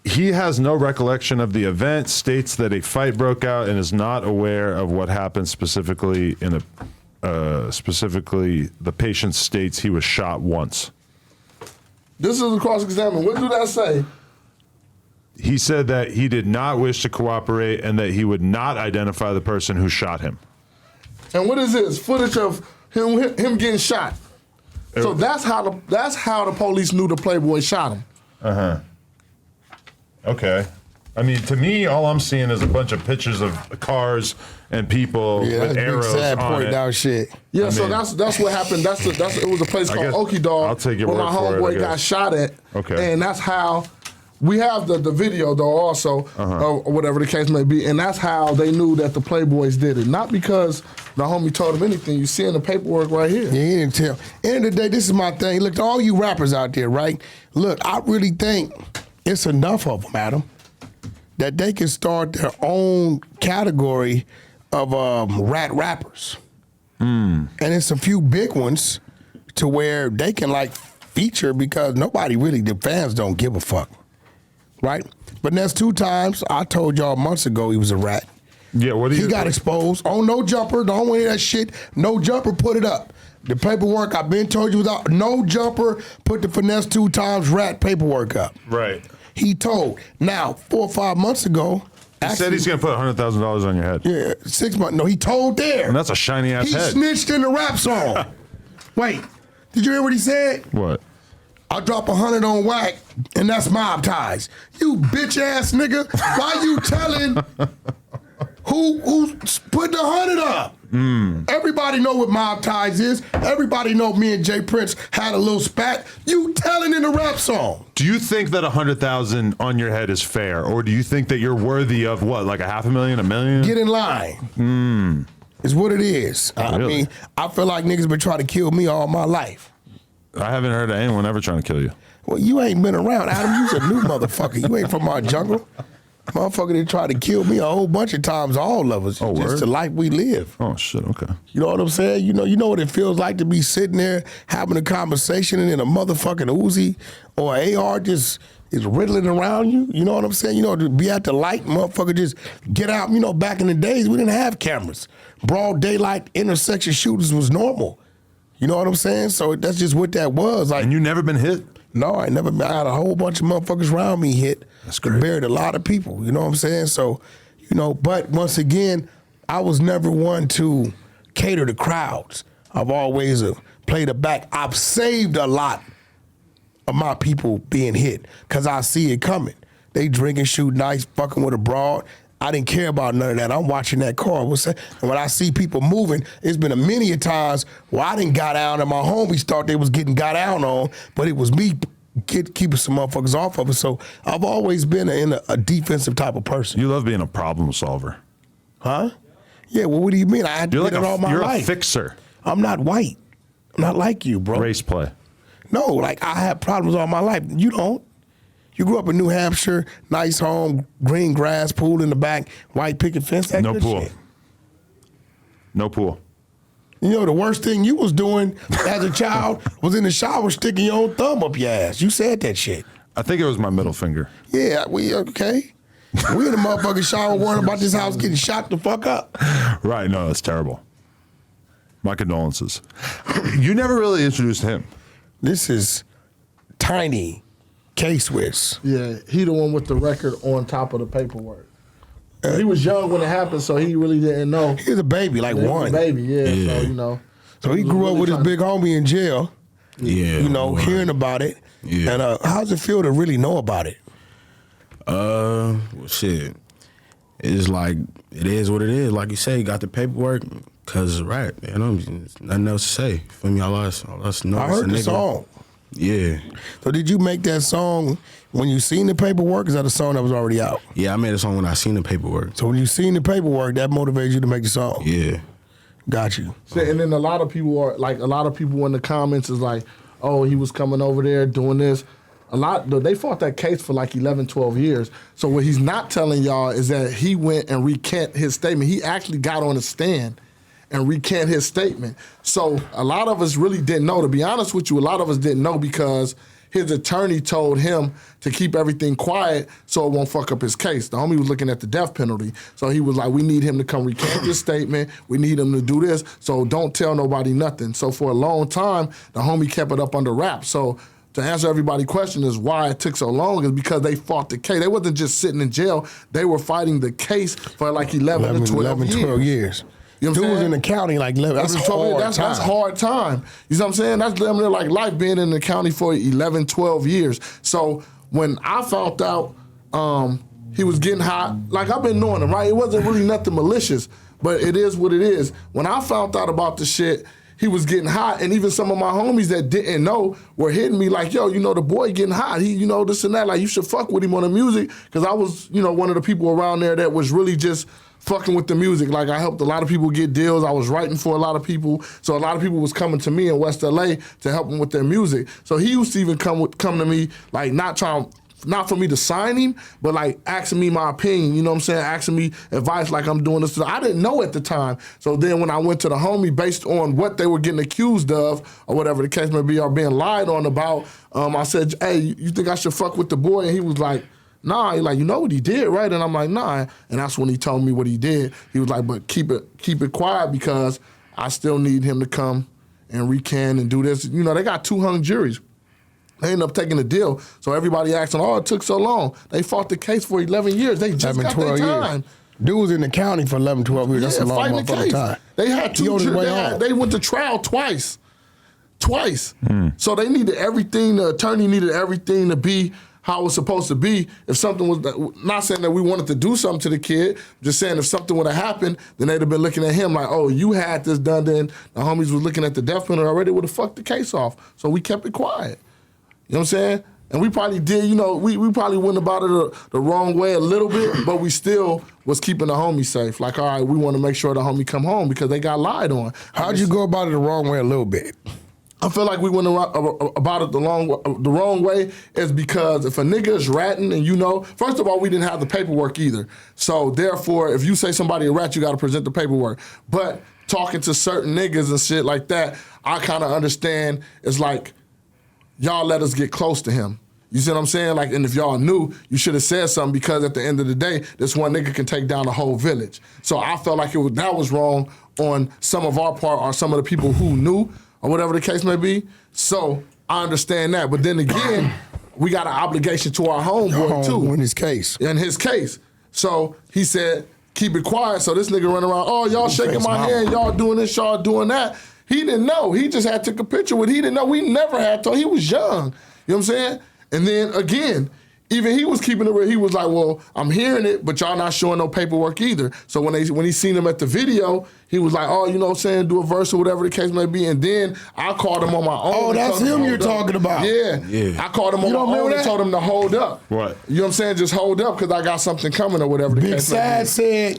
He has no recollection of the event, states that a fight broke out, and is not aware of what happened specifically specifically the patient states he was shot once. This is a cross-examination. What do that say? He said that he did not wish to cooperate and that he would not identify the person who shot him. And what is this? Footage of him getting shot. So that's how the police knew the Playboy shot him. Uh-huh. Okay. I mean, to me, all I'm seeing is a bunch of pictures of cars and people with arrows big sad on point it. down shit. Yeah, so that's what happened. It was a place called Okie Dog I'll take your where word my for it, I homeboy guess. got shot at. Okay. And that's how we have the video though also, or whatever the case may be, and that's how they knew that the Playboys did it. Not because the homie told him anything. You see in the paperwork right here. Yeah, he didn't tell. End of the day, this is my thing. Look, to all you rappers out there, right? Look, I really think it's enough of them, Adam, that they can start their own category of rat rappers. And it's a few big ones to where they can like feature because nobody really, the fans don't give a fuck, right? But there's 2 times, I told y'all months ago he was a rat. Yeah, what do you... He got exposed on No Jumper. Don't want to hear that shit. No Jumper, put it up. The paperwork I've been told you without No Jumper, put the finesse 2 times rat paperwork up. Right. He told. Now, 4 or 5 months ago, He said he's going to put $100,000 on your head. Yeah, 6 months. No, he told there. And that's a shiny ass He head. snitched in the rap song. Wait, did you hear what he said? What? I'll drop 100 on Wack, and that's mob ties. You bitch ass nigga. Why you telling who put the 100 up? Everybody know what mob ties is. Everybody know me and Jay Prince had a little spat. You telling in a rap song. Do you think that 100,000 on your head is fair, or do you think that you're worthy of what, like $500,000, $1 million? Get in line. It's what it is. I Really? mean, I feel like niggas been trying to kill me all my life. I haven't heard of anyone ever trying to kill you. Well, you ain't been around, Adam. You's a new motherfucker. You ain't from our jungle. Motherfucker, they tried to kill me a whole bunch of times, all of us. Oh, just word? the life we live. Oh shit. Okay. You know what I'm saying? You know what it feels like to be sitting there having a conversation and then a motherfucking Uzi or AR just is riddling around you. You know what I'm saying? You know, to be at the light, motherfucker just get out. You know, back in the days, we didn't have cameras. Broad daylight intersection shooters was normal. You know what I'm saying? So that's just what that was. Like, And you never been hit? no, I never. I had a whole bunch of motherfuckers around me hit. That's that great. buried a lot of people. You know what I'm saying? So, you know, but once again, I was never one to cater to crowds. I've always played it back. I've saved a lot of my people being hit because I see it coming. They drinking, shooting ice, fucking with a broad. I didn't care about none of that. I'm watching that car. And when I see people moving, it's been a many a times where I didn't got down and my homies thought they was getting got down on, but it was me keeping some motherfuckers off of it. So I've always been a defensive type of person. You love being a problem solver. Huh? Yeah, well, what do you mean? I had to You're do like it all my you're life. a fixer. I'm not white. I'm not like you, bro. Race play. No, like I had problems all my life. You don't. You grew up in New Hampshire, nice home, green grass, pool in the back, white picket fence. That No good pool. shit. No pool. You know, the worst thing you was doing as a child was in the shower sticking your own thumb up your ass. You said that shit. I think it was my middle finger. Yeah, we okay. We in the motherfucking shower worrying about this house getting shot the fuck up. Right. No, that's terrible. My condolences. You never really introduced him. This is Tiny K-Swiss. Yeah, he the one with the record on top of the paperwork. He was young when it happened, so he really didn't know. He was a baby, like He was a one. baby, yeah. So you know. So he grew up with his big homie in jail. Yeah. You know, hearing about it. Yeah. And how's it feel to really know about it? Well, shit. It's like, it is what it is. Like you say, got the paperwork, cause it's right. You know, there's nothing else to say. Feel me? All us know. I heard the song. Yeah. So did you make that song when you seen the paperwork? Is that a song that was already out? Yeah, I made a song when I seen the paperwork. So when you seen the paperwork, that motivated you to make the song? Yeah. Got you. So, and then a lot of people in the comments is like, oh, he was coming over there doing this. They fought that case for like 11, 12 years. So what he's not telling y'all is that he went and recant his statement. He actually got on a stand and recant his statement. So a lot of us really didn't know. To be honest with you, a lot of us didn't know because his attorney told him to keep everything quiet so it won't fuck up his case. The homie was looking at the death penalty. So he was like, we need him to come recant his statement. We need him to do this. So don't tell nobody nothing. So for a long time, the homie kept it up under wraps. So to answer everybody's question is why it took so long is because they fought the case. They wasn't just sitting in jail. They were fighting the case for like 11 to 12 years. 12 years. You know what I'm Dude was saying? in the county like 11. That's hard time. That's hard time. You know what I'm saying? That's damn near like life being in the county for 11, 12 years. So when I found out he was getting hot, like I've been knowing him, right? It wasn't really nothing malicious, but it is what it is. When I found out about the shit, he was getting hot, and even some of my homies that didn't know were hitting me like, yo, you know, the boy getting hot. He, you know, this and that. Like, you should fuck with him on the music. Because I was, you know, one of the people around there that was really just fucking with the music. Like, I helped a lot of people get deals. I was writing for a lot of people. So a lot of people was coming to me in West LA to help them with their music. So he used to even come to me, like, not for me to sign him, but like asking me my opinion, you know what I'm saying? Asking me advice like I'm doing this. I didn't know at the time. So then when I went to the homie based on what they were getting accused of or whatever the case may be or being lied on about, I said, hey, you think I should fuck with the boy? And he was like, nah. He like, you know what he did, right? And I'm like, nah. And that's when he told me what he did. He was like, but keep it quiet because I still need him to come and recant and do this. You know, they got 2 hung juries. They ended up taking a deal. So everybody asking, oh, it took so long. They fought the case for 11 years. They just got their time. Dude was in the county for 11, 12 years. That's a long fighting the motherfucking case. time. They had He on his way juries. home. They went to trial twice. So they needed everything. The attorney needed everything to be how it was supposed to be. If something was, not saying that we wanted to do something to the kid, just saying if something would have happened, then they'd have been looking at him like, oh, you had this done, then the homies was looking at the death penalty already, would have fucked the case off. So we kept it quiet. You know what I'm saying? And we probably did, you know, we probably went about it the wrong way a little bit, but we still was keeping the homie safe. Like, all right, we want to make sure the homie come home because they got lied on. How'd you go about it the wrong way a little bit? I feel like we went about it the wrong way is because if a nigga is ratting and you know, first of all, we didn't have the paperwork either. So therefore, if you say somebody a rat, you got to present the paperwork. But talking to certain niggas and shit like that, I kind of understand it's like, y'all let us get close to him. You see what I'm saying? Like, and if y'all knew, you should have said something because at the end of the day, this one nigga can take down the whole village. So I felt like that was wrong on some of our part or some of the people who knew or whatever the case may be. So I understand that. But then again, we got an obligation to our homeboy too. In his case. In his case. So he said, keep it quiet. So this nigga running around, oh, y'all shaking my hand, y'all doing this, y'all doing that. He didn't know. He just had took a picture with. He didn't know. We never had told. He was young. You know what I'm saying? And then again, even he was keeping it real. He was like, well, I'm hearing it, but y'all not showing no paperwork either. So when he seen him at the video, he was like, oh, you know what I'm saying, do a verse or whatever the case may be. And then I called him on my own. Oh, that's him you're talking about. Yeah. I called him on my own and told him to hold up. What? You know what I'm saying? Just hold up because I got something coming or whatever the Big case may Sad be. said,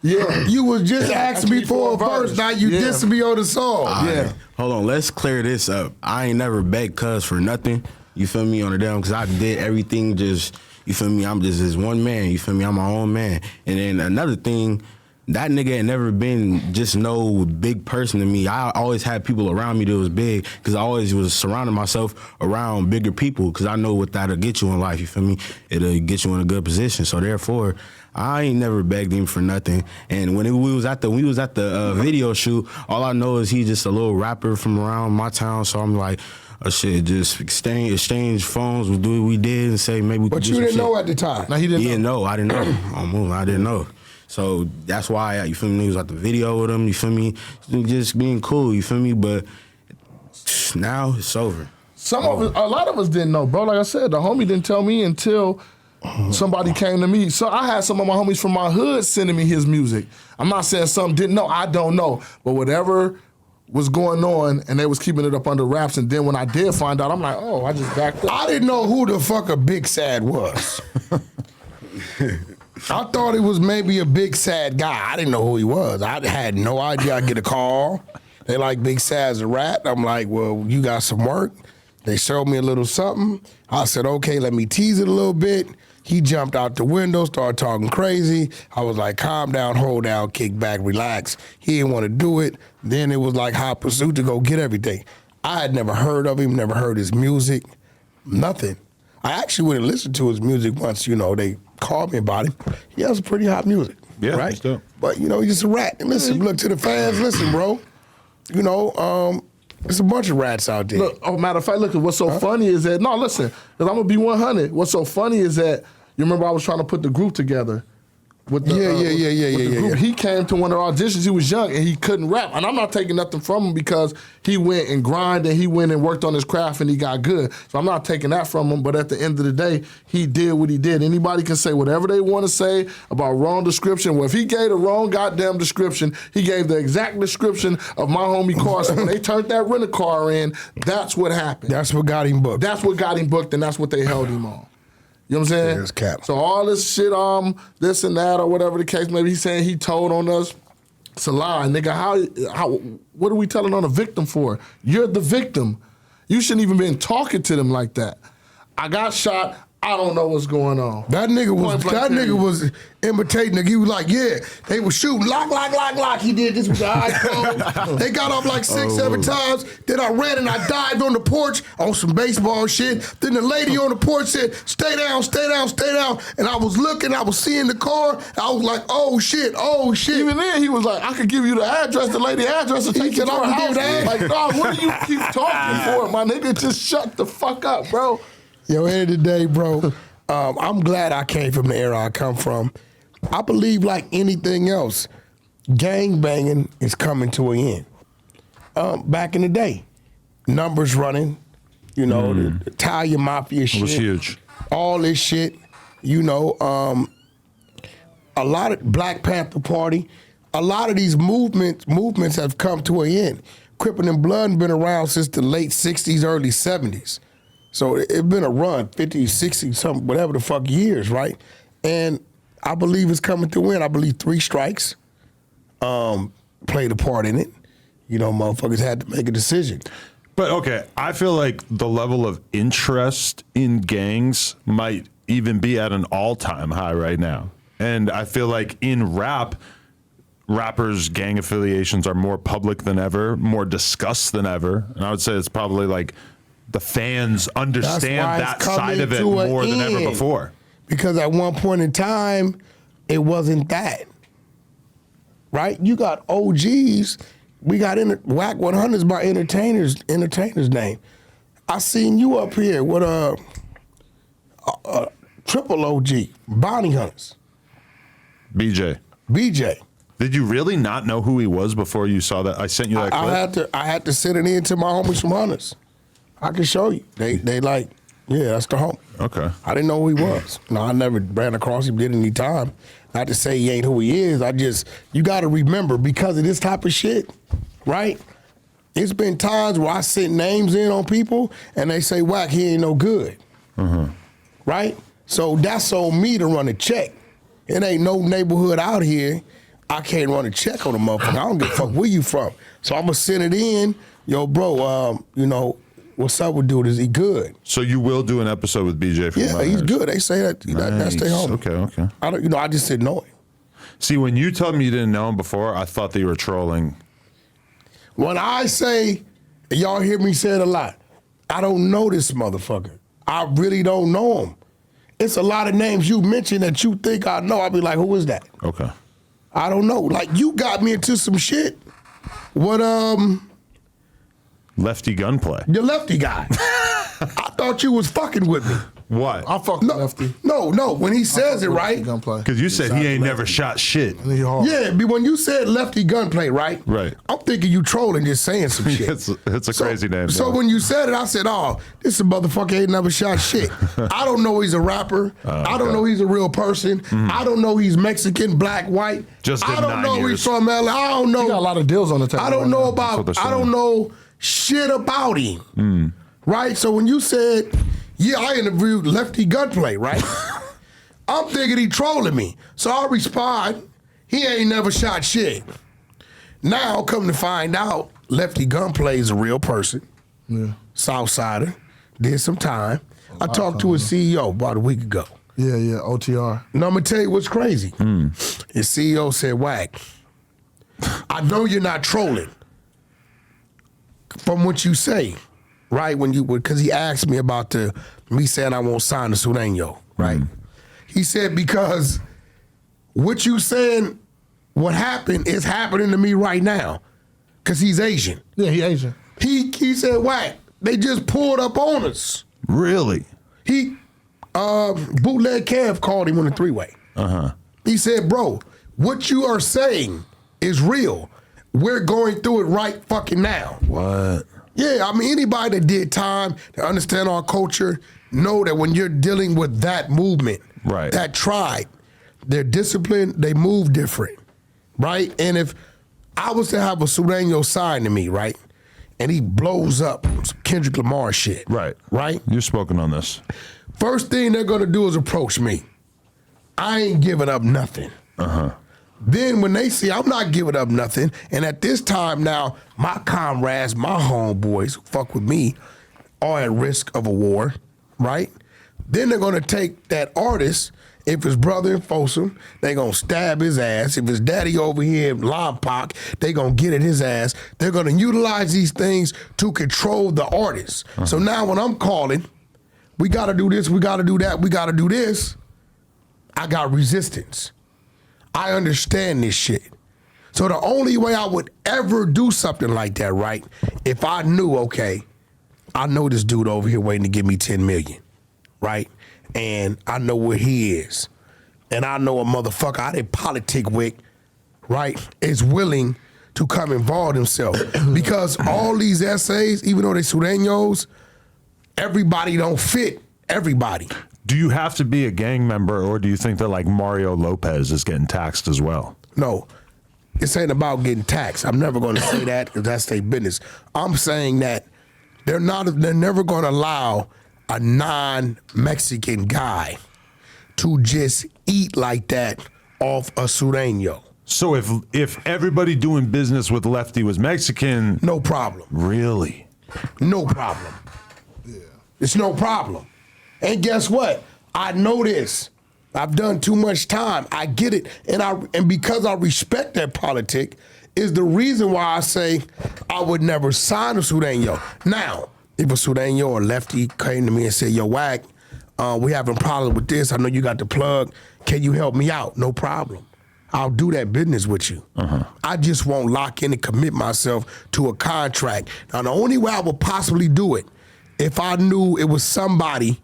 Yeah. you was just asking me for a verse, now you dissing me on the song. Yeah. Hold on, let's clear this up. I ain't never begged cuz for nothing. You feel me, on the down, because I did everything just, you feel me, I'm just this one man, you feel me, I'm my own man. And then another thing, that nigga had never been just no big person to me. I always had people around me that was big because I always was surrounding myself around bigger people because I know what that'll get you in life, you feel me? It'll get you in a good position. So therefore, I ain't never begged him for nothing. And when we was at the video shoot, all I know is he's just a little rapper from around my town. So I'm like, oh shit, just exchange phones, we'll do what we did and say maybe we could But do you some didn't shit. know at the time. Now he didn't know. I didn't know. I didn't know. So that's why, you feel me, was at the video with him, you feel me, just being cool, you feel me, but now it's over. A lot of us didn't know, bro. Like I said, the homie didn't tell me until somebody came to me. So I had some of my homies from my hood sending me his music. I'm not saying some didn't know, I don't know. But whatever was going on, and they was keeping it up under wraps, and then when I did find out, I'm like, oh, I just backed up. I didn't know who the fuck a Big Sad was. I thought he was maybe a Big Sad guy. I didn't know who he was. I had no idea. I get a call. They like Big Sad's a rat. I'm like, well, you got some work. They showed me a little something. I said, okay, let me tease it a little bit. He jumped out the window, started talking crazy. I was like, calm down, hold down, kick back, relax. He didn't want to do it. Then it was like hot pursuit to go get everything. I had never heard of him, never heard his music, nothing. I actually went and listened to his music once, you know, they called me about him. He has pretty hot music, Yeah, right? that's dope. But, you know, he's just a rat. And listen, look to the fans, listen, bro. You know, there's a bunch of rats out there. Look, matter of fact, look, what's so funny is that, no, listen, because I'm going to be 100. What's so funny is that, you remember I was trying to put the group together? With the, Yeah. He came to one of our auditions, he was young, and he couldn't rap. And I'm not taking nothing from him because he went and grinded, he went and worked on his craft, and he got good. So I'm not taking that from him, but at the end of the day, he did what he did. Anybody can say whatever they want to say about wrong description. Well, if he gave the wrong goddamn description, he gave the exact description of my homie Carson. When they turned that rent-a-car in, that's what happened. That's what got him booked. That's what got him booked, and that's what they held him on. You know what I'm saying? Yeah, it's cap. So all this shit, this and that, or whatever the case may be, he's saying he told on us. It's a lie, nigga. How? What are we telling on a victim for? You're the victim. You shouldn't even been talking to them like that. I got shot. I don't know what's going on. That nigga was imitating the. He was like, yeah, they were shooting, lock. He did this with the iPhone. They got up like 6-7 times. Then I ran and I dived on the porch on some baseball shit. Then the lady on the porch said, stay down. And I was looking, I was seeing the car. I was like, oh shit. Even then, he was like, I could give you the address, the lady address, and take you to her house. Like, dog, what do you keep talking for, my nigga? Just shut the fuck up, bro. Yo, end of the day, bro, I'm glad I came from the era I come from. I believe, like anything else, gang banging is coming to an end. Back in the day, numbers running, you know, the Italian mafia shit. It was huge. all this shit. You know, a lot of Black Panther Party, a lot of these movements have come to an end. Crippin' and Blood been around since the late 60s, early 70s. So it's been a run, 50, 60, something, whatever the fuck years, right? And I believe it's coming to an end. I believe 3 strikes played a part in it. You know, motherfuckers had to make a decision. But okay, I feel like the level of interest in gangs might even be at an all-time high right now. And I feel like in rappers' gang affiliations are more public than ever, more discussed than ever. And I would say it's probably like the fans understand that side of it more than ever before. Because at one point in time, it wasn't that. Right? You got OGs. We got Wack 100's my entertainer's name. I seen you up here with a triple OG, Bounty Hunters. BJ. Did you really not know who he was before you saw that? I sent you that clip. I had to send it in to my homies from Hunters. I can show you. They like, yeah, that's the homie. Okay. I didn't know who he was. No, I never ran across him at any time. Not to say he ain't who he is. You got to remember, because of this type of shit, right? It's been times where I sent names in on people and they say, Wack, he ain't no good. Right? So that's on me to run a check. It ain't no neighborhood out here I can't run a check on a motherfucker. I don't give a fuck where you from. So I'm going to send it in. Yo, bro, you know, what's up with dude? Is he good? So you will do an episode with BJ from Yeah, he's good. They say that. That's their homie. Okay. I just didn't know him. See, when you told me you didn't know him before, I thought that you were trolling. When I say, y'all hear me say it a lot, I don't know this motherfucker. I really don't know him. It's a lot of names you mentioned that you think I know. I'll be like, who is that? Okay. I don't know. Like, you got me into some shit. What, Lefty gunplay. the lefty guy. I thought you was fucking with me. What? I fuck with Lefty. No. When he says it, right? Gunplay. Because you said he ain't never shot shit. He hard. Yeah, but when you said lefty gunplay, right? Right. I'm thinking you trolling, just saying some shit. It's a crazy name. So bro. when you said it, I said, oh, this a motherfucker ain't never shot shit. I don't know he's a rapper. I don't know he's a real person. I don't know he's Mexican, black, white. Just I did don't 9 know years. he's from LA. I don't know. He got a lot of deals on the table. I don't know That's what about, they're I don't saying. know shit about him. Right? So when you said, yeah, I interviewed Lefty Gunplay, right? I'm thinking he trolling me. So I respond, he ain't never shot shit. Now, come to find out, Lefty Gunplay is a real person. Yeah. Southsider. Did some time. I talked to his CEO about a week ago. Yeah, OTR. And I'm going to tell you what's crazy. His CEO said, Wack, I know you're not trolling from what you say, right? When you would, because he asked me about me saying I won't sign the Sureño, right? He said, because what you saying, what happened is happening to me right now, because he's Asian. Yeah, he Asian. He said, Wack, they just pulled up on us. Really? Bootleg Kev called him on the 3-way. He said, bro, what you are saying is real. We're going through it right fucking now. What? Yeah, I mean, anybody that did time, that understand our culture, know that when you're dealing with that movement, Right. that tribe, they're disciplined, they move different, right? And if I was to have a Sureño sign to me, right, and he blows up some Kendrick Lamar shit, Right. right? You're spoken on this. First thing they're gonna do is approach me. I ain't giving up nothing. Then when they see I'm not giving up nothing, and at this time now, my comrades, my homeboys who fuck with me are at risk of a war, right? Then they're gonna take that artist, if his brother in Folsom, they gonna stab his ass. If his daddy over here in Lompoc, they gonna get at his ass. They're gonna utilize these things to control the artist. So now when I'm calling, we gotta do this, we gotta do that, we gotta do this, I got resistance. I understand this shit. So the only way I would ever do something like that, right, if I knew, okay, I know this dude over here waiting to give me 10 million, right? And I know where he is. And I know a motherfucker I didn't politic with, right, is willing to come involve himself. Because all these essays, even though they're Sureños, everybody don't fit everybody. Do you have to be a gang member, or do you think that like Mario Lopez is getting taxed as well? No, this ain't about getting taxed. I'm never going to say that because that's their business. I'm saying that they're never going to allow a non-Mexican guy to just eat like that off a sureño. So if everybody doing business with Lefty was Mexican, No problem. really? No problem. Yeah. It's no problem. And guess what? I know this. I've done too much time. I get it. And because I respect that politic is the reason why I say I would never sign a sureño. Now, if a sureño or Lefty came to me and said, yo, Wack, we having problems with this. I know you got the plug. Can you help me out? No problem. I'll do that business with you. I just won't lock in and commit myself to a contract. Now, the only way I would possibly do it, if I knew it was somebody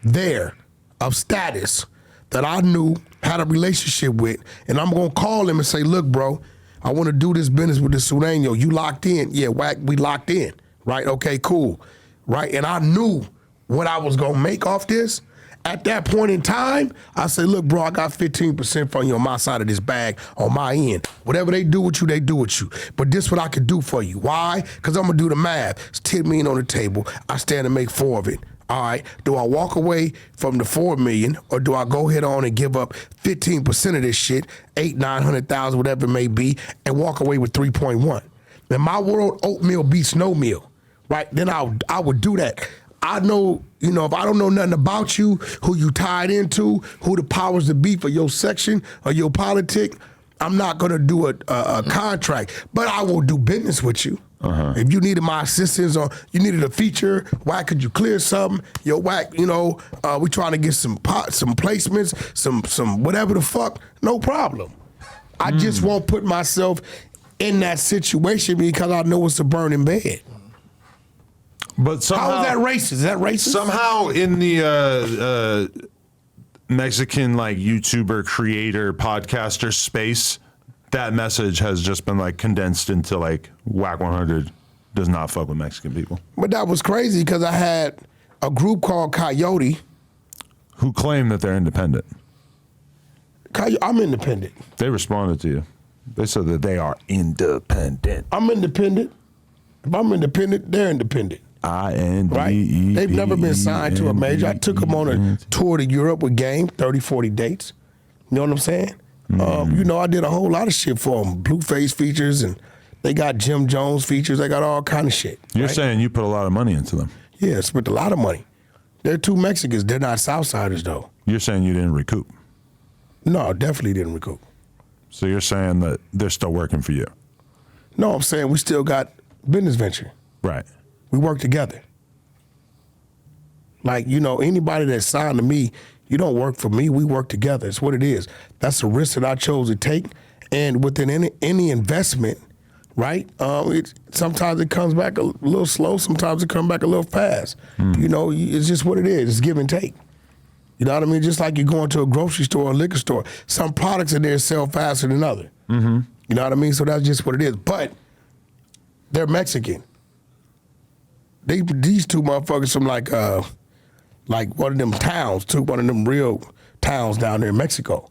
there of status that I knew, had a relationship with, and I'm gonna call him and say, look, bro, I wanna do this business with the sureño. You locked in? Yeah, Wack, we locked in, right? Okay, cool, right? And I knew what I was gonna make off this. At that point in time, I say, look, bro, I got 15% from you on my side of this bag, on my end. Whatever they do with you, they do with you. But this what I could do for you. Why? Because I'm going to do the math. It's $10 million on the table. I stand to make 4 of it. All right. Do I walk away from the $4 million, or do I go head on and give up 15% of this shit, 800,000, 900,000, whatever it may be, and walk away with 3.1? In my world, oatmeal beats no meal, right? Then I would do that. I know, if I don't know nothing about you, who you tied into, who the powers that be for your section or your politic, I'm not going to do a contract, but I will do business with you. If you needed my assistance or you needed a feature, why could you clear something? Yo, Wack, we trying to get some placements, some whatever the fuck, no problem. I just won't put myself in that situation because I know it's a burning bed. But somehow, how is that racist? Is that racist? Somehow in the Mexican like YouTuber, creator, podcaster space, that message has just been like condensed into like Wack 100 does not fuck with Mexican people. But that was crazy because I had a group called Coyote. Who claim that they're independent. I'm independent. They responded to you. They said that they are independent. I'm independent. If I'm independent, they're independent. INDEPENDENT. Right? They've never been signed to a major. I took them on a tour to Europe with Game, 30, 40 dates. You know what I'm saying? I did a whole lot of shit for them. Blueface features, and they got Jim Jones features. They got all kind of shit. You're right? saying you put a lot of money into them. Yeah, I spent a lot of money. They're 2 Mexicans. They're not Southsiders, though. You're saying you didn't recoup. No, definitely didn't recoup. So you're saying that they're still working for you. No, I'm saying we still got business venture. Right. We work together. Like, anybody that's signed to me, you don't work for me, we work together. It's what it is. That's the risk that I chose to take. And within any investment, right, sometimes it comes back a little slow, sometimes it comes back a little fast. It's just what it is. It's give and take. You know what I mean? Just like you're going to a grocery store or a liquor store. Some products in there sell faster than others. Mm-hmm. You know what I mean? So that's just what it is. But they're Mexican. These 2 motherfuckers from like one of them towns, one of them real towns down there in Mexico.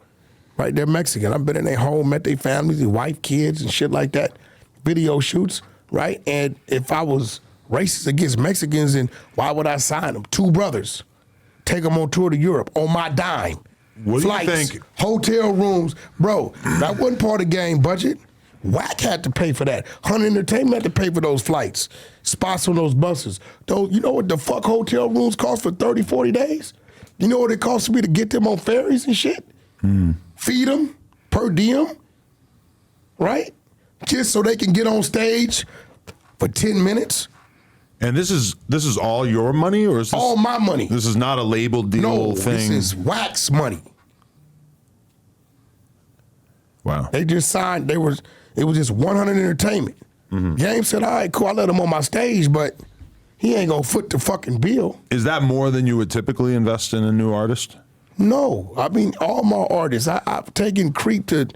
Right? They're Mexican. I've been in their home, met their families, their wife, kids, and shit like that. Video shoots, right? And if I was racist against Mexicans, then why would I sign them? 2 brothers. Take them on tour to Europe on my dime. What Flights, do you think? Hotel rooms. Bro, that wasn't part of Game budget. Wack had to pay for that. Hunt Entertainment had to pay for those flights, spots on those buses. You know what the fuck hotel rooms cost for 30, 40 days? You know what it costs me to get them on ferries and shit? Feed them per diem, right? Just so they can get on stage for 10 minutes. And this is all your money, or is this all my money? This is not a label deal thing. This is Wack's money. Wow. They just signed. It was just 100 Entertainment. Game said, all right, cool, I let him on my stage, but he ain't gonna foot the fucking bill. Is that more than you would typically invest in a new artist? No, I mean all my artists. I've taken Creep to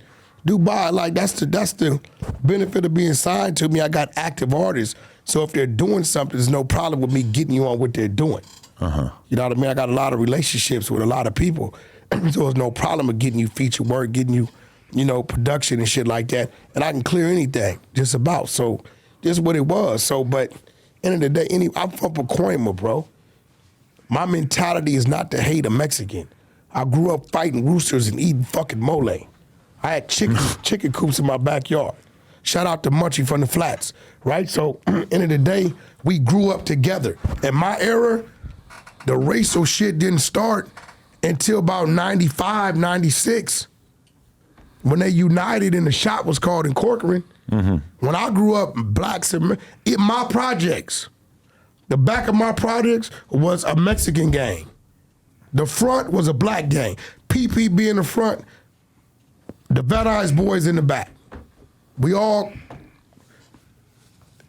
Dubai. Like that's the benefit of being signed to me. I got active artists, so if they're doing something, there's no problem with me getting you on what they're doing. You know what I mean? I got a lot of relationships with a lot of people. So it's no problem with getting you feature work, getting you, production and shit like that. And I can clear anything, just about. So this is what it was. So, but end of the day, I'm from Pacoima, bro. My mentality is not to hate a Mexican. I grew up fighting roosters and eating fucking mole. I had chicken coops in my backyard. Shout out to Munchie from the Flats, right? So end of the day, we grew up together. In my era, the racial shit didn't start until about 95, 96, when they united and the shop was called in Corcoran. When I grew up, blacks in my projects, the back of my projects was a Mexican gang. The front was a black gang. PPB in the front, the Vet Eyes boys in the back. We all,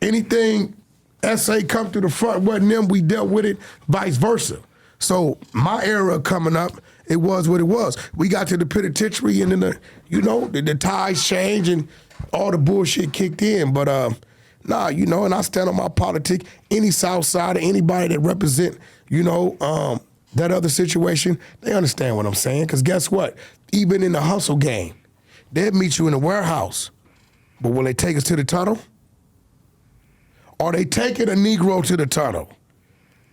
anything SA come through the front wasn't them, we dealt with it, vice versa. So my era coming up, it was what it was. We got to the penitentiary and then the ties changed and all the bullshit kicked in. But and I stand on my politics. Any South Sider, anybody that represent, that other situation, they understand what I'm saying. Because guess what? Even in the hustle game, they'll meet you in the warehouse. But will they take us to the tunnel? Are they taking a Negro to the tunnel?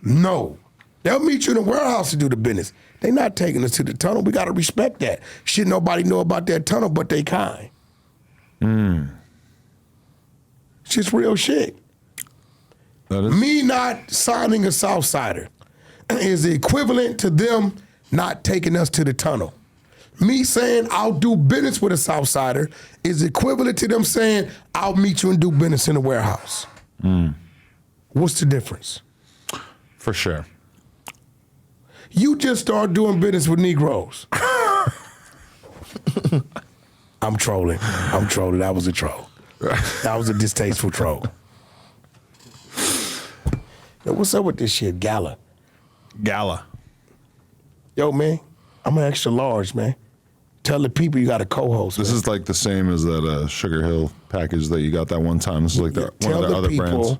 No. They'll meet you in the warehouse to do the business. They're not taking us to the tunnel. We got to respect that. Shit, nobody know about that tunnel but they kind. It's just real shit. Me not signing a Southsider is the equivalent to them not taking us to the tunnel. Me saying I'll do business with a Southsider is equivalent to them saying I'll meet you and do business in the warehouse. What's the difference? For sure. You just start doing business with Negroes. I'm trolling. That was a troll. That was a distasteful troll. Yo, what's up with this shit, Gala? Yo, man, I'm an extra large, man. Tell the people you got a co-host. This is like the same as that Sugar Hill package that you got that one time. This is like one of the other brands.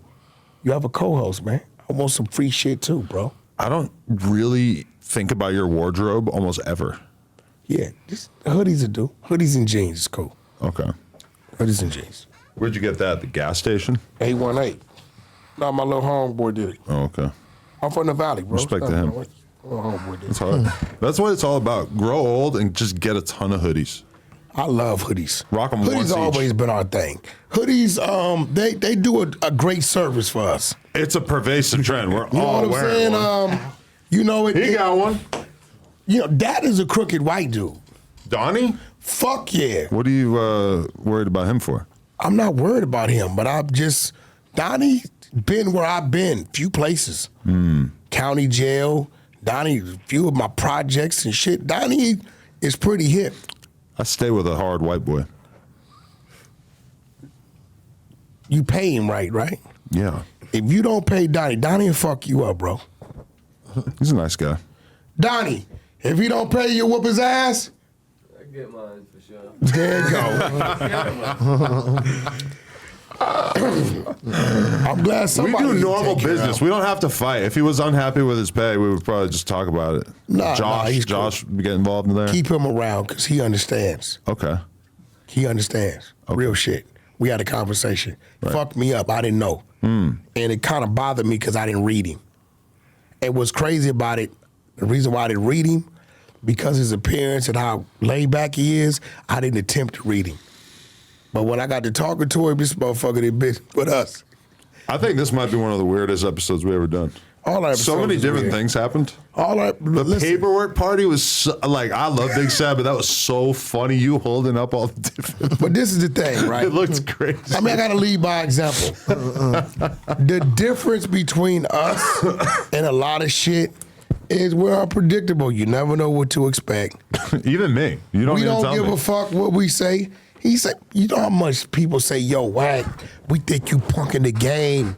You have a co-host, man. I want some free shit too, bro. I don't really think about your wardrobe almost ever. Yeah, just hoodies will do. Hoodies and jeans is cool. Okay. Hoodies and jeans. Where'd you get that? At the gas station? 818. No, my little homeboy did it. Oh, okay. I'm from the Valley, bro. Respect to him. My little homeboy did it. It's hard. That's what it's all about. Grow old and just get a ton of hoodies. I love hoodies. Rock them hoodies once always each. been our thing. Hoodies, they do a great service for us. It's a pervasive trend. We're You know all what I'm wearing saying? one. He got one. That is a crooked white dude. Donnie? Fuck yeah. What are you worried about him for? I'm not worried about him, but Donnie been where I've been, few places. County jail, Donnie, few of my projects and shit. Donnie is pretty hip. I stay with a hard white boy. You pay him right? Yeah. If you don't pay Donnie will fuck you up, bro. He's a nice guy. Donnie, if he don't pay you, whoop his ass. I get mine for sure. There you go. I'm glad We somebody. do normal take care business. of We don't have to fight. If he was unhappy with his pay, we would probably just talk about it. He's cool. Josh, we get involved in there. Keep him around because he understands. Okay. He understands. Real shit. We had a conversation. Right. Fucked me up. I didn't know. And it kind of bothered me because I didn't read him. And what's crazy about it, the reason why I didn't read him, because his appearance and how laid back he is, I didn't attempt to read him. But when I got to talking to him, this motherfucker did been with us. I think this might be one of the weirdest episodes we ever done. All our So many episodes different weird. things happened. The Paperwork party was so, I love Big Sad, but that was so funny. You holding up all the different. But this is the thing, right? It looks crazy. I mean, I got to lead by example. The difference between us and a lot of shit is we're unpredictable. You never know what to expect. Even me. You don't We even don't tell give me. a fuck what we say. He said, you know how much people say, yo, Wack, we think you punking the game.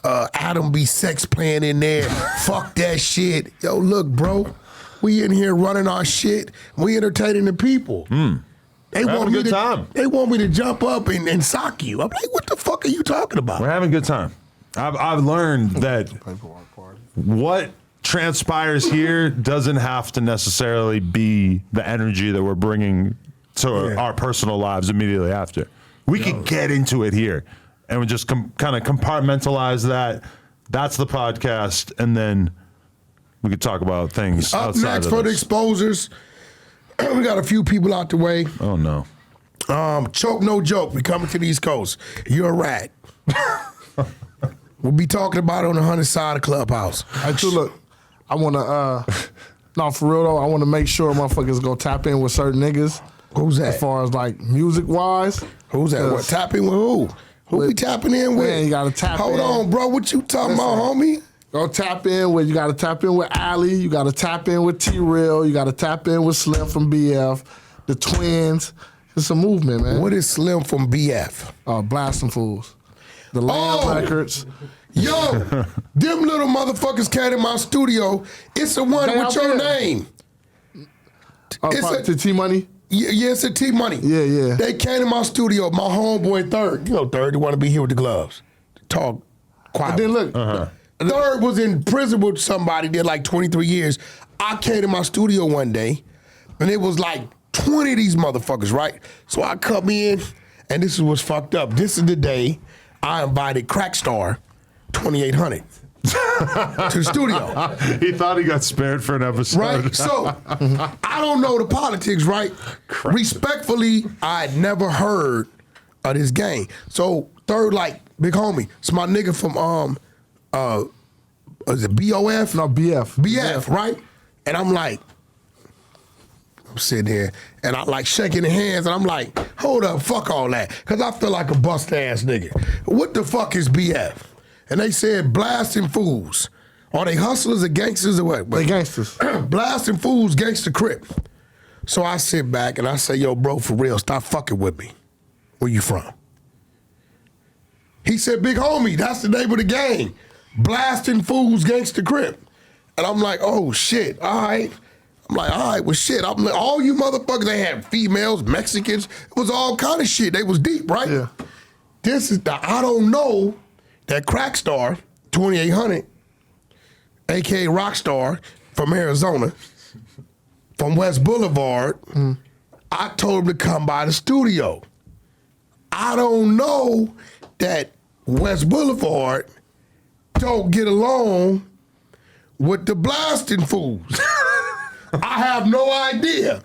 Adam be sex playing in there. Fuck that shit. Yo, look, bro, we in here running our shit. We entertaining the people. They We're having a good to, time. They want me to jump up and sock you. I'm like, what the fuck are you talking about? We're having a good time. I've learned that what transpires here doesn't have to necessarily be the energy that we're bringing to our personal lives immediately after. We could get into it here, and we just kind of compartmentalize that. That's the podcast, and then we could talk about things Up outside next of for the this. exposers, we got a few people out the way. Oh no. Choke no joke. We coming to the East Coast. You're a rat. We'll be talking about it on the 100 side of Clubhouse. Hey, too, look, I want to, no, for real though, I want to make sure motherfuckers go tap in with certain niggas. Who's that? As far as like music wise. Who's that? What, tapping with who? Who we tapping in with? Man, you gotta tap Hold in. on, bro. What you talking about, homie? Go tap in with, you gotta tap in with Ali, you gotta tap in with T-Real, you gotta tap in with Slim from BF, the Twins. It's a movement, man. What is Slim from BF? Blasting Fools. The Land Records. Yo, them little motherfuckers came in my studio. It's the one They with out your there. name. It's To T-Money? Yeah, it's a T Money. Yeah. They came to my studio. My homeboy Third. You know Third, they want to be here with the gloves. Talk quiet. And then look. Third was in prison with somebody, did like 23 years. I came to my studio one day, and it was like 20 of these motherfuckers, right? So I come in, and this is what's fucked up. This is the day I invited Crackstar 2800 to the studio. He thought he got spared for an episode. Right? So, I don't know the politics, right? Respectfully, I had never heard of this gang. So, Third, like, big homie. It's my nigga from, is it BOF? No, BF. BF, right? And I'm like, I'm sitting here, and I like shaking the hands, and I'm like, hold up, fuck all that. Because I feel like a bust-ass nigga. What the fuck is BF? And they said blasting fools. Are they hustlers or gangsters or what? They gangsters. Blasting fools, gangster crip. So I sit back and I say, yo, bro, for real, stop fucking with me. Where you from? He said, big homie, that's the name of the gang. Blasting fools, gangster crip. And I'm like, oh shit, all right. I'm like, all right, well shit. I'm like, all you motherfuckers, they had females, Mexicans, it was all kind of shit. They was deep, right? Yeah. This is I don't know that Crackstar 2800, aka Rockstar from Arizona, from West Boulevard, I told him to come by the studio. I don't know that West Boulevard don't get along with the blasting fools. I have no idea.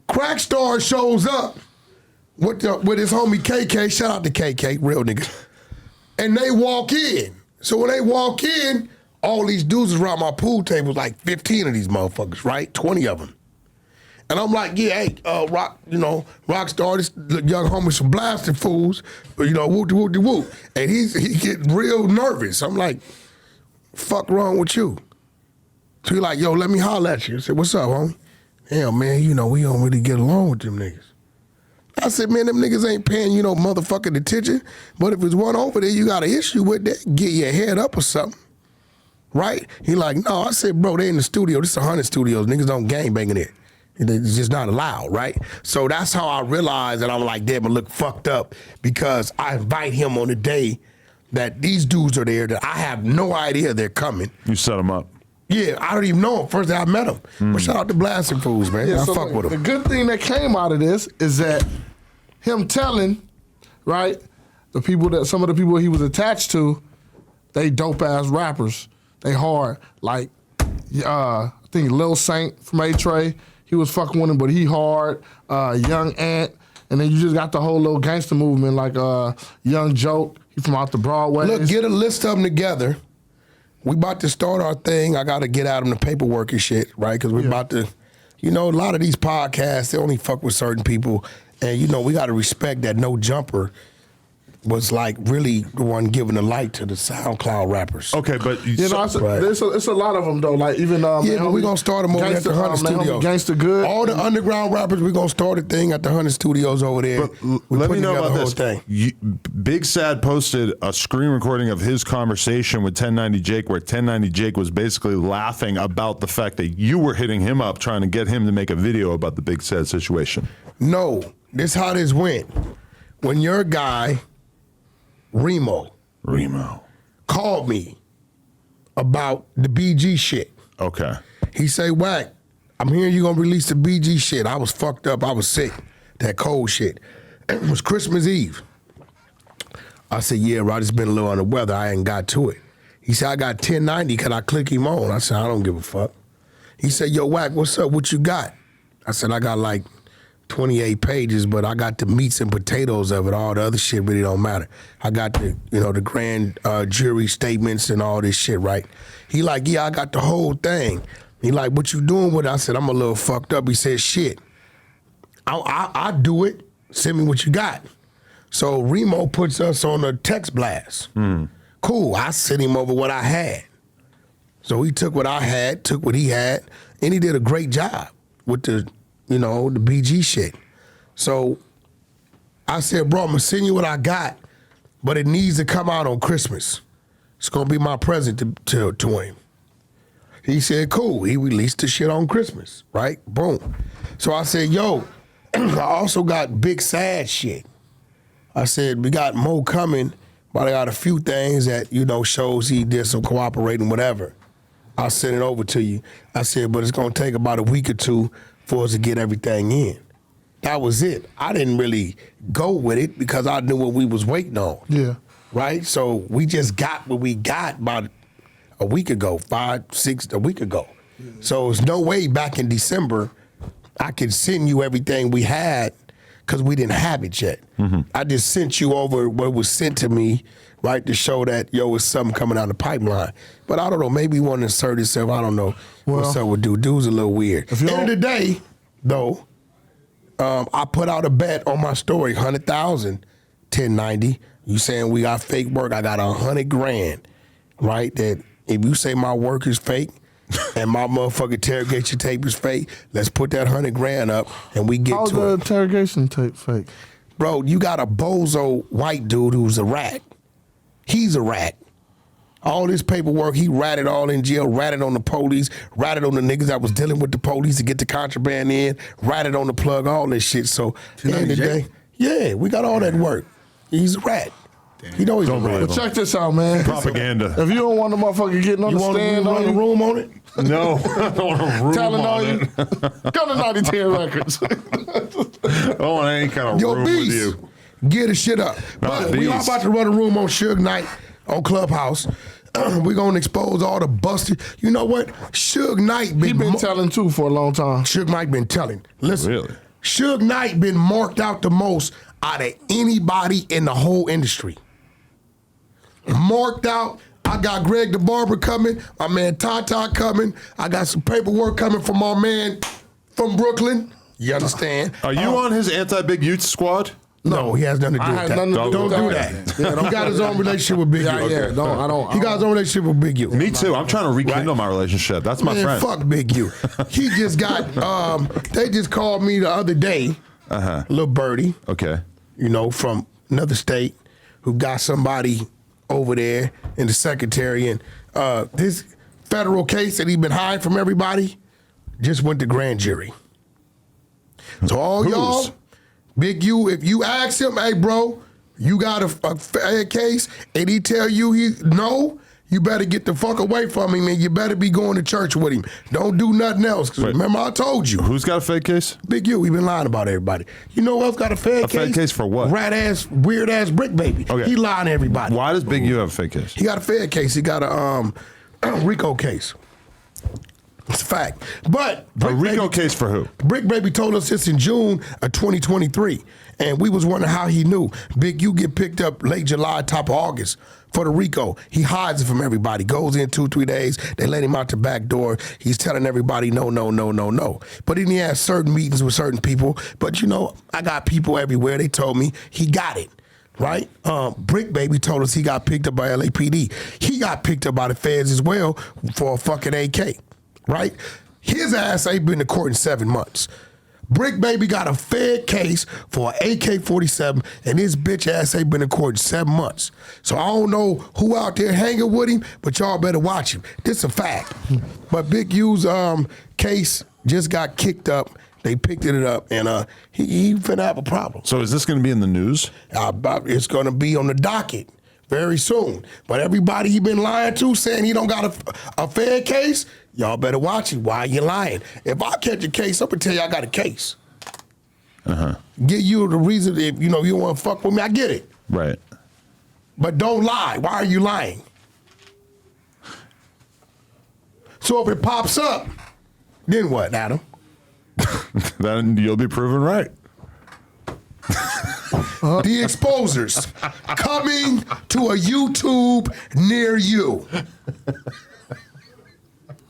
Crackstar shows up with his homie KK. Shout out to KK, real nigga. And they walk in. So when they walk in, all these dudes around my pool table, like 15 of these motherfuckers, right? 20 of them. And I'm like, yeah, hey, Rockstar, this young homie's some blasting fools, whoop-de-whoop-de-whoop. And he get real nervous. I'm like, fuck wrong with you? So he like, yo, let me holler at you. I said, what's up, homie? Damn, man, we don't really get along with them niggas. I said, man, them niggas ain't paying you no motherfucking attention. But if it's one over there you got an issue with that, get your head up or something. Right? He like, no. I said, bro, they in the studio. This is 100 studios. Niggas don't gangbang in it. It's just not allowed, right? So that's how I realized that I'm like, damn, I look fucked up because I invite him on the day that these dudes are there that I have no idea they're coming. You set him up. Yeah, I don't even know him. First day I met him. But shout out to Blasting Fools, man. I fuck with The him. good thing that came out of this is that him telling, right, some of the people he was attached to, they dope ass rappers. They hard. Like, I think Lil Saint from A-Tray, he was fucking with him, but he hard. Young Ant, and then you just got the whole little gangster movement, like Young Joke, he from out the Broadway. Look, get a list of them together. We about to start our thing. I got to get out of the paperwork and shit, right? Because we about to, a lot of these podcasts, they only fuck with certain people. And, we got to respect that No Jumper was like really the one giving the light to the SoundCloud rappers. Okay, but It's a lot of them though. Like even but we're gonna start them over at the 100 Studios. Gangsta Good. All the underground rappers, we're gonna start a thing at the 100 Studios over there. Let me know about this. Thing. Big Sad posted a screen recording of his conversation with 1090 Jake, where 1090 Jake was basically laughing about the fact that you were hitting him up trying to get him to make a video about the Big Sad situation. No, this how this went. When your guy Remo called me about the BG shit. Okay. He say, Wack, I'm hearing you gonna release the BG shit. I was fucked up. I was sick. That cold shit. It was Christmas Eve. I said, yeah, Rod, it's been a little under the weather. I ain't got to it. He said, I got 1090. Can I click him on? I said, I don't give a fuck. He said, yo, Wack, what's up? What you got? I said, I got like 28 pages, but I got the meats and potatoes of it. All the other shit really don't matter. I got the, the grand jury statements and all this shit, right? He like, yeah, I got the whole thing. He like, what you doing with it? I said, I'm a little fucked up. He said, shit, I'll do it. Send me what you got. So Remo puts us on a text blast. Cool, I sent him over what I had. So he took what I had, took what he had, and he did a great job with the BG shit. So I said, bro, I'm gonna send you what I got, but it needs to come out on Christmas. It's gonna be my present to him. He said, cool. He released the shit on Christmas, right? Boom. So I said, yo, I also got big sad shit. I said, we got more coming, but I got a few things that, shows he did some cooperating, whatever. I'll send it over to you. I said, but it's gonna take about a week or two for us to get everything in. That was it. I didn't really go with it because I knew what we was waiting on. Yeah. Right? So we just got what we got about a week ago, a week ago. So there's no way back in December I could send you everything we had because we didn't have it yet. I just sent you over what was sent to me, right, to show that, it's something coming out the pipeline. But I don't know, maybe he want to insert himself. I don't know what's up with dude. Dude's a little weird. At the end of the day, though, I put out a bet on my story, 100,000, 1090. You saying we got fake work, I got 100 grand, right? That if you say my work is fake and my motherfucking interrogation tape is fake, let's put that 100 grand up and we get How's to the it. interrogation tape fake? Bro, you got a bozo white dude who's a rat. He's a rat. All this paperwork, he ratted all in jail, ratted on the police, ratted on the niggas that was dealing with the police to get the contraband in, ratted on the plug, all this shit. So, at the end of the day, yeah, we got all that work. He's a rat. He know he's a rat. But check this out, man. Propaganda. If you don't want the motherfucker getting on You the want to stand run on the you, room on it? No, I don't want a room telling on on it. you, come to 9010 Records. I don't want any kind of Yo, room Beast, with you. get the shit up. But we are Beast. about to run a room on Suge Knight on Clubhouse. We're going to expose all the busted. You know what? Suge Knight He been telling too for a long time. Suge Knight been telling. Listen, Really? Suge Knight been marked out the most out of anybody in the whole industry. Marked out. I got Greg the Barber coming. My man Tata coming. I got some paperwork coming from our man from Brooklyn. You understand? Are you on his anti-Big Youth squad? No, he has nothing to do I with had that. nothing to do Don't with do that. that. He got his own relationship with Big Yeah, U. yeah. No, I don't. He got his own relationship with Big U. Me too. I'm trying to rekindle my relationship. That's my Man, friend. fuck Big U. He just got, they just called me the other day, little birdie, Okay. from another state who got somebody over there in the secretary. And this federal case that he been hiding from everybody just went to grand jury. So all y'all, Big U, if you ask him, hey, bro, you got a case, and he tell you no, you better get the fuck away from him, and you better be going to church with him. Don't do nothing else. 'Cause remember, I told you. Who's got a fake case? Big U, he been lying about everybody. You know who else got a fake case? fake case for what? Rat-ass, weird-ass brick baby. Okay. He lying to everybody. Why does Big U have a fake case? He got a Fed case. He got a RICO case. It's a fact. But A RICO case for who? Brick Baby told us this in June of 2023, and we was wondering how he knew. Big U get picked up late July, top of August for the RICO. He hides it from everybody. Goes in 2-3 days. They let him out the back door. He's telling everybody no, no, no, no, no. But then he has certain meetings with certain people. But I got people everywhere. They told me he got it. Right? Brick Baby told us he got picked up by LAPD. He got picked up by the feds as well for a fucking AK. Right? His ass ain't been to court in 7 months. Brick Baby got a Fed case for an AK-47, and his bitch ass ain't been in court in 7 months. So I don't know who out there hanging with him, but y'all better watch him. This a fact. But Big U's case just got kicked up. They picked it up, and he finna have a problem. So is this going to be in the news? It's gonna be on the docket very soon. But everybody he been lying to, saying he don't got a fair case, y'all better watch it. Why you lying? If I catch a case, I'm gonna tell you I got a case. Give you the reason if you don't want to fuck with me. I get it, Right. but don't lie. Why are you lying? So if it pops up, then what, Adam? Then you'll be proven right. The exposers coming to a YouTube near you.